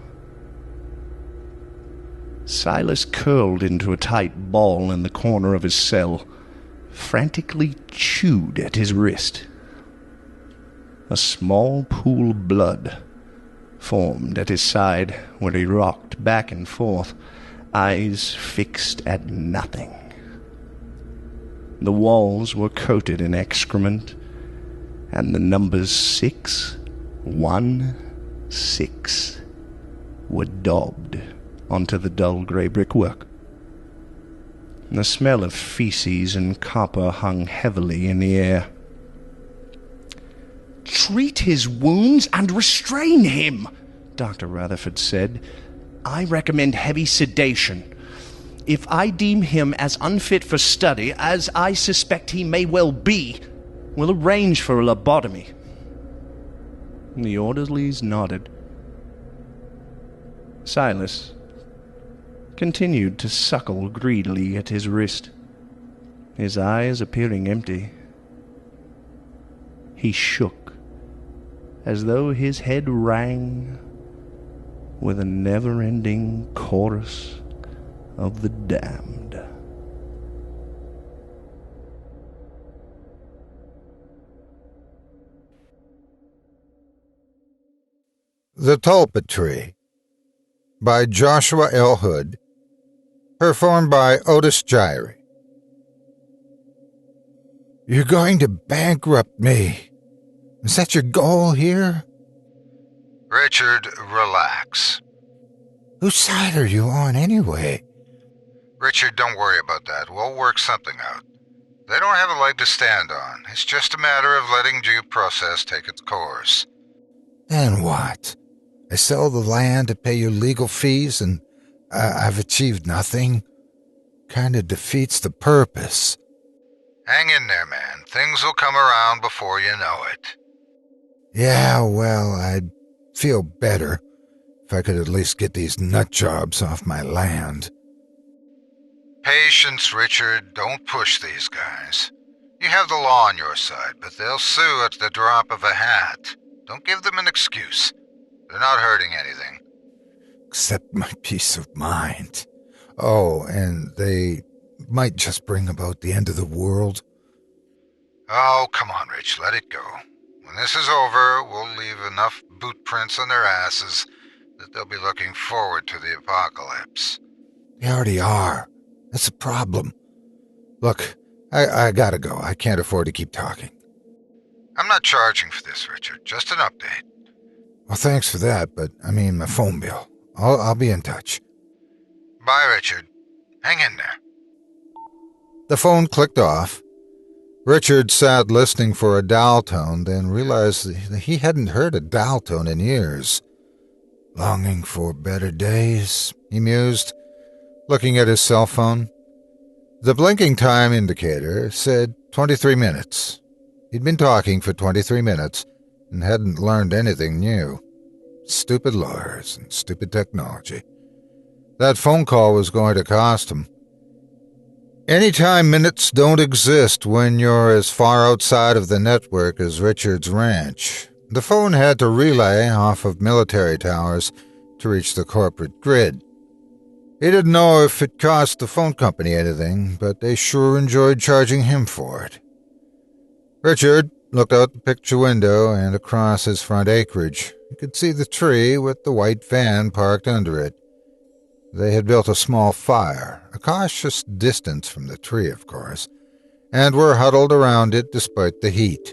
Silas curled into a tight ball in the corner of his cell, frantically chewed at his wrist. A small pool of blood formed at his side where he rocked back and forth, eyes fixed at nothing. The walls were coated in excrement, and the numbers 616 were daubed onto the dull grey brickwork. The smell of feces and copper hung heavily in the air. "Treat his wounds and restrain him," Dr. Rutherford said. "I recommend heavy sedation. If I deem him as unfit for study, as I suspect he may well be, we'll arrange for a lobotomy." The orderlies nodded. Silas continued to suckle greedily at his wrist, his eyes appearing empty. He shook as though his head rang with a never-ending chorus of the damned. The Tulpa Tree by Joshua L. Hood, performed by Otis Jiry. You're going to bankrupt me. Is that your goal here? Richard, relax. Whose side are you on anyway? Richard, don't worry about that. We'll work something out. They don't have a leg to stand on. It's just a matter of letting due process take its course. Then what? I sell the land to pay you legal fees and I've achieved nothing? Kinda defeats the purpose. Hang in there, man. Things will come around before you know it. Yeah, well, I'd feel better if I could at least get these nut jobs off my land. Patience, Richard. Don't push these guys. You have the law on your side, but they'll sue at the drop of a hat. Don't give them an excuse. They're not hurting anything. Except my peace of mind. Oh, and they might just bring about the end of the world. Oh, come on, Rich. Let it go. When this is over, we'll leave enough boot prints on their asses that they'll be looking forward to the apocalypse. They already are. That's the problem. Look, I gotta go. I can't afford to keep talking. I'm not charging for this, Richard. Just an update. Well, thanks for that, but I mean my phone bill. I'll be in touch. Bye, Richard. Hang in there. The phone clicked off. Richard sat listening for a dial tone, then realized that he hadn't heard a dial tone in years. Longing for better days, he mused, looking at his cell phone. The blinking time indicator said 23 minutes. He'd been talking for 23 minutes and hadn't learned anything new. Stupid lawyers and stupid technology. That phone call was going to cost him. Anytime minutes don't exist when you're as far outside of the network as Richard's ranch, the phone had to relay off of military towers to reach the corporate grid. He didn't know if it cost the phone company anything, but they sure enjoyed charging him for it. Richard looked out the picture window and across his front acreage. He could see the tree with the white van parked under it. They had built a small fire, a cautious distance from the tree, of course, and were huddled around it despite the heat.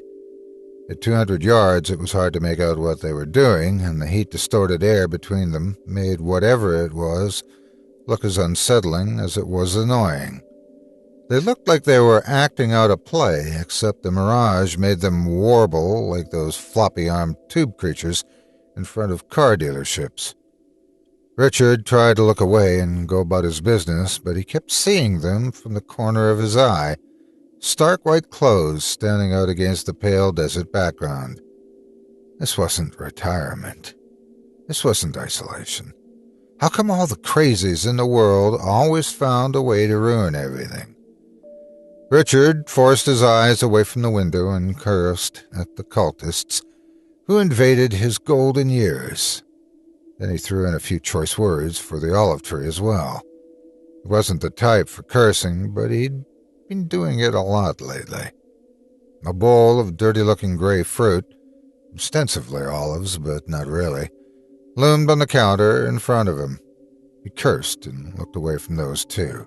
At 200 yards, it was hard to make out what they were doing, and the heat-distorted air between them made whatever it was look as unsettling as it was annoying. They looked like they were acting out a play, except the mirage made them warble like those floppy-armed tube creatures in front of car dealerships. Richard tried to look away and go about his business, but he kept seeing them from the corner of his eye, stark white clothes standing out against the pale desert background. This wasn't retirement. This wasn't isolation. How come all the crazies in the world always found a way to ruin everything? Richard forced his eyes away from the window and cursed at the cultists who invaded his golden years. Then he threw in a few choice words for the olive tree as well. He wasn't the type for cursing, but he'd been doing it a lot lately. A bowl of dirty-looking gray fruit, ostensibly olives, but not really, loomed on the counter in front of him. He cursed and looked away from those too.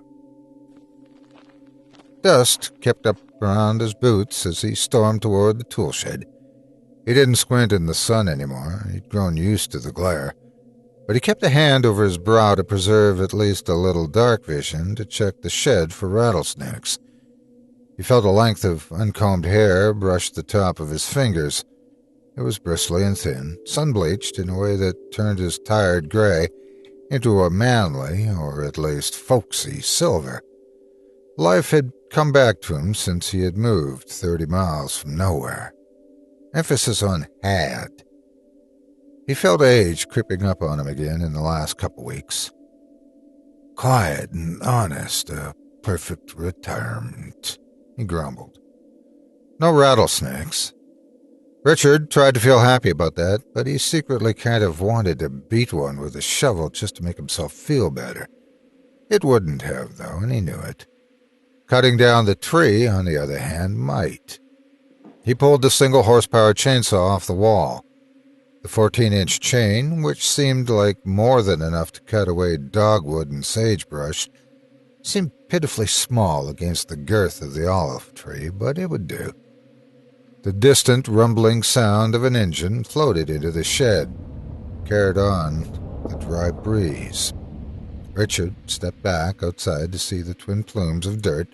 Dust kept up around his boots as he stormed toward the tool shed. He didn't squint in the sun anymore. He'd grown used to the glare. But he kept a hand over his brow to preserve at least a little dark vision to check the shed for rattlesnakes. He felt a length of uncombed hair brush the top of his fingers. It was bristly and thin, sun-bleached in a way that turned his tired gray into a manly, or at least folksy, silver. Life had come back to him since he had moved 30 miles from nowhere. Emphasis on had. He felt age creeping up on him again in the last couple weeks. Quiet and honest, a perfect retirement, he grumbled. No rattlesnakes. Richard tried to feel happy about that, but he secretly kind of wanted to beat one with a shovel just to make himself feel better. It wouldn't have, though, and he knew it. Cutting down the tree, on the other hand, might. He pulled the single-horsepower chainsaw off the wall. The 14-inch chain, which seemed like more than enough to cut away dogwood and sagebrush, seemed pitifully small against the girth of the olive tree, but it would do. The distant rumbling sound of an engine floated into the shed, carried on the dry breeze. Richard stepped back outside to see the twin plumes of dirt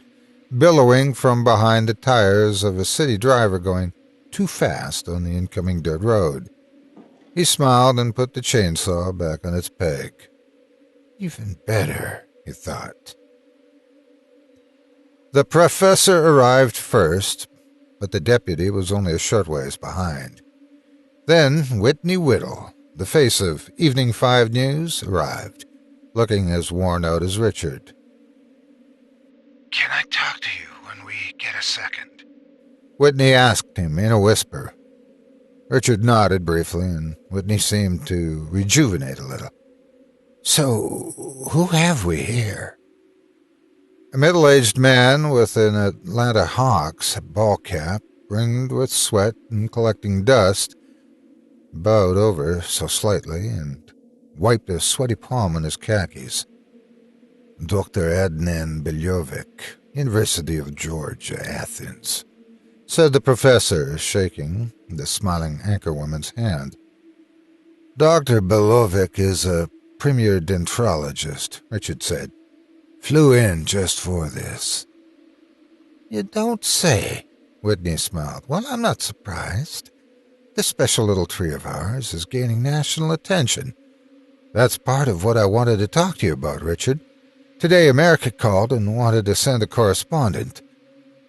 billowing from behind the tires of a city driver going too fast on the incoming dirt road. He smiled and put the chainsaw back on its peg. Even better, he thought. The professor arrived first, but the deputy was only a short ways behind. Then Whitney Whittle, the face of Evening 5 News, arrived, looking as worn out as Richard. Can I talk to you when we get a second? Whitney asked him in a whisper. Richard nodded briefly, and Whitney seemed to rejuvenate a little. So, who have we here? A middle-aged man with an Atlanta Hawks ball cap, ringed with sweat and collecting dust, bowed over so slightly and wiped a sweaty palm on his khakis. Dr. Adnan Beljovic, University of Georgia, Athens, said the professor, shaking the smiling anchorwoman's hand. Dr. Beljovic is a premier dendrologist, Richard said. Flew in just for this. You don't say, Whitney smiled. Well, I'm not surprised. This special little tree of ours is gaining national attention. That's part of what I wanted to talk to you about, Richard. Today America called and wanted to send a correspondent.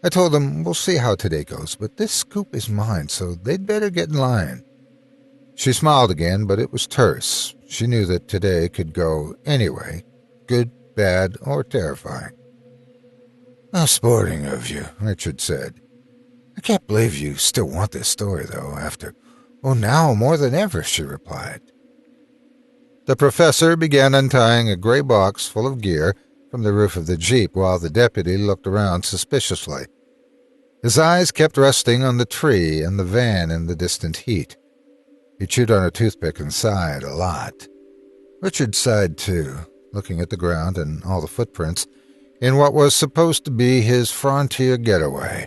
I told them we'll see how today goes, but this scoop is mine, so they'd better get in line. She smiled again, but it was terse. She knew that today could go anyway, good, bad, or terrifying. How sporting of you, Richard said. I can't believe you still want this story, though, after... Oh, now more than ever, she replied. The professor began untying a gray box full of gear from the roof of the Jeep while the deputy looked around suspiciously. His eyes kept resting on the tree and the van in the distant heat. He chewed on a toothpick and sighed a lot. Richard sighed too, looking at the ground and all the footprints in what was supposed to be his frontier getaway.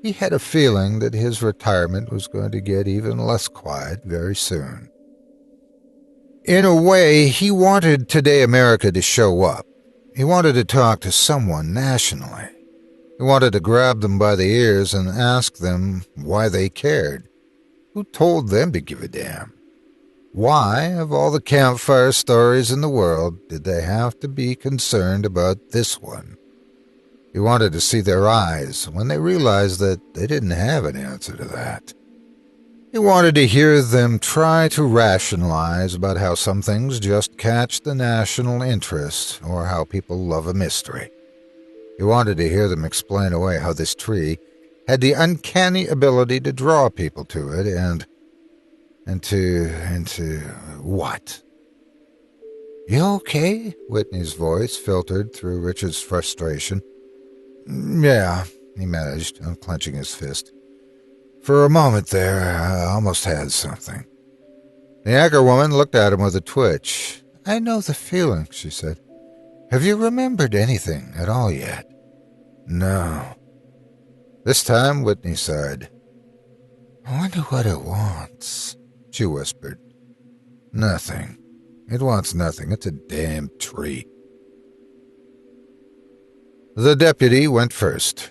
He had a feeling that his retirement was going to get even less quiet very soon. In a way, he wanted Today America to show up. He wanted to talk to someone nationally. He wanted to grab them by the ears and ask them why they cared. Who told them to give a damn? Why, of all the campfire stories in the world, did they have to be concerned about this one? He wanted to see their eyes when they realized that they didn't have an answer to that. He wanted to hear them try to rationalize about how some things just catch the national interest or how people love a mystery. He wanted to hear them explain away how this tree had the uncanny ability to draw people to it and to what? You okay? Whitney's voice filtered through Richard's frustration. Yeah, he managed, unclenching his fist. For a moment there, I almost had something. The anchorwoman looked at him with a twitch. I know the feeling, she said. Have you remembered anything at all yet? No. This time, Whitney sighed. I wonder what it wants, she whispered. Nothing. It wants nothing. It's a damn tree. The deputy went first.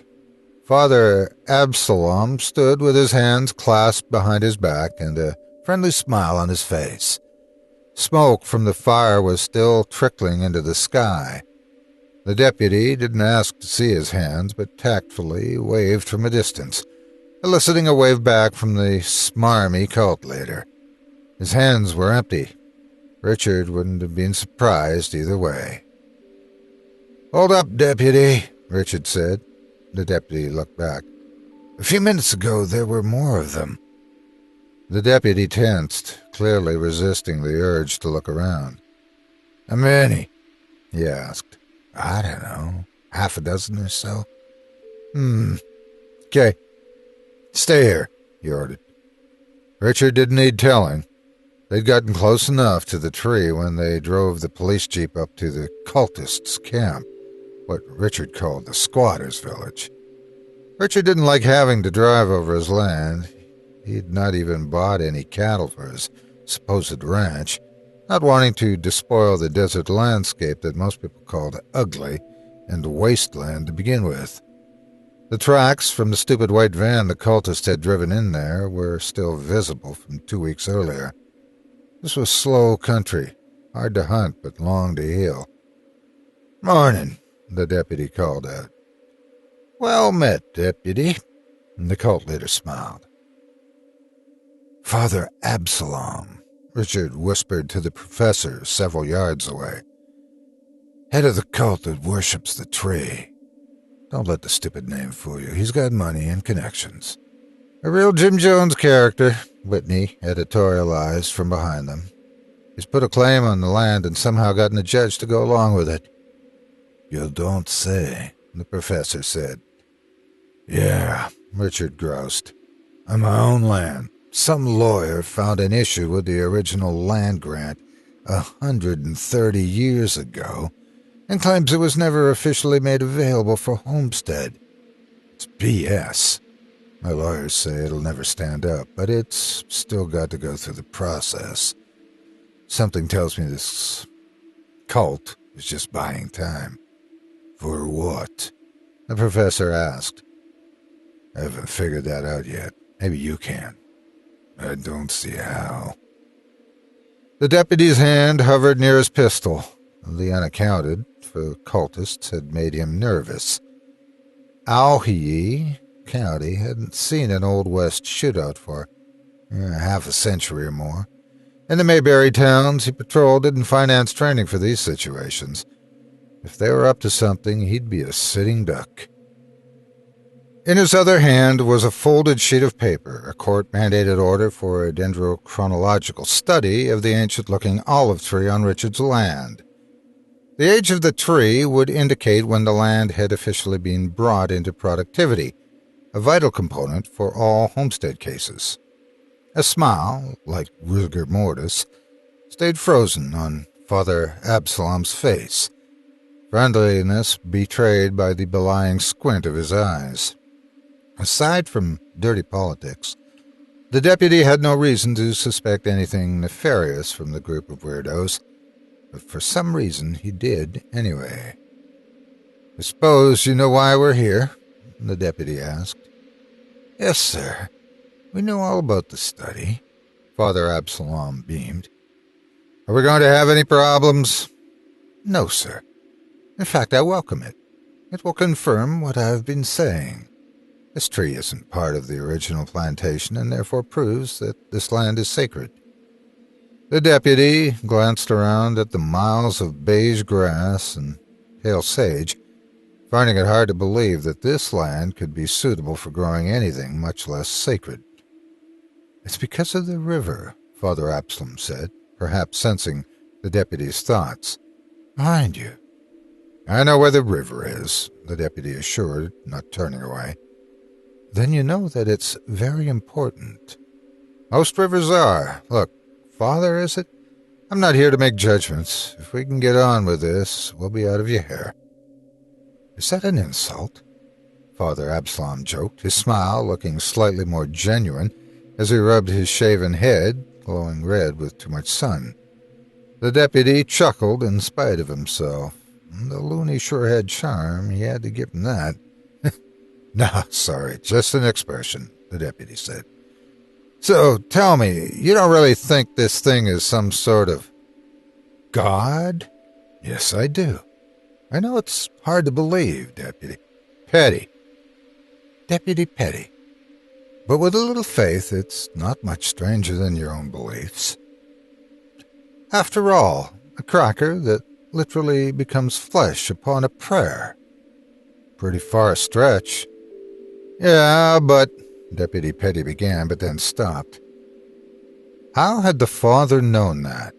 Father Absalom stood with his hands clasped behind his back and a friendly smile on his face. Smoke from the fire was still trickling into the sky. The deputy didn't ask to see his hands, but tactfully waved from a distance, eliciting a wave back from the smarmy cult leader. His hands were empty. Richard wouldn't have been surprised either way. Hold up, deputy, Richard said. The deputy looked back. A few minutes ago, there were more of them. The deputy tensed, clearly resisting the urge to look around. "How many?" he asked. "I don't know, half a dozen or so." "Okay. Stay here," he ordered. Richard didn't need telling. They'd gotten close enough to the tree when they drove the police jeep up to the cultists' camp, what Richard called the squatters' village. Richard didn't like having to drive over his land. He'd not even bought any cattle for his supposed ranch, not wanting to despoil the desert landscape that most people called ugly and wasteland to begin with. The tracks from the stupid white van the cultist had driven in there were still visible from 2 weeks earlier. This was slow country, hard to hunt but long to heal. "Morning," the deputy called out. "Well met, deputy," the cult leader smiled. "Father Absalom," Richard whispered to the professor several yards away. "Head of the cult that worships the tree. Don't let the stupid name fool you. He's got money and connections. A real Jim Jones character," Whitney editorialized from behind them. "He's put a claim on the land and somehow gotten a judge to go along with it." "You don't say," the professor said. "Yeah," Richard groused. "On my own land. Some lawyer found an issue with the original land grant 130 years ago and claims it was never officially made available for homestead. It's BS. My lawyers say it'll never stand up, but it's still got to go through the process. Something tells me this cult is just buying time." "For what?" the professor asked. "I haven't figured that out yet. Maybe you can." "I don't see how." The deputy's hand hovered near his pistol. The unaccounted for cultists had made him nervous. Auhii County hadn't seen an Old West shootout for half a century or more, and the Mayberry towns he patrolled didn't finance training for these situations. If they were up to something, he'd be a sitting duck. In his other hand was a folded sheet of paper, a court-mandated order for a dendrochronological study of the ancient-looking olive tree on Richard's land. The age of the tree would indicate when the land had officially been brought into productivity, a vital component for all homestead cases. A smile, like rigor mortis, stayed frozen on Father Absalom's face, friendliness betrayed by the belying squint of his eyes. Aside from dirty politics, the deputy had no reason to suspect anything nefarious from the group of weirdos, but for some reason he did anyway. "I suppose you know why we're here?" the deputy asked. "Yes, sir. We know all about the study," Father Absalom beamed. "Are we going to have any problems?" "No, sir. In fact, I welcome it. It will confirm what I've been saying. This tree isn't part of the original plantation and therefore proves that this land is sacred." The deputy glanced around at the miles of beige grass and pale sage, finding it hard to believe that this land could be suitable for growing anything, much less sacred. "It's because of the river," Father Absalom said, perhaps sensing the deputy's thoughts. "Mind you." "I know where the river is," the deputy assured, not turning away. "Then you know that it's very important." "Most rivers are. Look, Father, is it? I'm not here to make judgments. If we can get on with this, we'll be out of your hair." "Is that an insult?" Father Absalom joked, his smile looking slightly more genuine as he rubbed his shaven head, glowing red with too much sun. The deputy chuckled in spite of himself. The loony sure had charm, he had to give him that. "No, sorry, just an expression," the deputy said. "So, tell me, you don't really think this thing is some sort of god?" "Yes, I do. I know it's hard to believe, Deputy. Petty. Deputy Petty. But with a little faith, it's not much stranger than your own beliefs. After all, a cracker that literally becomes flesh upon a prayer. Pretty far stretch." "Yeah, but," Deputy Petty began, but then stopped. How had the father known that?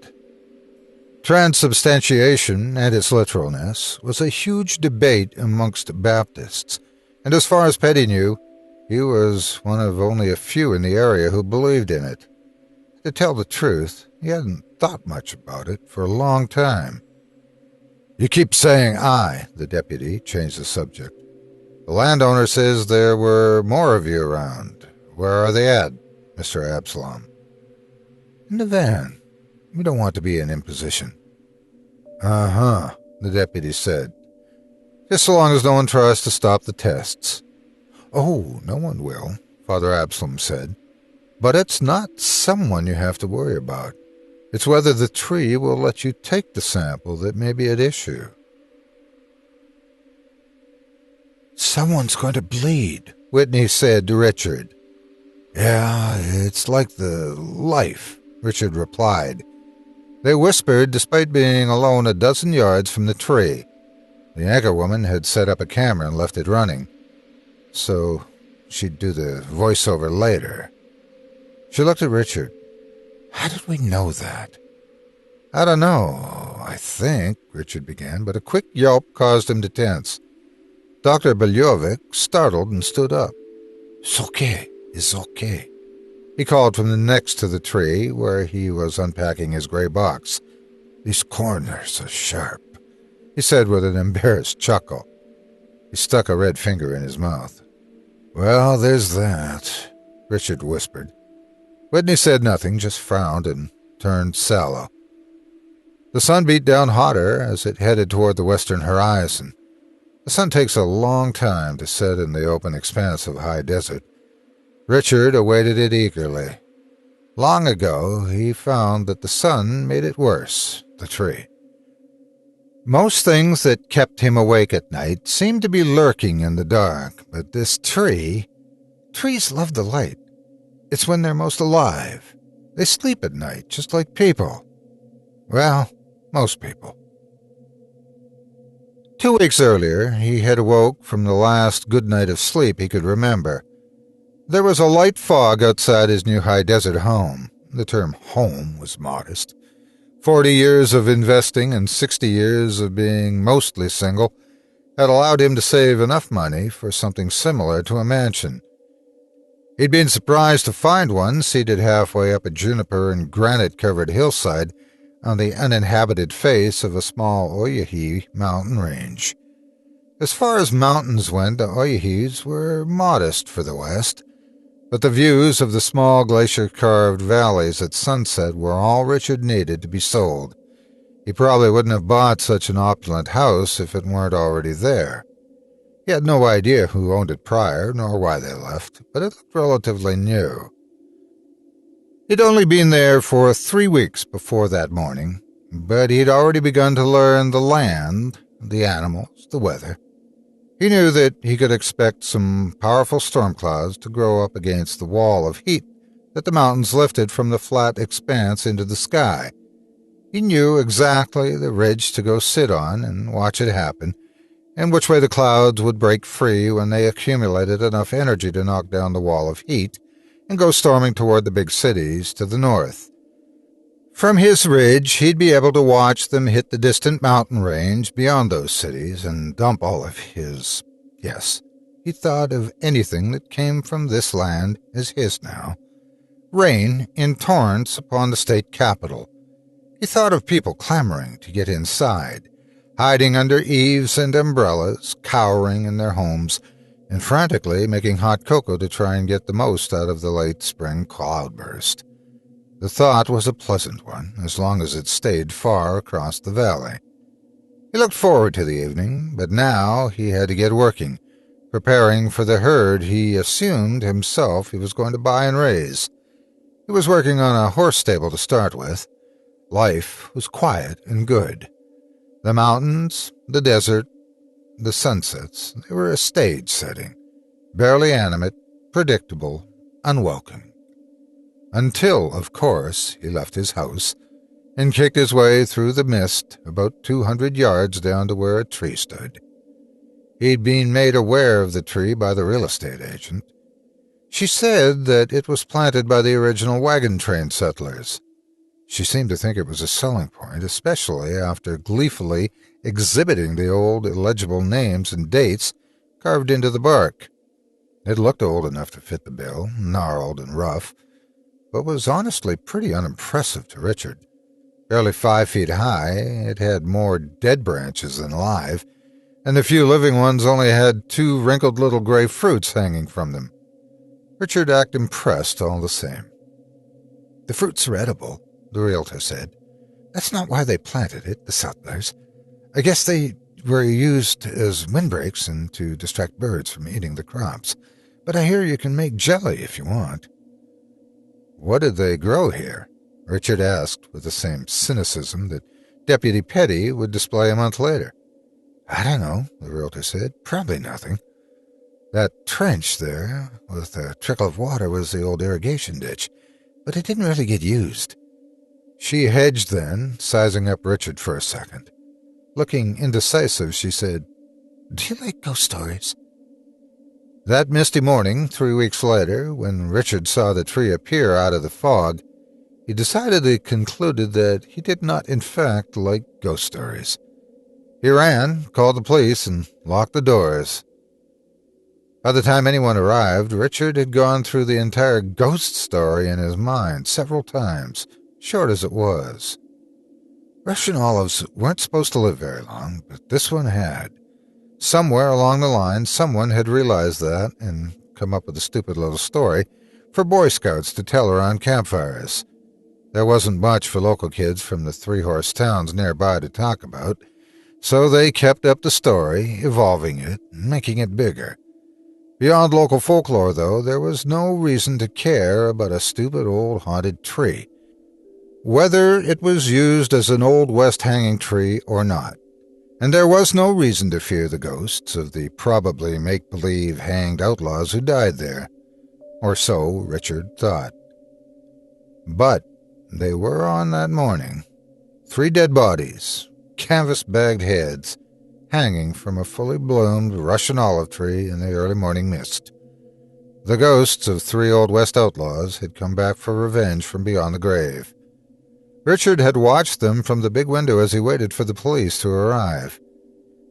Transubstantiation and its literalness was a huge debate amongst Baptists, and as far as Petty knew, he was one of only a few in the area who believed in it. To tell the truth, he hadn't thought much about it for a long time. "You keep saying I," the deputy changed the subject. "The landowner says there were more of you around. Where are they at, Mr. Absalom?" "In the van. We don't want to be an imposition." "Uh-huh," the deputy said. "Just so long as no one tries to stop the tests." "Oh, no one will," Father Absalom said. "But it's not someone you have to worry about. It's whether the tree will let you take the sample that may be at issue." "Someone's going to bleed," Whitney said to Richard. "Yeah, it's like the life," Richard replied. They whispered despite being alone a dozen yards from the tree. The anchor woman had set up a camera and left it running, so she'd do the voiceover later. She looked at Richard. "How did we know that?" "I don't know, I think," Richard began, but a quick yelp caused him to tense. Dr. Beljovic startled and stood up. "It's okay, it's okay," he called from next to the tree where he was unpacking his gray box. "These corners are sharp," he said with an embarrassed chuckle. He stuck a red finger in his mouth. "Well, there's that," Richard whispered. Whitney said nothing, just frowned and turned sallow. The sun beat down hotter as it headed toward the western horizon. The sun takes a long time to set in the open expanse of high desert. Richard awaited it eagerly. Long ago, he found that the sun made it worse, the tree. Most things that kept him awake at night seemed to be lurking in the dark, but this tree... Trees love the light. It's when they're most alive. They sleep at night, just like people. Well, most people. 2 weeks earlier, he had awoke from the last good night of sleep he could remember. There was a light fog outside his new high-desert home. The term home was modest. 40 years of investing and 60 years of being mostly single had allowed him to save enough money for something similar to a mansion. He'd been surprised to find one seated halfway up a juniper and granite-covered hillside on the uninhabited face of a small Owyhee mountain range. As far as mountains went, the Owyhees were modest for the west, but the views of the small glacier-carved valleys at sunset were all Richard needed to be sold. He probably wouldn't have bought such an opulent house if it weren't already there. He had no idea who owned it prior, nor why they left, but it looked relatively new. He'd only been there for 3 weeks before that morning, but he'd already begun to learn the land, the animals, the weather. He knew that he could expect some powerful storm clouds to grow up against the wall of heat that the mountains lifted from the flat expanse into the sky. He knew exactly the ridge to go sit on and watch it happen, and which way the clouds would break free when they accumulated enough energy to knock down the wall of heat and go storming toward the big cities to the north. From his ridge, he'd be able to watch them hit the distant mountain range beyond those cities and dump all of his... Yes, he thought of anything that came from this land as his now. Rain in torrents upon the state capital. He thought of people clamoring to get inside, hiding under eaves and umbrellas, cowering in their homes, and frantically making hot cocoa to try and get the most out of the late spring cloudburst. The thought was a pleasant one, as long as it stayed far across the valley. He looked forward to the evening, but now he had to get working, preparing for the herd he assumed himself he was going to buy and raise. He was working on a horse stable to start with. Life was quiet and good. The mountains, the desert, the sunsets, they were a stage setting, barely animate, predictable, unwelcome. Until, of course, he left his house and kicked his way through the mist about 200 yards down to where a tree stood. He'd been made aware of the tree by the real estate agent. She said that it was planted by the original wagon train settlers. She seemed to think it was a selling point, especially after gleefully exhibiting the old illegible names and dates carved into the bark. It looked old enough to fit the bill, gnarled and rough, but was honestly pretty unimpressive to Richard. Barely 5 feet high, it had more dead branches than live, and the few living ones only had 2 wrinkled little gray fruits hanging from them. Richard acted impressed all the same. "The fruits are edible," the realtor said. "That's not why they planted it, the settlers. I guess they were used as windbreaks and to distract birds from eating the crops. But I hear you can make jelly if you want." "What did they grow here?" Richard asked with the same cynicism that Deputy Petty would display a month later. "I don't know," the realtor said. "Probably nothing. That trench there, with a trickle of water, was the old irrigation ditch, but it didn't really get used." She hedged then, sizing up Richard for a second. Looking indecisive, she said, "Do you like ghost stories?" That misty morning, 3 weeks later, when Richard saw the tree appear out of the fog, he decidedly concluded that he did not in fact like ghost stories. He ran, called the police, and locked the doors. By the time anyone arrived, Richard had gone through the entire ghost story in his mind several times, short as it was. Russian olives weren't supposed to live very long, but this one had. Somewhere along the line, someone had realized that and come up with a stupid little story for Boy Scouts to tell around campfires. There wasn't much for local kids from the 3-horse towns nearby to talk about, so they kept up the story, evolving it, and making it bigger. Beyond local folklore, though, there was no reason to care about a stupid old haunted tree, whether it was used as an Old West hanging tree or not. And there was no reason to fear the ghosts of the probably make-believe hanged outlaws who died there. Or so Richard thought. But they were on that morning. 3 dead bodies, canvas-bagged heads, hanging from a fully bloomed Russian olive tree in the early morning mist. The ghosts of 3 Old West outlaws had come back for revenge from beyond the grave. Richard had watched them from the big window as he waited for the police to arrive.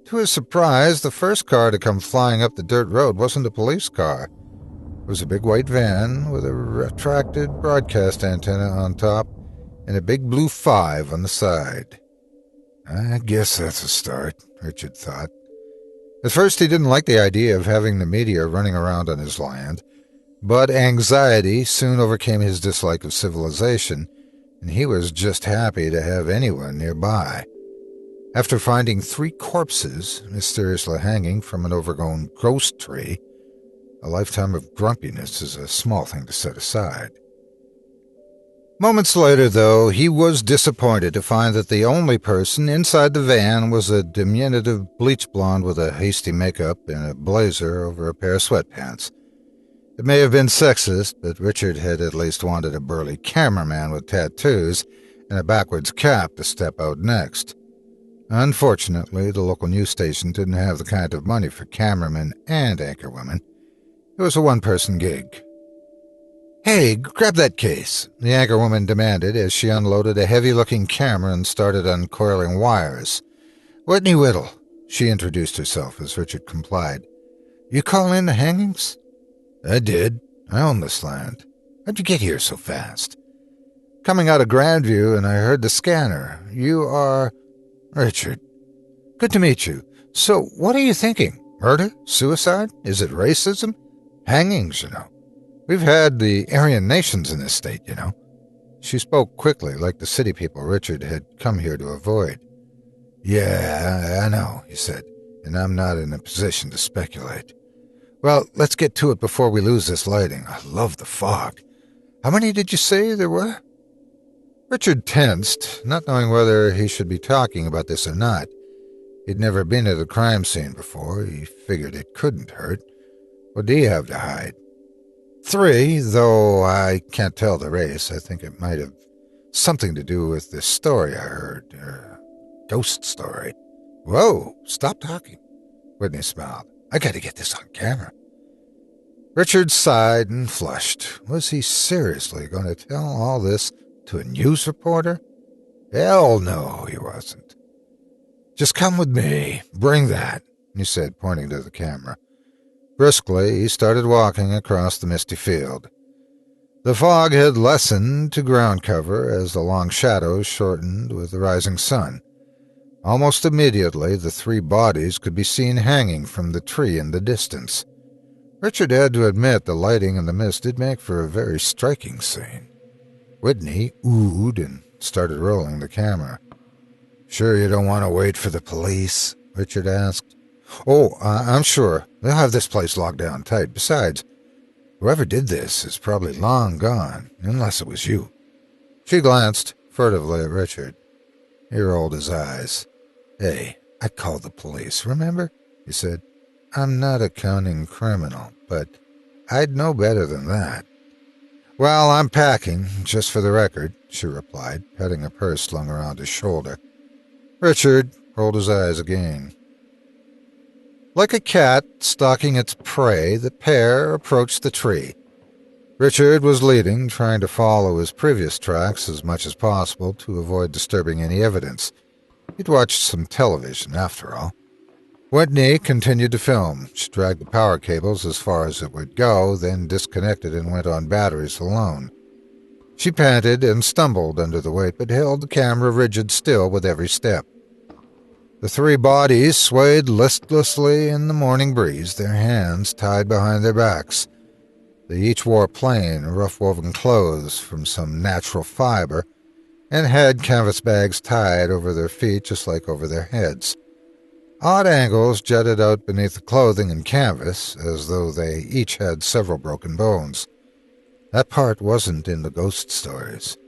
To his surprise, the first car to come flying up the dirt road wasn't a police car. It was a big white van with a retracted broadcast antenna on top and a big blue 5 on the side. "I guess that's a start," Richard thought. At first he didn't like the idea of having the media running around on his land, but anxiety soon overcame his dislike of civilization, and he was just happy to have anyone nearby. After finding 3 corpses mysteriously hanging from an overgrown ghost tree, a lifetime of grumpiness is a small thing to set aside. Moments later, though, he was disappointed to find that the only person inside the van was a diminutive bleach blonde with a hasty makeup and a blazer over a pair of sweatpants. It may have been sexist, but Richard had at least wanted a burly cameraman with tattoos and a backwards cap to step out next. Unfortunately, the local news station didn't have the kind of money for cameramen and anchorwomen. It was a one-person gig. "Hey, grab that case," the anchorwoman demanded as she unloaded a heavy-looking camera and started uncoiling wires. "Whitney Whittle," she introduced herself as Richard complied. "You call in the hangings?" "I did. I own this land. How'd you get here so fast?" "Coming out of Grandview, and I heard the scanner. You are Richard. Good to meet you. So, what are you thinking? Murder? Suicide? Is it racism? Hangings, you know. We've had the Aryan nations in this state, you know." She spoke quickly, like the city people Richard had come here to avoid. "Yeah, I know," he said, "and I'm not in a position to speculate. Well, let's get to it before we lose this lighting. I love the fog. How many did you say there were?" Richard tensed, not knowing whether he should be talking about this or not. He'd never been at a crime scene before. He figured it couldn't hurt. What did he have to hide? 3, though I can't tell the race. I think it might have something to do with this story I heard. Ghost story. "Whoa, stop talking." Whitney smiled. "I gotta get this on camera." Richard sighed and flushed. Was he seriously going to tell all this to a news reporter? Hell no, he wasn't. Just come with me. Bring that, he said, pointing to the camera. Briskly, he started walking across the misty field. The fog had lessened to ground cover as the long shadows shortened with the rising sun. Almost immediately, the three bodies could be seen hanging from the tree in the distance. Richard had to admit the lighting and the mist did make for a very striking scene. Whitney oohed and started rolling the camera. "Sure you don't want to wait for the police?" Richard asked. "Oh, I'm sure. They'll have this place locked down tight. Besides, whoever did this is probably long gone, unless it was you." She glanced furtively at Richard. He rolled his eyes. "Hey, I called the police, remember?" he said. "I'm not a counting criminal, but I'd know better than that." "Well, I'm packing, just for the record," she replied, patting a purse slung around his shoulder. Richard rolled his eyes again. Like a cat stalking its prey, the pair approached the tree. Richard was leading, trying to follow his previous tracks as much as possible to avoid disturbing any evidence. He'd watched some television, after all. Whitney continued to film. She dragged the power cables as far as it would go, then disconnected and went on batteries alone. She panted and stumbled under the weight, but held the camera rigid still with every step. The three bodies swayed listlessly in the morning breeze, their hands tied behind their backs. They each wore plain, rough-woven clothes from some natural fiber, and had canvas bags tied over their feet just like over their heads. Odd angles jutted out beneath the clothing and canvas, as though they each had several broken bones. That part wasn't in the ghost stories.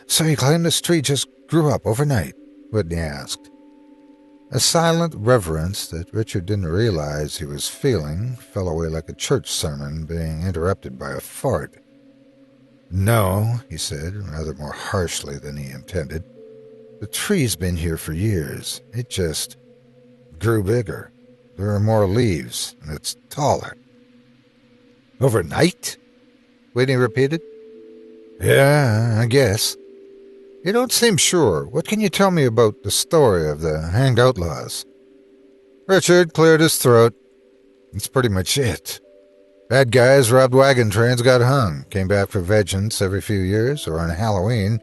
"So you claim this tree just grew up overnight?" Whitney asked. A silent reverence that Richard didn't realize he was feeling fell away like a church sermon being interrupted by a fart. "No," he said, rather more harshly than he intended. "The tree's been here for years. It just grew bigger. There are more leaves, and it's taller." "Overnight?" Whitney repeated. "Yeah, I guess. You don't seem sure. What can you tell me about the story of the hanged outlaws?" Richard cleared his throat. "That's pretty much it. Bad guys robbed wagon trains, got hung, came back for vengeance every few years, or on Halloween,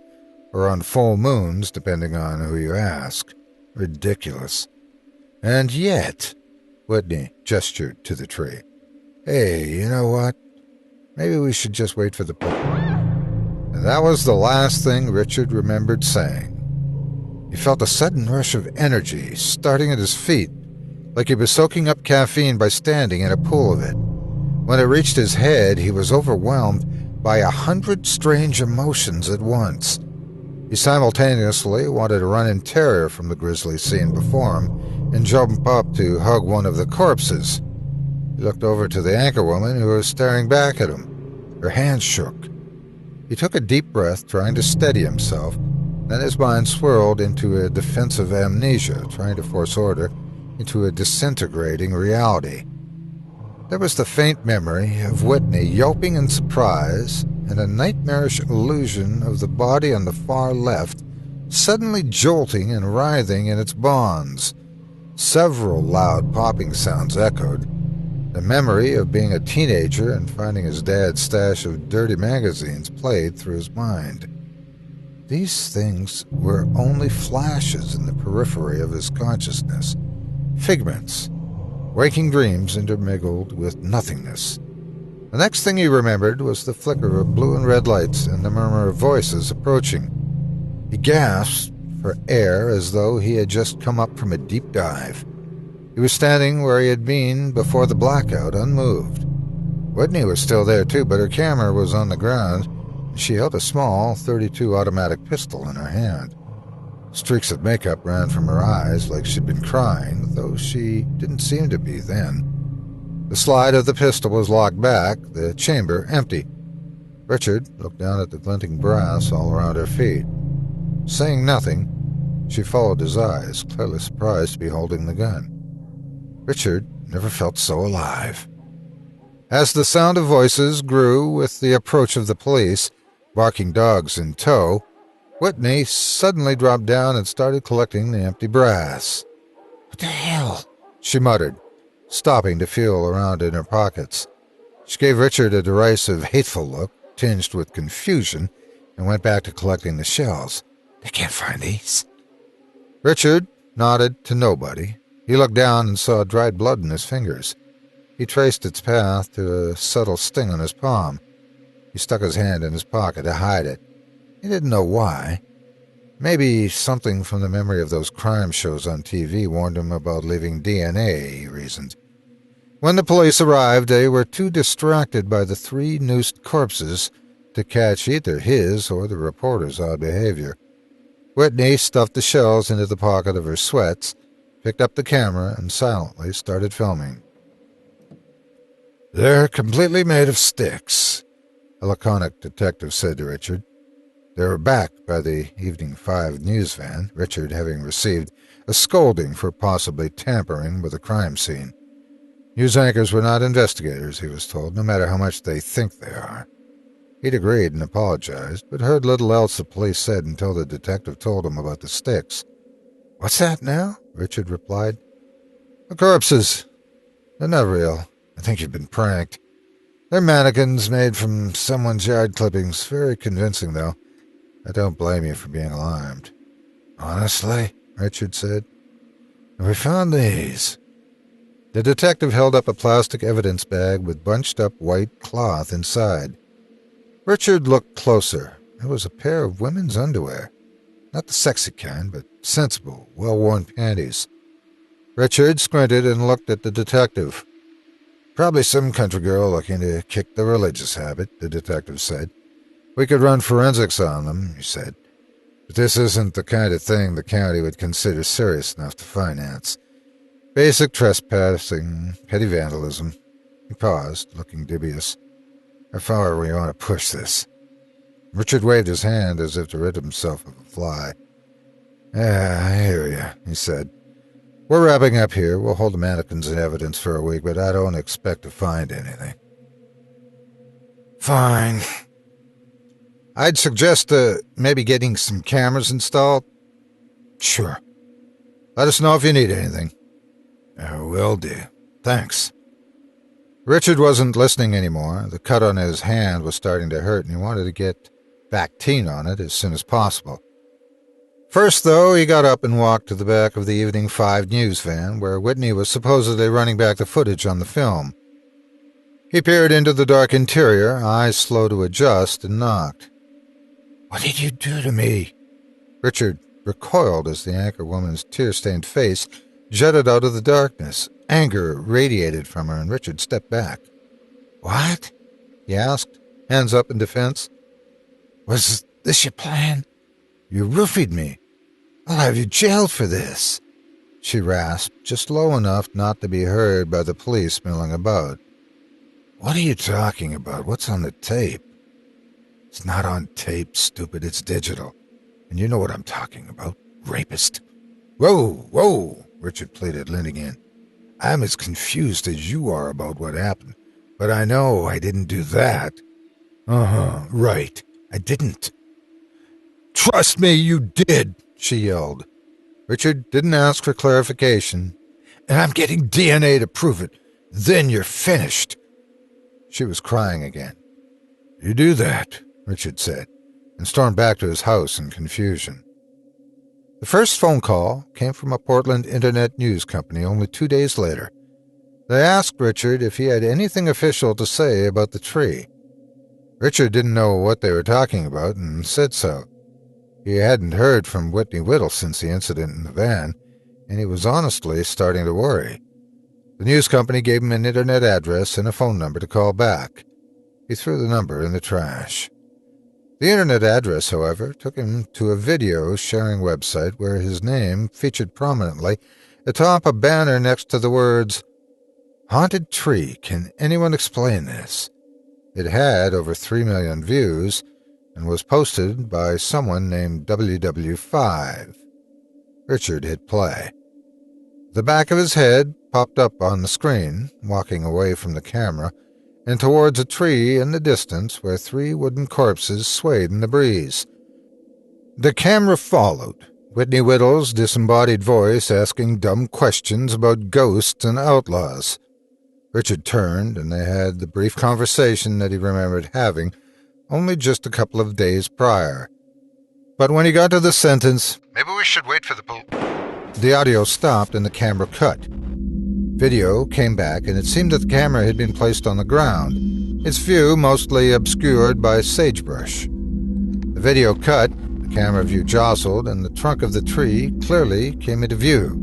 or on full moons, depending on who you ask. Ridiculous. And yet," Whitney gestured to the tree. "Hey, you know what? Maybe we should just wait for the police." And that was the last thing Richard remembered saying. He felt a sudden rush of energy starting at his feet, like he was soaking up caffeine by standing in a pool of it. When it reached his head, he was overwhelmed by 100 strange emotions at once. He simultaneously wanted to run in terror from the grisly scene before him and jump up to hug one of the corpses. He looked over to the anchorwoman who was staring back at him. Her hands shook. He took a deep breath, trying to steady himself. Then his mind swirled into a defensive amnesia, trying to force order into a disintegrating reality. There was the faint memory of Whitney yelping in surprise, and a nightmarish illusion of the body on the far left suddenly jolting and writhing in its bonds. Several loud popping sounds echoed. The memory of being a teenager and finding his dad's stash of dirty magazines played through his mind. These things were only flashes in the periphery of his consciousness, figments, waking dreams intermingled with nothingness. The next thing he remembered was the flicker of blue and red lights and the murmur of voices approaching. He gasped for air as though he had just come up from a deep dive. He was standing where he had been before the blackout, unmoved. Whitney was still there too, but her camera was on the ground, and she held a small .32 automatic pistol in her hand. Streaks of makeup ran from her eyes like she'd been crying, though she didn't seem to be then. The slide of the pistol was locked back, the chamber empty. Richard looked down at the glinting brass all around her feet. Saying nothing, she followed his eyes, clearly surprised to be holding the gun. Richard never felt so alive. As the sound of voices grew with the approach of the police, barking dogs in tow, Whitney suddenly dropped down and started collecting the empty brass. "What the hell?" she muttered, stopping to feel around in her pockets. She gave Richard a derisive, hateful look, tinged with confusion, and went back to collecting the shells. "They can't find these." Richard nodded to nobody. He looked down and saw dried blood in his fingers. He traced its path to a subtle sting on his palm. He stuck his hand in his pocket to hide it. He didn't know why. Maybe something from the memory of those crime shows on TV warned him about leaving DNA, he reasoned. When the police arrived, they were too distracted by the 3 noosed corpses to catch either his or the reporter's odd behavior. Whitney stuffed the shells into the pocket of her sweats, picked up the camera, and silently started filming. "They're completely made of sticks," a laconic detective said to Richard. They were back by the Evening 5 news van, Richard having received a scolding for possibly tampering with a crime scene. News anchors were not investigators, he was told, no matter how much they think they are. He'd agreed and apologized, but heard little else the police said until the detective told him about the sticks. "What's that now?" Richard replied. "The corpses. They're not real. I think you've been pranked. They're mannequins made from someone's yard clippings. Very convincing, though. I don't blame you for being alarmed." "Honestly?" Richard said. "And we found these." The detective held up a plastic evidence bag with bunched-up white cloth inside. Richard looked closer. It was a pair of women's underwear. Not the sexy kind, but sensible, well-worn panties. Richard squinted and looked at the detective. "Probably some country girl looking to kick the religious habit," the detective said. "We could run forensics on them," he said. "But this isn't the kind of thing the county would consider serious enough to finance. Basic trespassing, petty vandalism." He paused, looking dubious. "How far do we want to push this?" Richard waved his hand as if to rid himself of a fly. "Yeah, I hear you," he said. "We're wrapping up here. We'll hold the mannequins in evidence for a week, but I don't expect to find anything." "Fine. I'd suggest maybe getting some cameras installed." "Sure. Let us know if you need anything." "Will do. Thanks." Richard wasn't listening anymore. The cut on his hand was starting to hurt, and he wanted to get Bactine on it as soon as possible. First, though, he got up and walked to the back of the Evening 5 news van, where Whitney was supposedly running back the footage on the film. He peered into the dark interior, eyes slow to adjust, and knocked. "What did you do to me?" Richard recoiled as the anchor woman's tear-stained face jutted out of the darkness. Anger radiated from her, and Richard stepped back. "What?" he asked, hands up in defense. "Was this your plan? You roofied me. I'll have you jailed for this," she rasped, just low enough not to be heard by the police milling about. "What are you talking about? What's on the tape?" "It's not on tape, stupid. It's digital. And you know what I'm talking about. Rapist." Whoa, Richard pleaded, leaning in. "I'm as confused as you are about what happened, but I know I didn't do that." Right. I didn't." "Trust me, you did," she yelled. Richard didn't ask for clarification. "And I'm getting DNA to prove it. Then you're finished." She was crying again. "You do that," Richard said, and stormed back to his house in confusion. The first phone call came from a Portland internet news company only 2 days later. They asked Richard if he had anything official to say about the tree. Richard didn't know what they were talking about and said so. He hadn't heard from Whitney Whittle since the incident in the van, and he was honestly starting to worry. The news company gave him an internet address and a phone number to call back. He threw the number in the trash. The internet address, however, took him to a video-sharing website where his name featured prominently atop a banner next to the words, "Haunted Tree, can anyone explain this?" It had over 3 million views and was posted by someone named WW5. Richard hit play. The back of his head popped up on the screen, walking away from the camera, and towards a tree in the distance where 3 wooden corpses swayed in the breeze. The camera followed, Whitney Whittle's disembodied voice asking dumb questions about ghosts and outlaws. Richard turned, and they had the brief conversation that he remembered having only just a couple of days prior. But when he got to the sentence, "Maybe we should wait for the the audio stopped and the camera cut. Video came back, and it seemed that the camera had been placed on the ground, its view mostly obscured by sagebrush. The video cut, the camera view jostled, and the trunk of the tree clearly came into view.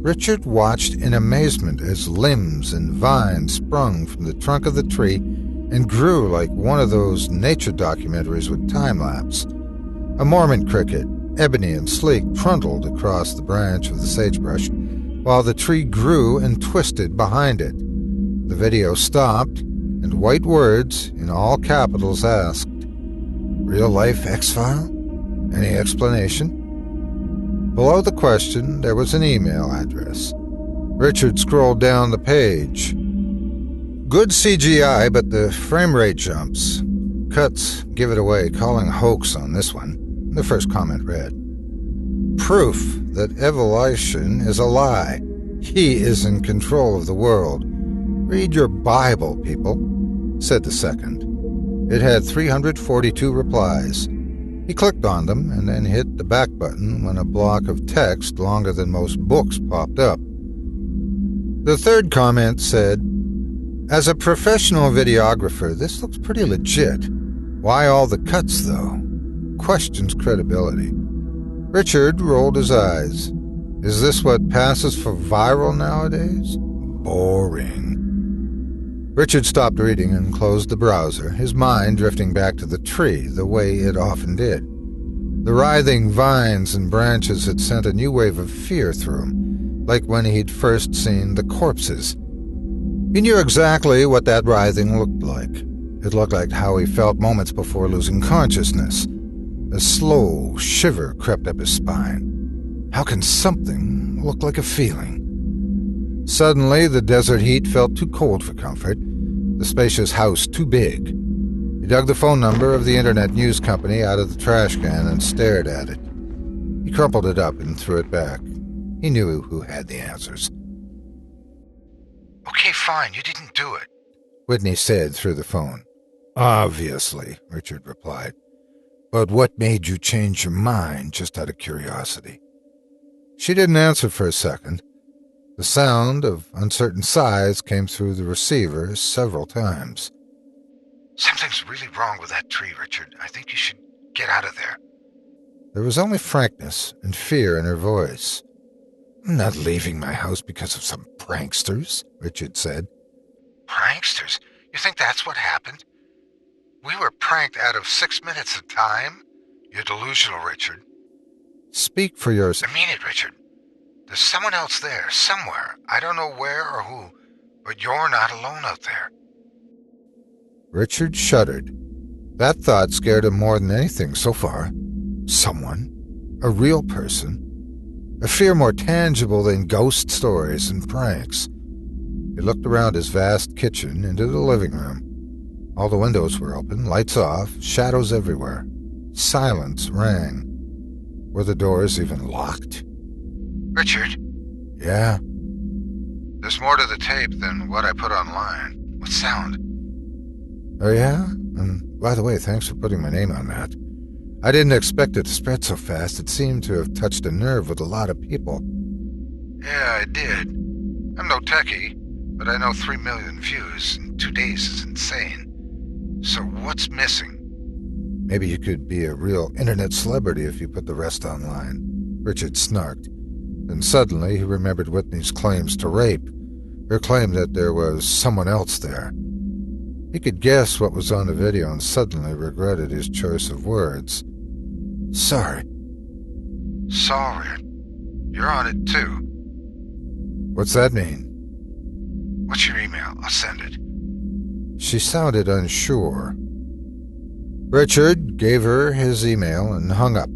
Richard watched in amazement as limbs and vines sprung from the trunk of the tree and grew like one of those nature documentaries with time-lapse. A Mormon cricket, ebony and sleek, trundled across the branch of the sagebrush, while the tree grew and twisted behind it. The video stopped, and white words, in all capitals, asked, "Real-life X-File? Any explanation?" Below the question, there was an email address. Richard scrolled down the page. "Good CGI, but the frame rate jumps. Cuts give it away, calling hoax on this one." The first comment read, "Proof that evolution is a lie. He is in control of the world. Read your Bible, people," said the second. It had 342 replies. He clicked on them and then hit the back button when a block of text longer than most books popped up. The third comment said, "As a professional videographer, this looks pretty legit. Why all the cuts, though? Questions credibility." Richard rolled his eyes. Is this what passes for viral nowadays? Boring. Richard stopped reading and closed the browser, his mind drifting back to the tree the way it often did. The writhing vines and branches had sent a new wave of fear through him, like when he'd first seen the corpses. He knew exactly what that writhing looked like. It looked like how he felt moments before losing consciousness. A slow shiver crept up his spine. How can something look like a feeling? Suddenly, the desert heat felt too cold for comfort, the spacious house too big. He dug the phone number of the internet news company out of the trash can and stared at it. He crumpled it up and threw it back. He knew who had the answers. "Okay, fine, you didn't do it," Whitney said through the phone. "Obviously," Richard replied. "But what made you change your mind, just out of curiosity?" She didn't answer for a second. The sound of uncertain sighs came through the receiver several times. "Something's really wrong with that tree, Richard. I think you should get out of there." There was only frankness and fear in her voice. "I'm not leaving my house because of some pranksters," Richard said. "Pranksters? You think that's what happened? We were pranked out of 6 minutes of time? You're delusional, Richard." "Speak for yourself." "I mean it, Richard. There's someone else there, somewhere. I don't know where or who, but you're not alone out there." Richard shuddered. That thought scared him more than anything so far. Someone. A real person. A fear more tangible than ghost stories and pranks. He looked around his vast kitchen into the living room. All the windows were open, lights off, shadows everywhere. Silence rang. Were the doors even locked? "Richard?" "Yeah?" "There's more to the tape than what I put online. What sound?" "Oh, yeah? And by the way, thanks for putting my name on that. I didn't expect it to spread so fast. It seemed to have touched a nerve with a lot of people." "Yeah, it did. I'm no techie, but I know 3 million views in 2 days is insane. So what's missing?" "Maybe you could be a real internet celebrity if you put the rest online," Richard snarked. Then suddenly he remembered Whitney's claims to rape, her claim that there was someone else there. He could guess what was on the video and suddenly regretted his choice of words. "Sorry." "Sorry? You're on it too." "What's that mean?" "What's your email? I'll send it." She sounded unsure. Richard gave her his email and hung up.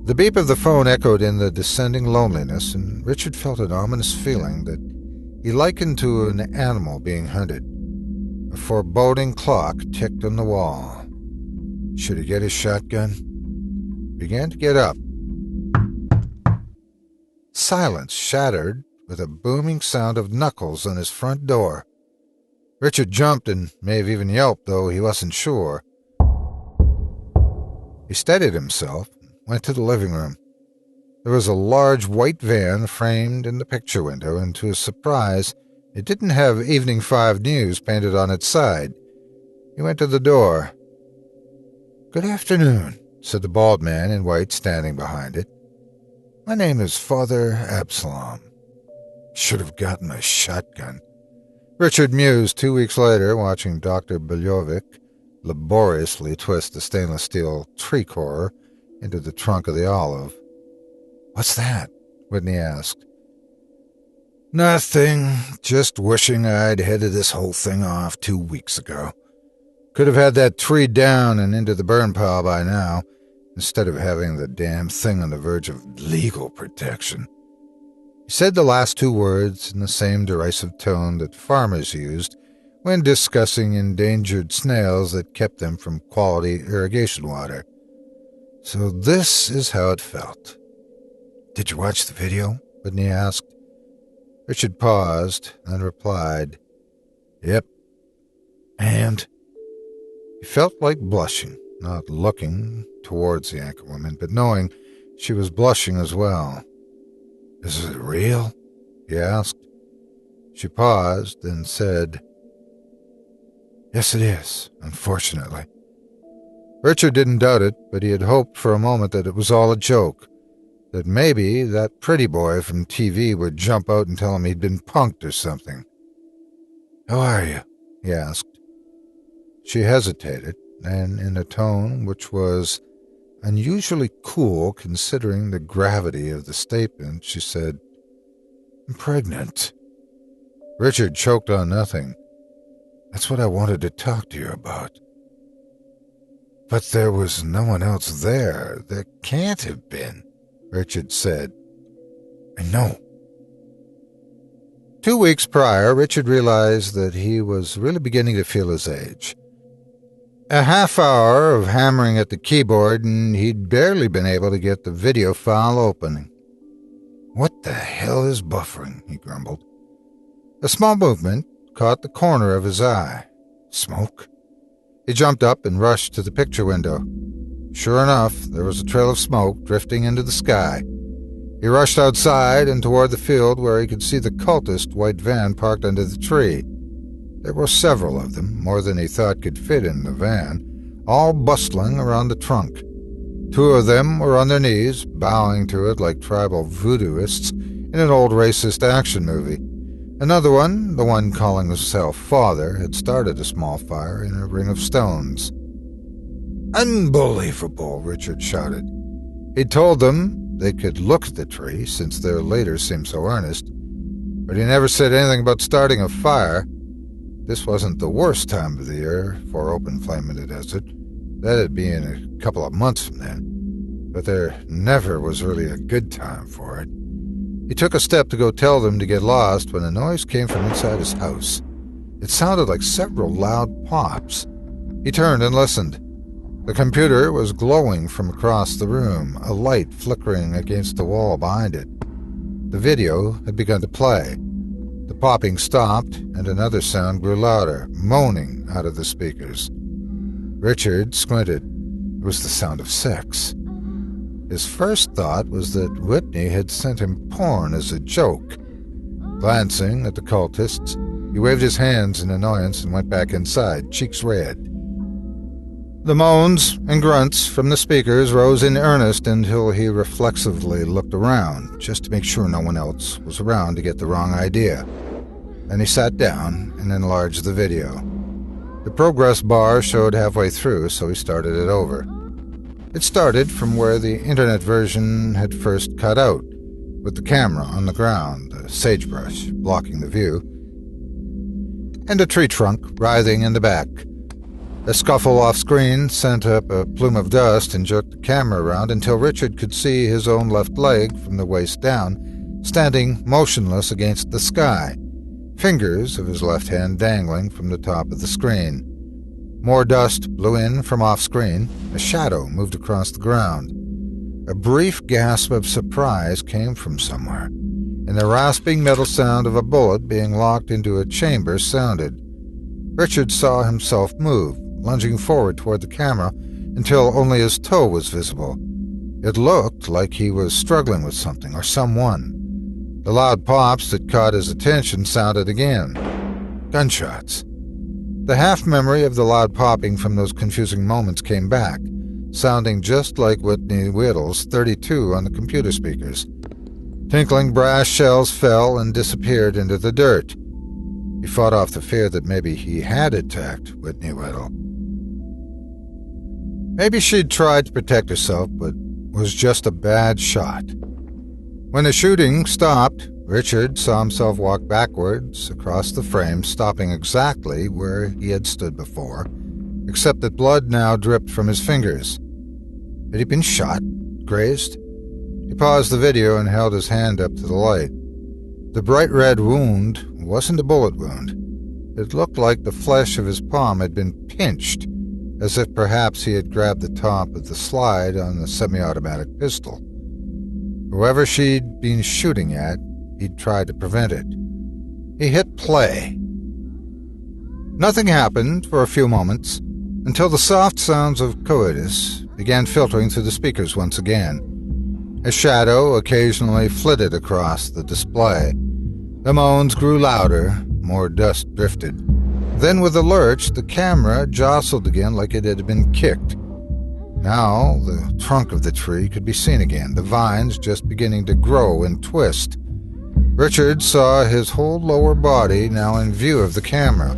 The beep of the phone echoed in the descending loneliness, and Richard felt an ominous feeling that he likened to an animal being hunted. A foreboding clock ticked on the wall. Should he get his shotgun? Began to get up. Silence shattered with a booming sound of knuckles on his front door. Richard jumped and may have even yelped, though he wasn't sure. He steadied himself and went to the living room. There was a large white van framed in the picture window, and to his surprise, it didn't have Evening 5 News painted on its side. He went to the door. "Good afternoon," said the bald man in white standing behind it. "My name is Father Absalom. Should have gotten my shotgun." Richard mused 2 weeks later, watching Dr. Beljovic laboriously twist the stainless steel tree core into the trunk of the olive. "What's that?" Whitney asked. "Nothing. Just wishing I'd headed this whole thing off 2 weeks ago. Could have had that tree down and into the burn pile by now, instead of having the damn thing on the verge of legal protection." He said the last 2 words in the same derisive tone that farmers used when discussing endangered snails that kept them from quality irrigation water. So this is how it felt. "Did you watch the video?" Whitney asked. Richard paused, then replied, "Yep." "And?" He felt like blushing, not looking towards the anchorwoman, but knowing she was blushing as well. "Is it real?" he asked. She paused, then said, "Yes, it is, unfortunately." Richard didn't doubt it, but he had hoped for a moment that it was all a joke, that maybe that pretty boy from TV would jump out and tell him he'd been punked or something. "How are you?" he asked. She hesitated, and in a tone which was unusually cool considering the gravity of the statement, she said, "I'm pregnant." Richard choked on nothing. "That's what I wanted to talk to you about." "But there was no one else there. There can't have been," Richard said. "I know." 2 weeks prior, Richard realized that he was really beginning to feel his age. A half hour of hammering at the keyboard, and he'd barely been able to get the video file open. "What the hell is buffering?" he grumbled. A small movement caught the corner of his eye. Smoke? He jumped up and rushed to the picture window. Sure enough, there was a trail of smoke drifting into the sky. He rushed outside and toward the field where he could see the cultist white van parked under the tree. There were several of them, more than he thought could fit in the van, all bustling around the trunk. 2 of them were on their knees, bowing to it like tribal voodooists in an old racist action movie. Another one, the one calling himself Father, had started a small fire in a ring of stones. "Unbelievable," Richard shouted. He told them they could look at the tree, since their leader seemed so earnest, but he never said anything about starting a fire. This wasn't the worst time of the year for open flame in the desert. That'd be in a couple of months from then. But there never was really a good time for it. He took a step to go tell them to get lost when a noise came from inside his house. It sounded like several loud pops. He turned and listened. The computer was glowing from across the room, a light flickering against the wall behind it. The video had begun to play. The popping stopped, and another sound grew louder, moaning out of the speakers. Richard squinted. It was the sound of sex. His first thought was that Whitney had sent him porn as a joke. Glancing at the cultists, he waved his hands in annoyance and went back inside, cheeks red. The moans and grunts from the speakers rose in earnest until he reflexively looked around, just to make sure no one else was around to get the wrong idea. Then he sat down and enlarged the video. The progress bar showed halfway through, so he started it over. It started from where the internet version had first cut out, with the camera on the ground, the sagebrush blocking the view, and a tree trunk writhing in the back. A scuffle off-screen sent up a plume of dust and jerked the camera around until Richard could see his own left leg from the waist down, standing motionless against the sky. fingers of his left hand dangling from the top of the screen. More dust blew in from off-screen. A shadow moved across the ground. A brief gasp of surprise came from somewhere, and the rasping metal sound of a bullet being locked into a chamber sounded. Richard saw himself move, lunging forward toward the camera until only his toe was visible. It looked like he was struggling with something or someone. The loud pops that caught his attention sounded again. Gunshots. The half-memory of the loud popping from those confusing moments came back, sounding just like Whitney Whittle's 32 on the computer speakers. Tinkling brass shells fell and disappeared into the dirt. He fought off the fear that maybe he had attacked Whitney Whittle. Maybe she'd tried to protect herself, but was just a bad shot. When the shooting stopped, Richard saw himself walk backwards across the frame, stopping exactly where he had stood before, except that blood now dripped from his fingers. Had he been shot? Grazed? He paused the video and held his hand up to the light. The bright red wound wasn't a bullet wound. It looked like the flesh of his palm had been pinched, as if perhaps he had grabbed the top of the slide on the semi-automatic pistol. Whoever she'd been shooting at, he'd tried to prevent it. He hit play. Nothing happened for a few moments, until the soft sounds of coitus began filtering through the speakers once again. A shadow occasionally flitted across the display. The moans grew louder, more dust drifted. Then with a lurch, the camera jostled again like it had been kicked. Now the trunk of the tree could be seen again, the vines just beginning to grow and twist. Richard saw his whole lower body now in view of the camera.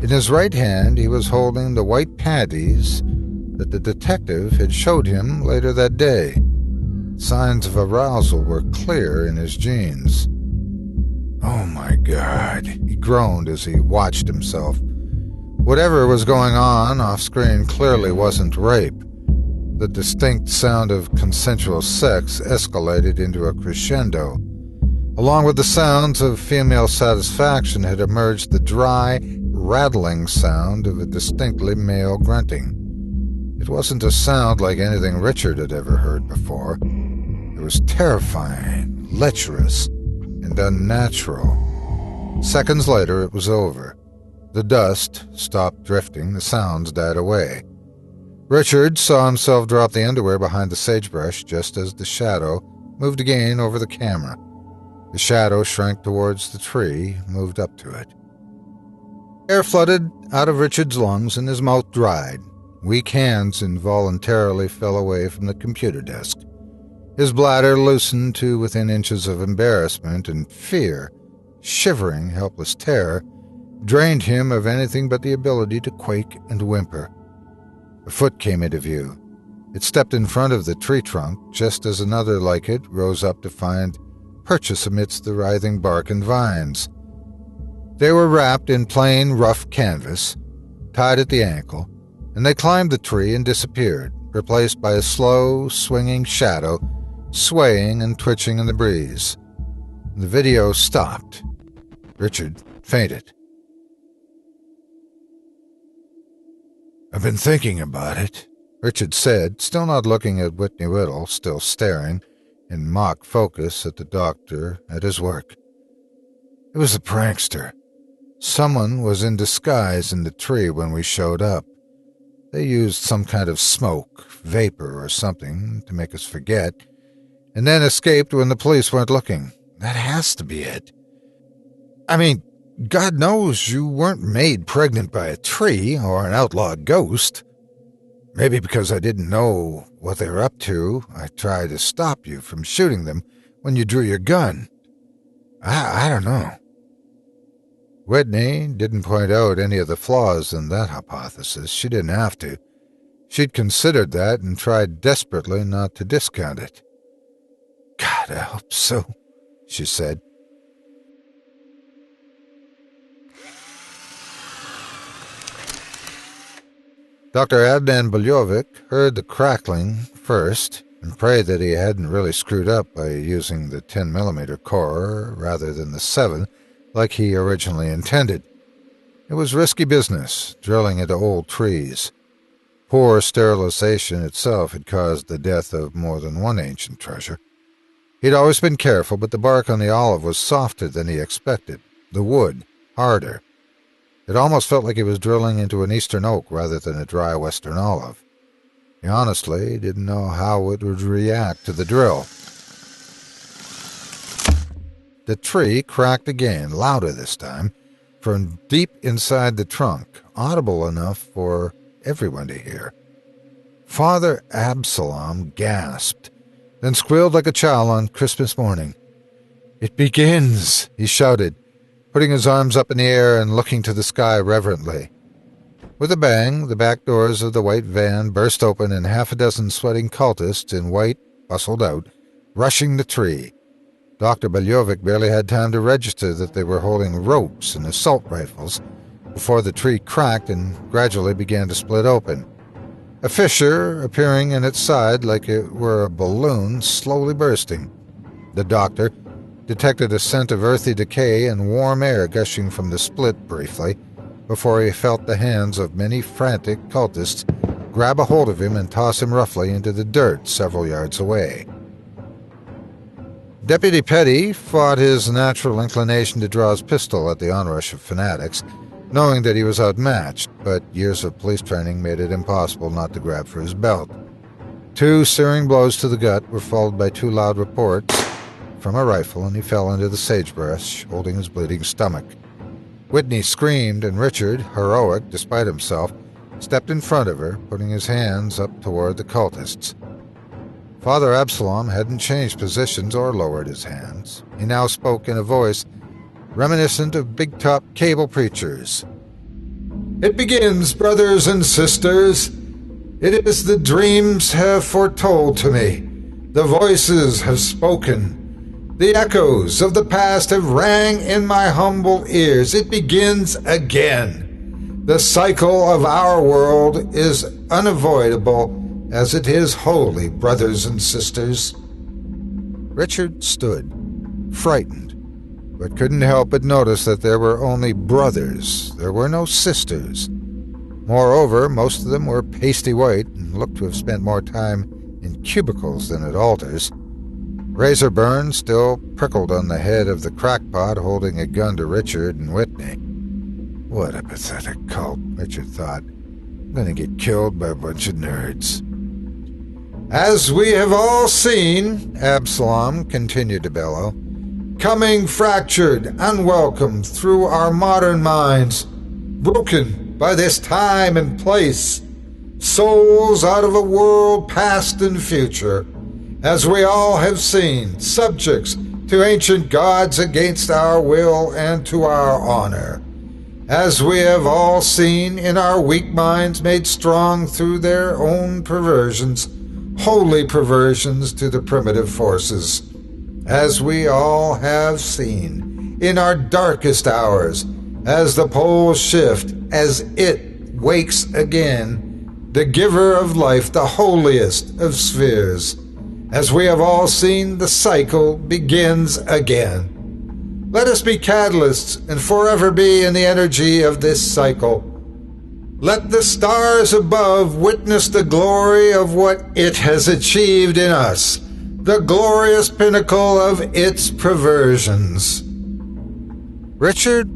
In his right hand he was holding the white panties that the detective had showed him later that day. Signs of arousal were clear in his jeans. "Oh my God," he groaned as he watched himself. Whatever was going on off-screen clearly wasn't rape. The distinct sound of consensual sex escalated into a crescendo. Along with the sounds of female satisfaction had emerged the dry, rattling sound of a distinctly male grunting. It wasn't a sound like anything Richard had ever heard before. It was terrifying, lecherous, and unnatural. Seconds later, it was over. The dust stopped drifting, the sounds died away. Richard saw himself drop the underwear behind the sagebrush just as the shadow moved again over the camera. The shadow shrank towards the tree, moved up to it. Air flooded out of Richard's lungs and his mouth dried. Weak hands involuntarily fell away from the computer desk. His bladder loosened to within inches of embarrassment, and fear, shivering, helpless terror, drained him of anything but the ability to quake and whimper. A foot came into view. It stepped in front of the tree trunk just as another like it rose up to find purchase amidst the writhing bark and vines. They were wrapped in plain, rough canvas, tied at the ankle, and they climbed the tree and disappeared, replaced by a slow, swinging shadow, swaying and twitching in the breeze. The video stopped. Richard fainted. "I've been thinking about it," Richard said, still not looking at Whitney Whittle, still staring in mock focus at the doctor at his work. "It was a prankster. Someone was in disguise in the tree when we showed up. They used some kind of smoke, vapor or something to make us forget, and then escaped when the police weren't looking. That has to be it. I mean, God knows you weren't made pregnant by a tree or an outlaw ghost. Maybe because I didn't know what they were up to, I tried to stop you from shooting them when you drew your gun. I don't know." Whitney didn't point out any of the flaws in that hypothesis. She didn't have to. She'd considered that and tried desperately not to discount it. "God, I hope so," she said. Dr. Adnan Buljovic heard the crackling first and prayed that he hadn't really screwed up by using the 10mm core rather than the 7, like he originally intended. It was risky business, drilling into old trees. Poor sterilization itself had caused the death of more than one ancient treasure. He'd always been careful, but the bark on the olive was softer than he expected, the wood harder. It almost felt like he was drilling into an eastern oak rather than a dry western olive. He honestly didn't know how it would react to the drill. The tree cracked again, louder this time, from deep inside the trunk, audible enough for everyone to hear. Father Absalom gasped, then squealed like a child on Christmas morning. "It begins," he shouted, putting his arms up in the air and looking to the sky reverently. With a bang, the back doors of the white van burst open and half a dozen sweating cultists in white bustled out, rushing the tree. Dr. Beljovic barely had time to register that they were holding ropes and assault rifles before the tree cracked and gradually began to split open. A fissure appearing in its side like it were a balloon slowly bursting. The doctor detected a scent of earthy decay and warm air gushing from the split briefly before he felt the hands of many frantic cultists grab a hold of him and toss him roughly into the dirt several yards away. Deputy Petty fought his natural inclination to draw his pistol at the onrush of fanatics, knowing that he was outmatched, but years of police training made it impossible not to grab for his belt. 2 searing blows to the gut were followed by 2 loud reports from a rifle, and he fell into the sagebrush, holding his bleeding stomach. Whitney screamed, and Richard, heroic despite himself, stepped in front of her, putting his hands up toward the cultists. Father Absalom hadn't changed positions or lowered his hands. He now spoke in a voice reminiscent of big-top cable preachers. "It begins, brothers and sisters. It is the dreams have foretold to me. The voices have spoken. The echoes of the past have rang in my humble ears. It begins again. The cycle of our world is unavoidable, as it is holy, brothers and sisters." Richard stood, frightened, but couldn't help but notice that there were only brothers. There were no sisters. Moreover, most of them were pasty white and looked to have spent more time in cubicles than at altars. Razor burns still prickled on the head of the crackpot holding a gun to Richard and Whitney. What a pathetic cult, Richard thought. I'm going to get killed by a bunch of nerds. "As we have all seen," Absalom continued to bellow, "coming fractured, unwelcome through our modern minds, broken by this time and place, souls out of a world past and future, as we all have seen, subjects to ancient gods against our will and to our honor, as we have all seen in our weak minds made strong through their own perversions, holy perversions to the primitive forces, as we all have seen in our darkest hours, as the poles shift, as it wakes again, the giver of life, the holiest of spheres, as we have all seen the cycle begins again. Let us be catalysts and forever be in the energy of this cycle. Let the stars above witness the glory of what it has achieved in us, the glorious pinnacle of its perversions." Richard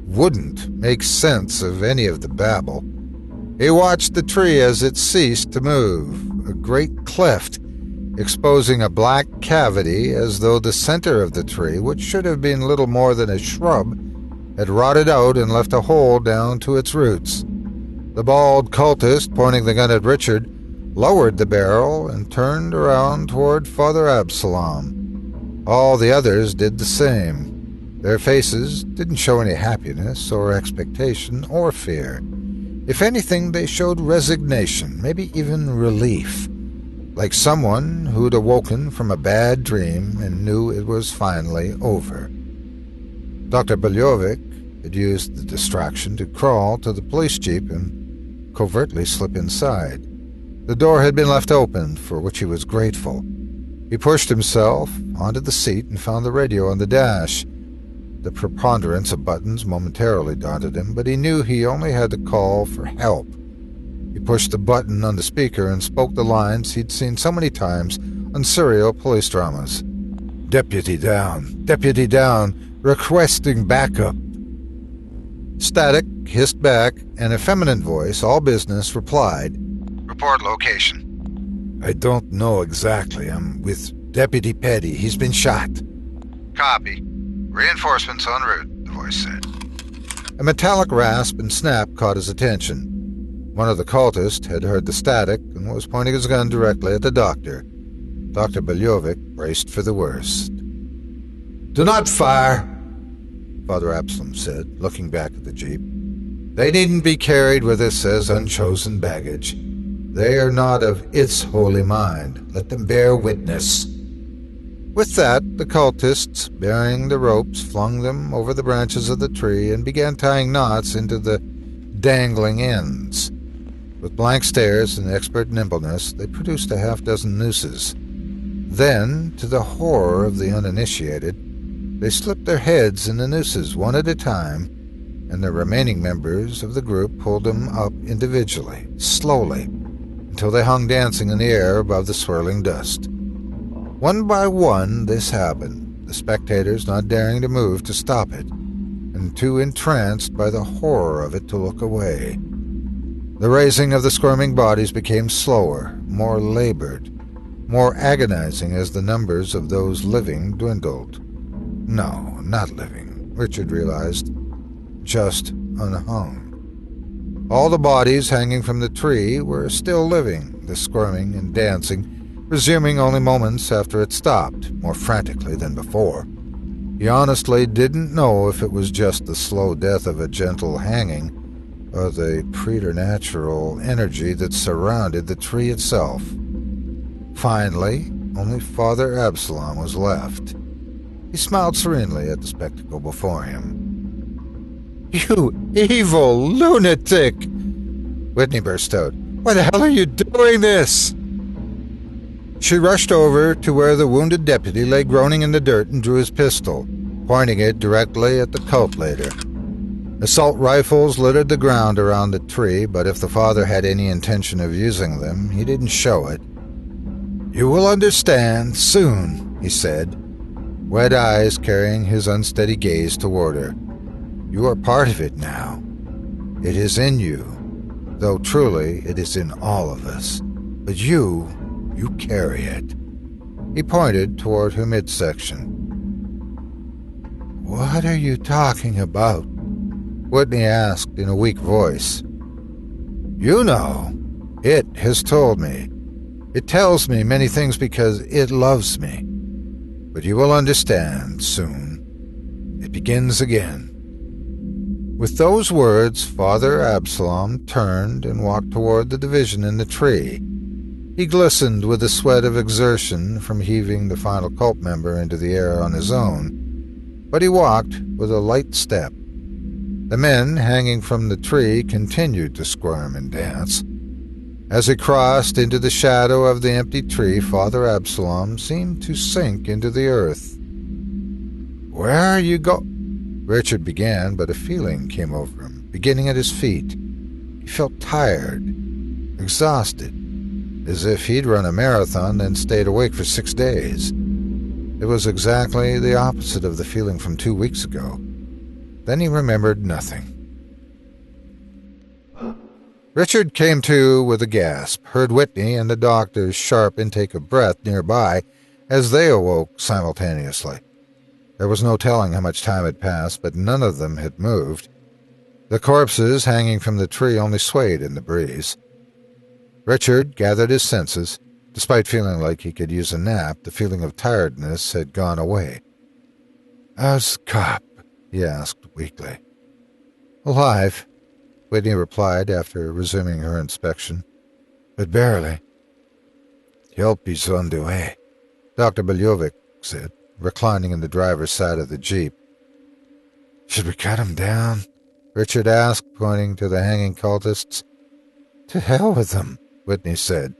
wouldn't make sense of any of the babble. He watched the tree as it ceased to move, a great cleft, exposing a black cavity as though the center of the tree, which should have been little more than a shrub, had rotted out and left a hole down to its roots. The bald cultist, pointing the gun at Richard, lowered the barrel and turned around toward Father Absalom. All the others did the same. Their faces didn't show any happiness or expectation or fear. If anything, they showed resignation, maybe even relief, like someone who'd awoken from a bad dream and knew it was finally over. Dr. Beljovic had used the distraction to crawl to the police jeep and covertly slip inside. The door had been left open, for which he was grateful. He pushed himself onto the seat and found the radio on the dash. The preponderance of buttons momentarily daunted him, but he knew he only had to call for help. He pushed the button on the speaker and spoke the lines he'd seen so many times on serial police dramas. Deputy down, requesting backup. Static hissed back, and a feminine voice, all business, replied, Report location. I don't know exactly. I'm with Deputy Petty. He's been shot. Copy. Reinforcements en route, the voice said. A metallic rasp and snap caught his attention. One of the cultists had heard the static and was pointing his gun directly at the doctor. Dr. Beljovic braced for the worst. Do not fire, Father Absalom said, looking back at the jeep. They needn't be carried with us as unchosen baggage. They are not of its holy mind. Let them bear witness. With that, the cultists, bearing the ropes, flung them over the branches of the tree and began tying knots into the dangling ends. With blank stares and expert nimbleness, they produced a half-dozen nooses. Then, to the horror of the uninitiated, they slipped their heads in the nooses one at a time, and the remaining members of the group pulled them up individually, slowly, until they hung dancing in the air above the swirling dust. One by one this happened, the spectators not daring to move to stop it, and too entranced by the horror of it to look away. The raising of the squirming bodies became slower, more labored, more agonizing as the numbers of those living dwindled. No, not living, Richard realized. Just unhung. All the bodies hanging from the tree were still living, the squirming and dancing resuming only moments after it stopped, more frantically than before. He honestly didn't know if it was just the slow death of a gentle hanging, or the preternatural energy that surrounded the tree itself. Finally, only Father Absalom was left. He smiled serenely at the spectacle before him. "You evil lunatic!" Whitney burst out. "Why the hell are you doing this?" She rushed over to where the wounded deputy lay groaning in the dirt and drew his pistol, pointing it directly at the cult leader. Assault rifles littered the ground around the tree, but if the father had any intention of using them, he didn't show it. "You will understand soon," he said, wet eyes carrying his unsteady gaze toward her. "You are part of it now. It is in you, though truly it is in all of us. But you carry it." He pointed toward her midsection. "What are you talking about?" Whitney asked in a weak voice. "You know. It has told me. It tells me many things because it loves me. But you will understand soon. It begins again." With those words, Father Absalom turned and walked toward the division in the tree. He glistened with the sweat of exertion from heaving the final cult member into the air on his own, but he walked with a light step. The men hanging from the tree continued to squirm and dance. As he crossed into the shadow of the empty tree, Father Absalom seemed to sink into the earth. "Where are you Richard began, but a feeling came over him, beginning at his feet. He felt tired, exhausted, as if he'd run a marathon and stayed awake for 6 days. It was exactly the opposite of the feeling from 2 weeks ago. Then he remembered nothing. Richard came to with a gasp, heard Whitney and the doctor's sharp intake of breath nearby as they awoke simultaneously. There was no telling how much time had passed, but none of them had moved. The corpses hanging from the tree only swayed in the breeze. Richard gathered his senses. Despite feeling like he could use a nap, the feeling of tiredness had gone away. "How's Cop?" he asked weakly. "Alive," Whitney replied after resuming her inspection. "But barely." "Help is on the way," Dr. Beljovic said, reclining in the driver's side of the jeep. "Should we cut him down?" Richard asked, pointing to the hanging cultists. "To hell with them," Whitney said.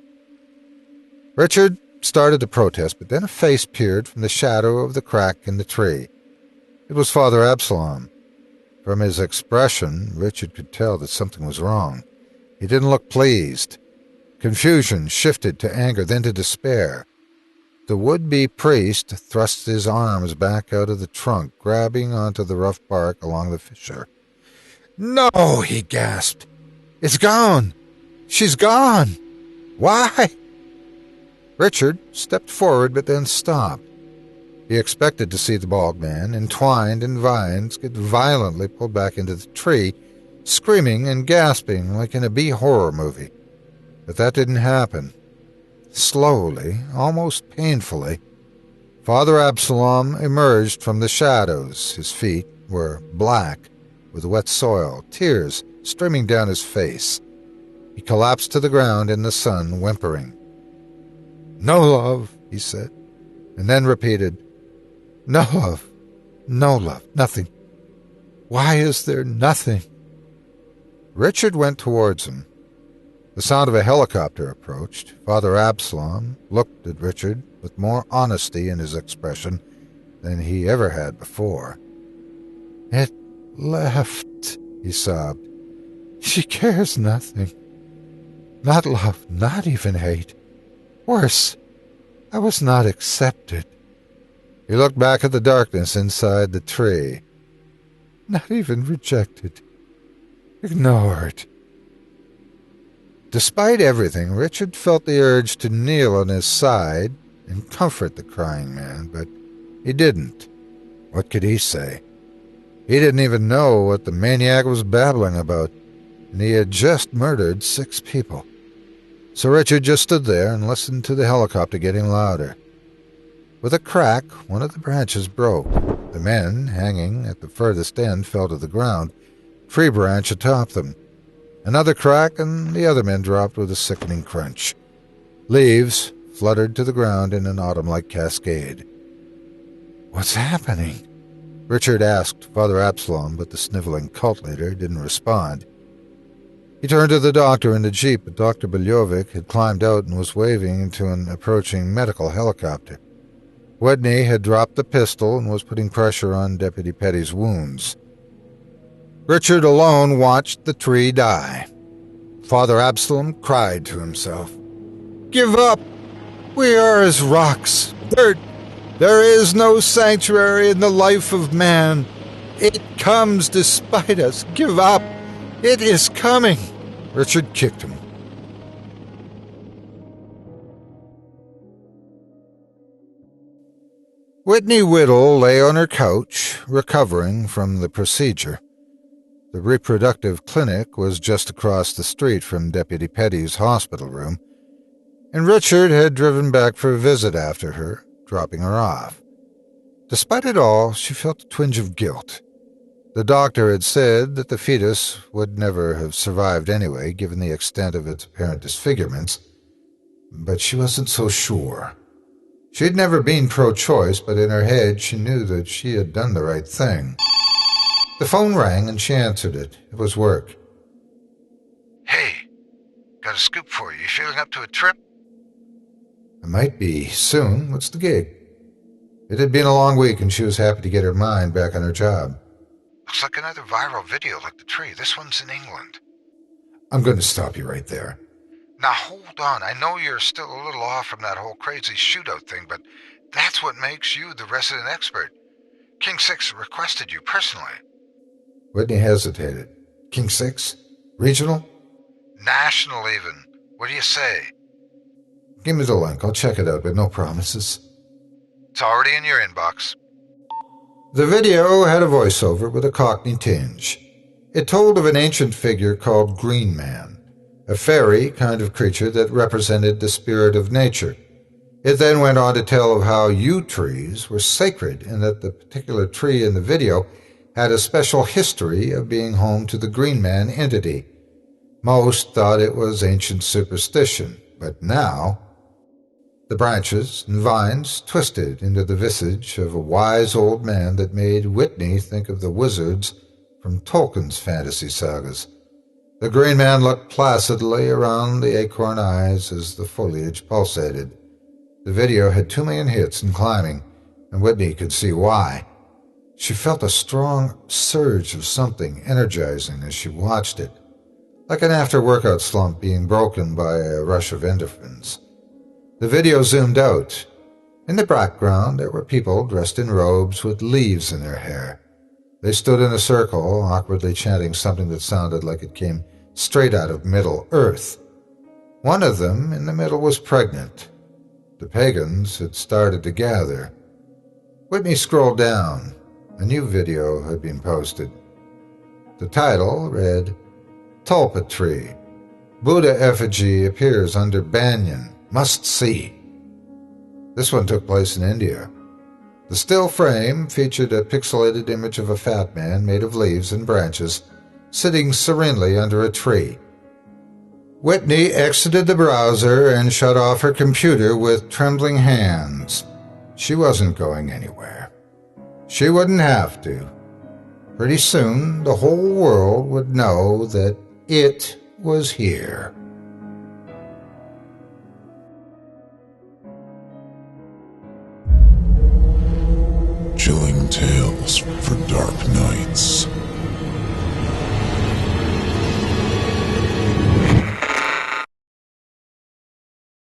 Richard started to protest, but then a face peered from the shadow of the crack in the tree. It was Father Absalom. From his expression, Richard could tell that something was wrong. He didn't look pleased. Confusion shifted to anger, then to despair. The would-be priest thrust his arms back out of the trunk, grabbing onto the rough bark along the fissure. "No!" he gasped. "It's gone! She's gone! Why?" Richard stepped forward but then stopped. He expected to see the bald man, entwined in vines, get violently pulled back into the tree, screaming and gasping like in a B-horror movie. But that didn't happen. Slowly, almost painfully, Father Absalom emerged from the shadows. His feet were black with wet soil, tears streaming down his face. He collapsed to the ground in the sun, whimpering. "No love," he said, and then repeated, "No love, nothing. Why is there nothing?" Richard went towards him. The sound of a helicopter approached. Father Absalom looked at Richard with more honesty in his expression than he ever had before. "It left," he sobbed. "She cares nothing. Not love, not even hate. Worse, I was not accepted." He looked back at the darkness inside the tree. "Not even rejected. Ignored." Despite everything, Richard felt the urge to kneel on his side and comfort the crying man, but he didn't. What could he say? He didn't even know what the maniac was babbling about, and he had just murdered 6 people. So Richard just stood there and listened to the helicopter getting louder. With a crack, one of the branches broke. The men, hanging at the furthest end, fell to the ground, tree branch atop them. Another crack, and the other men dropped with a sickening crunch. Leaves fluttered to the ground in an autumn-like cascade. "What's happening?" Richard asked Father Absalom, but the sniveling cult leader didn't respond. He turned to the doctor in the jeep, but Dr. Beljovic had climbed out and was waving to an approaching medical helicopter. Whitney had dropped the pistol and was putting pressure on Deputy Petty's wounds. Richard alone watched the tree die. Father Absalom cried to himself, "Give up! We are as rocks, dirt. There is no sanctuary in the life of man. It comes despite us. Give up! It is coming!" Richard kicked him. Whitney Whittle lay on her couch, recovering from the procedure. The reproductive clinic was just across the street from Deputy Petty's hospital room, and Richard had driven back for a visit after her, dropping her off. Despite it all, she felt a twinge of guilt. The doctor had said that the fetus would never have survived anyway, given the extent of its apparent disfigurements, but she wasn't so sure. She'd never been pro-choice, but in her head she knew that she had done the right thing. The phone rang and she answered it. It was work. "Hey, got a scoop for you. You feeling up to a trip?" "I might be soon. What's the gig?" It had been a long week and she was happy to get her mind back on her job. "Looks like another viral video like the tree. This one's in England." "I'm going to stop you right there." Now hold on. I know you're still a little off from that whole crazy shootout thing, but that's what makes you the resident expert. King 6 requested you personally. Whitney hesitated. King 6? Regional? National even. What do you say? Give me the link. I'll check it out, but no promises. It's already in your inbox. The video had a voiceover with a Cockney tinge. It told of an ancient figure called Green Man, a fairy kind of creature that represented the spirit of nature. It then went on to tell of how yew trees were sacred and that the particular tree in the video had a special history of being home to the Green Man entity. Most thought it was ancient superstition, but now the branches and vines twisted into the visage of a wise old man that made Whitney think of the wizards from Tolkien's fantasy sagas. The Green Man looked placidly around the acorn eyes as the foliage pulsated. The video had 2 million hits and climbing, and Whitney could see why. She felt a strong surge of something energizing as she watched it, like an after-workout slump being broken by a rush of endorphins. The video zoomed out. In the background, there were people dressed in robes with leaves in their hair. They stood in a circle, awkwardly chanting something that sounded like it came straight out of Middle-earth. One of them, in the middle, was pregnant. The pagans had started to gather. Whitney scrolled down. A new video had been posted. The title read, Tulpa Tree. Buddha effigy appears under banyan. Must see. This one took place in India. The still frame featured a pixelated image of a fat man made of leaves and branches, sitting serenely under a tree. Whitney exited the browser and shut off her computer with trembling hands. She wasn't going anywhere. She wouldn't have to. Pretty soon, the whole world would know that it was here. Chilling tales for dark nights.